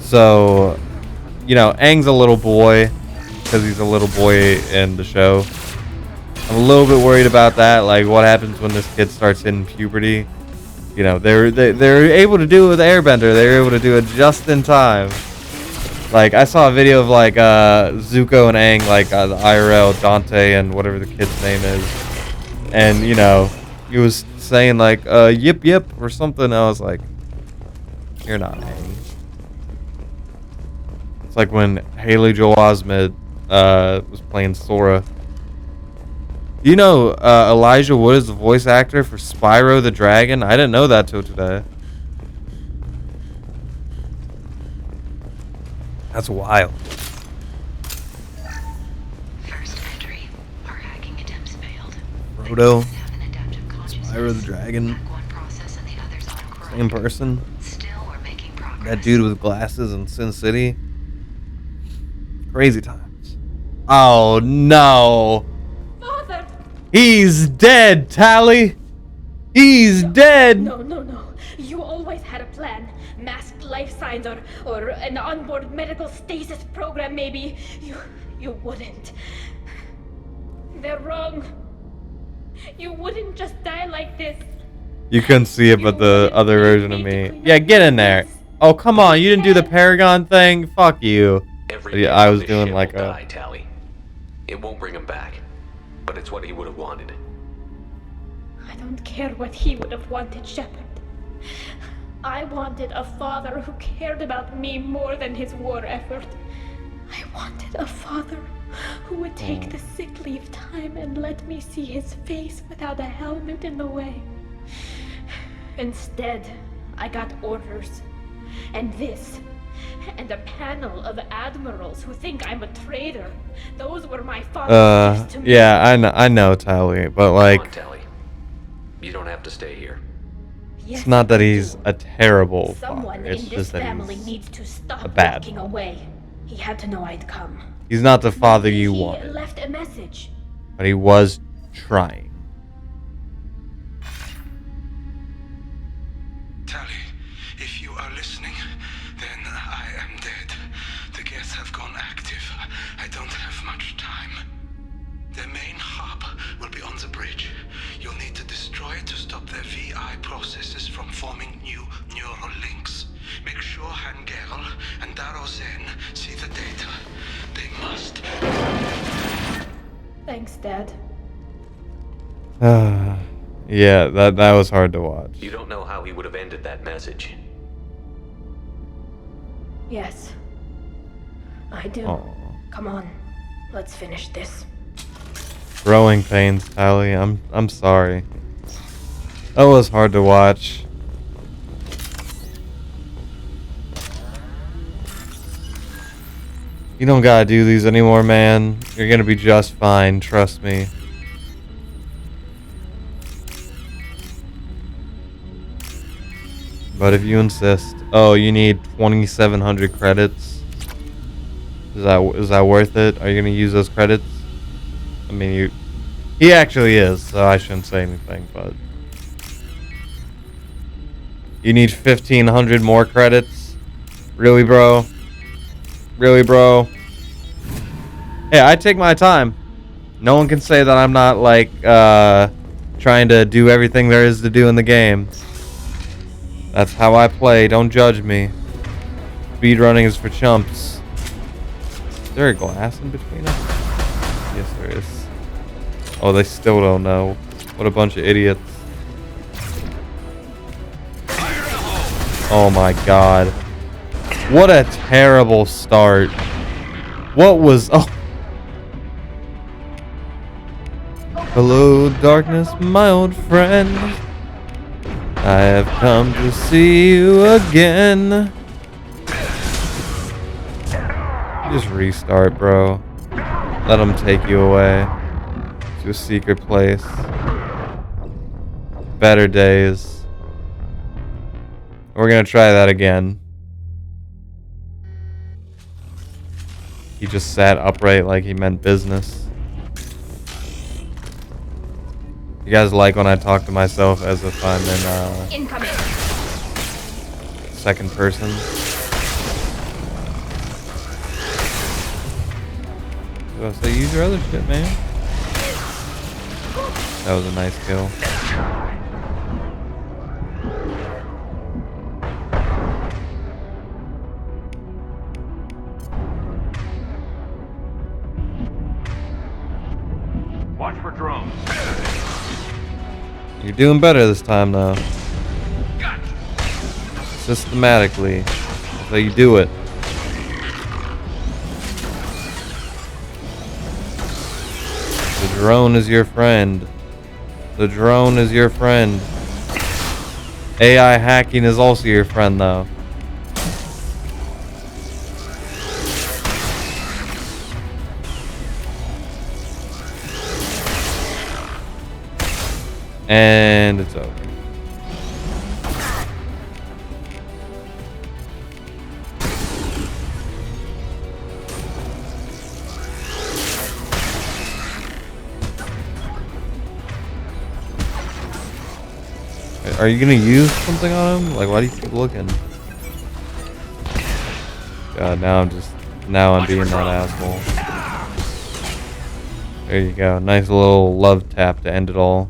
So, you know, Aang's a little boy because he's a little boy in the show. I'm a little bit worried about that. Like, what happens when this kid starts hitting puberty? You know, they're able to do it with Airbender. They're able to do it just in time. Like, I saw a video of like Zuko and Aang, like the IRL, Dante, and whatever the kid's name is, and you know, he was saying like yip yip or something. I was like, you're not Aang. It's like when Haley Joel Osment was playing Sora. You know, Elijah Wood is the voice actor for Spyro the Dragon. I didn't know that till today. That's wild. First entry. Our hacking attempts failed. Frodo, Spyro the Dragon, same person. That dude with glasses in Sin City. Crazy times. Oh no! Father! He's dead, Tally! He's dead! No. You always had a plan. Masked life signs or an onboard medical stasis program, maybe. You wouldn't. They're wrong. You wouldn't just die like this. You couldn't see it, but the other version of me. Yeah, get in there. Oh, come on. You didn't do the Paragon thing? Fuck you. Yeah, I was doing like a... Die, Tally. It won't bring him back, but it's what he would have wanted. I don't care what he would have wanted, Shepard. I wanted a father who cared about me more than his war effort. I wanted a father who would take the sick leave time and let me see his face without a helmet in the way. Instead, I got orders. And this. And a panel of admirals who think I'm a traitor. Those were my father's to me. Yeah, I know, Tally, but like... Come on, Tally. You don't have to stay here. Yes, it's not that he's a terrible someone father. It's in just this that family he's needs to stop a bad walking father. away. He had to know I'd come. He's not the father you He wanted, left a message. but he was trying. Tally, if you are listening, then I am dead. The gets have gone active. I don't have much time. The main hub will be on the bridge. You'll need to destroy it to stop their VI processes from forming new neural links. Make sure Hangerl and Darozen see the data. They must. Thanks, Dad. Yeah, that was hard to watch. You don't know how he would have ended that message. Yes. I do. Aw. Come on. Let's finish this. Growing pains, Tally. I'm sorry. That was hard to watch. You don't gotta do these anymore, man. You're gonna be just fine, trust me. But if you insist. Oh, you need 2,700 credits. Is that worth it? Are you gonna use those credits? I mean, he actually is, so I shouldn't say anything, but you need 1,500 more credits? Really, bro? Really, bro? Hey, I take my time. No one can say that I'm not, like, trying to do everything there is to do in the game. That's how I play. Don't judge me. Speedrunning is for chumps. Is there a glass in between us? Yes, there is. Oh, they still don't know. What a bunch of idiots. Oh my god. What a terrible start. What was... Oh. Hello, darkness, my old friend. I have come to see you again. Just restart, bro. Let them take you away to a secret place. Better days. We're gonna try that again. He just sat upright like he meant business. You guys like when I talk to myself as if I'm in Incoming. second person? So use your other shit, man. That was a nice kill. Watch for drones. You're doing better this time, though. Systematically. That's how you do it. The drone is your friend. The drone is your friend. AI hacking is also your friend, though. And it's over. Are you gonna use something on him? Like, why do you keep looking? God, now I'm being that asshole. There you go. Nice little love tap to end it all.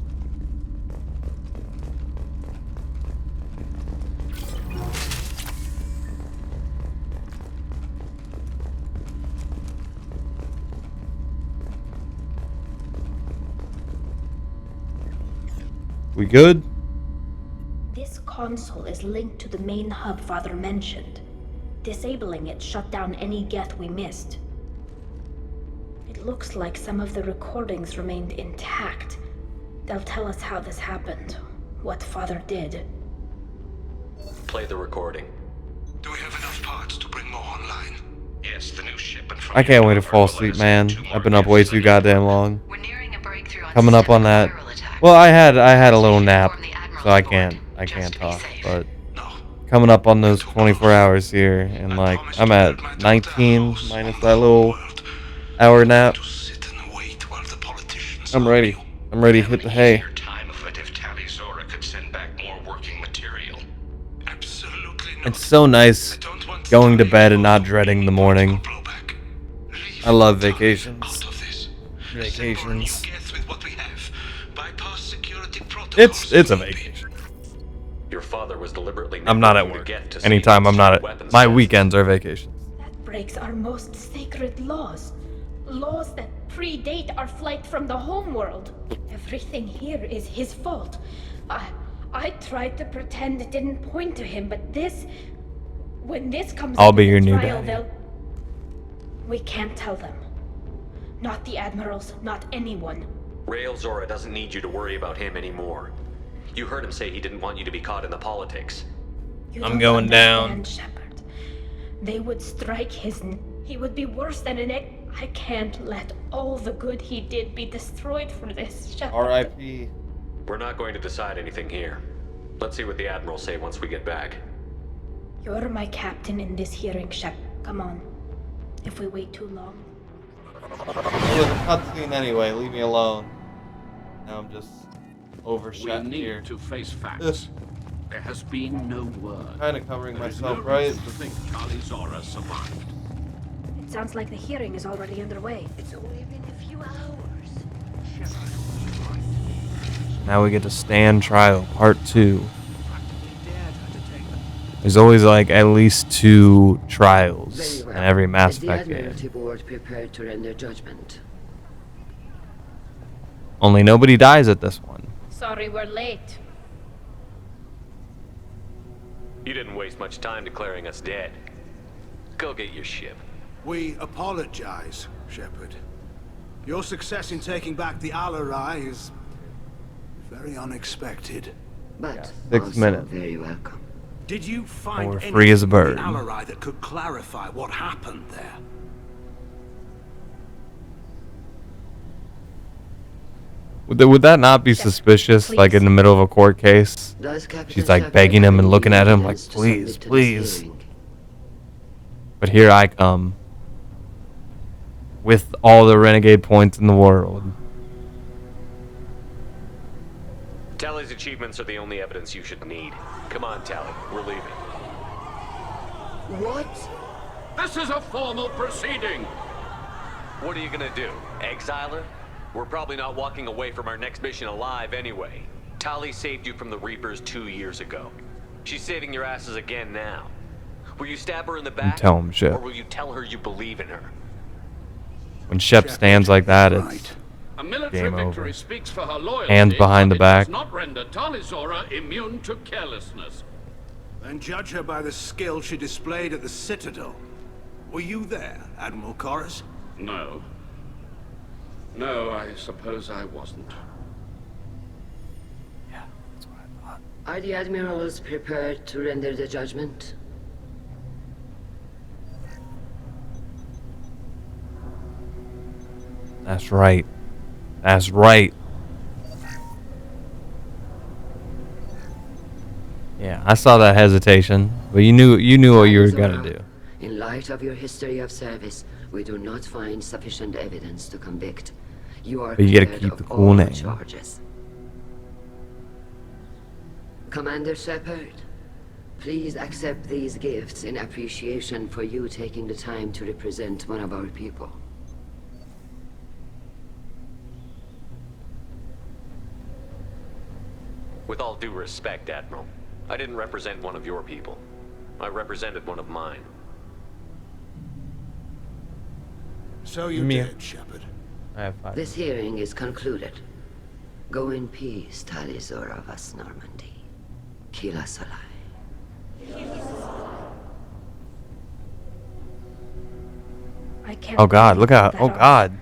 We good? This console is linked to the main hub Father mentioned. Disabling it shut down any Geth we missed. It looks like some of the recordings remained intact. They'll tell us how this happened, what Father did. Play the recording. Do we have enough parts to bring more online? Yes, the new shipment from I can't wait to fall asleep, man. I've been up way too goddamn long. Coming up on that. Well, I had a little nap, so I can't talk. But coming up on those 24 hours here, and like I'm at 19 minus that little hour nap. I'm ready. I'm ready to hit the hay. It's so nice going to bed and not dreading the morning. I love vacations. Vacations. It's a vacation. Your father was deliberately I'm not at work. Anytime I'm not at... My weekends are vacations. That breaks our most sacred laws. Laws that predate our flight from the homeworld. Everything here is his fault. I tried to pretend it didn't point to him, but this... When this comes I'll up be in your the new trial, daddy. We can't tell them. Not the admirals, not anyone. Rail Zora doesn't need you to worry about him anymore. You heard him say he didn't want you to be caught in the politics. I'm going down. Shepard. They would strike his... He would be worse than an egg. I can't let all the good he did be destroyed for this, Shepard. R.I.P. We're not going to decide anything here. Let's see what the Admirals say once we get back. You're my captain in this hearing, Shepard. Come on. If we wait too long... It was a cutscene anyway. Leave me alone. Now I'm just overshot We need here. to face facts. There has been no word. Kind of covering There is myself, no right? reason to think Charlie Zora survived. It sounds like the hearing is already underway. It's only been a few hours. Now we get to stand trial, part 2. There's always like at least 2 trials in every Mass Effect The game. Admiralty Board prepared to render judgment. Only nobody dies at this one. Sorry we're late. You didn't waste much time declaring us dead. Go get your ship. We apologize, Shepard. Your success in taking back the Alarai is very unexpected. But 6 also minutes. very welcome. Did you find we're anything free as a in bird. the Alarai that could clarify what happened there? Would that not be suspicious? Like in the middle of a court case, she's like begging him and looking at him like, please, please. But here I come with all the renegade points in the world. Tally's achievements are the only evidence you should need. Come on, Tally. We're leaving. What? This is a formal proceeding. What are you gonna do? Exile her? We're probably not walking away from our next mission alive anyway. Tally saved you from the Reapers 2 years ago. She's saving your asses again now. Will you stab her in the back? Tell him, Shep. Or will you tell her you believe in her? When Shep stands like that, it's A military game over. victory speaks for her loyalty, Hands behind but the back. It does not render Talizora immune to carelessness. Then judge her by the skill she displayed at the Citadel. Were you there, Admiral Corus? No. No, I suppose I wasn't. Are the admirals prepared to render the judgment? That's right. That's right. Yeah, I saw that hesitation, but you knew what you were gonna do. In light of your history of service, we do not find sufficient evidence to convict. You are But you gotta cleared keep of the cool all name. charges. Commander Shepard, please accept these gifts in appreciation for you taking the time to represent one of our people. With all due respect, Admiral, I didn't represent one of your people. I represented one of mine. So you Mia. did, Shepard. I have 5. This hearing is concluded. Go in peace, Talizora vas Normandy. Kila Solai. I can't Oh God! Look believe out! that Oh God!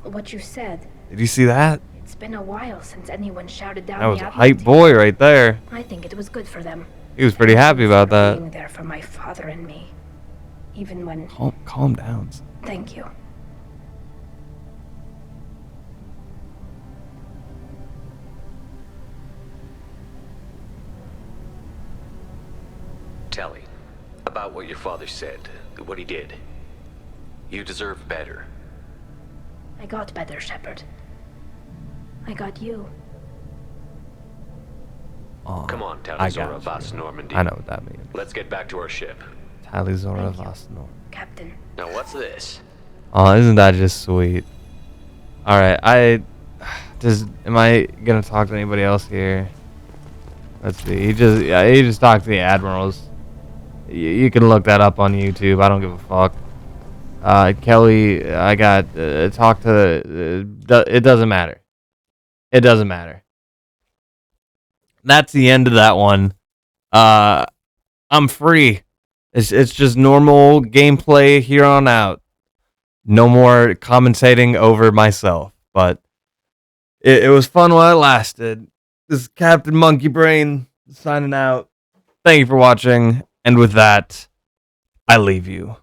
What you said. Did you see that? It's been a while since anyone shouted down That was the a hype Admiralty. boy right there. I think it was good for them. He was pretty happy about that. Being there for my father and me. Even when... Calm down. Thank you. Tally, about what your father said, what he did. You deserve better. I got better, Shepard. I got you. Oh, Come on, I Talizora got vas you. Normandy. I know what that means. Let's get back to our ship. Talizora vas Normandy. Captain. Now what's this? Oh, isn't that just sweet? All right, am I gonna talk to anybody else here? Let's see. He just talked to the admirals. You can look that up on YouTube. I don't give a fuck. Kelly, I got talk to. It doesn't matter. It doesn't matter. That's the end of that one. I'm free. It's just normal gameplay here on out. No more commentating over myself. But it was fun while it lasted. This is Captain Monkey Brain signing out. Thank you for watching. And with that, I leave you.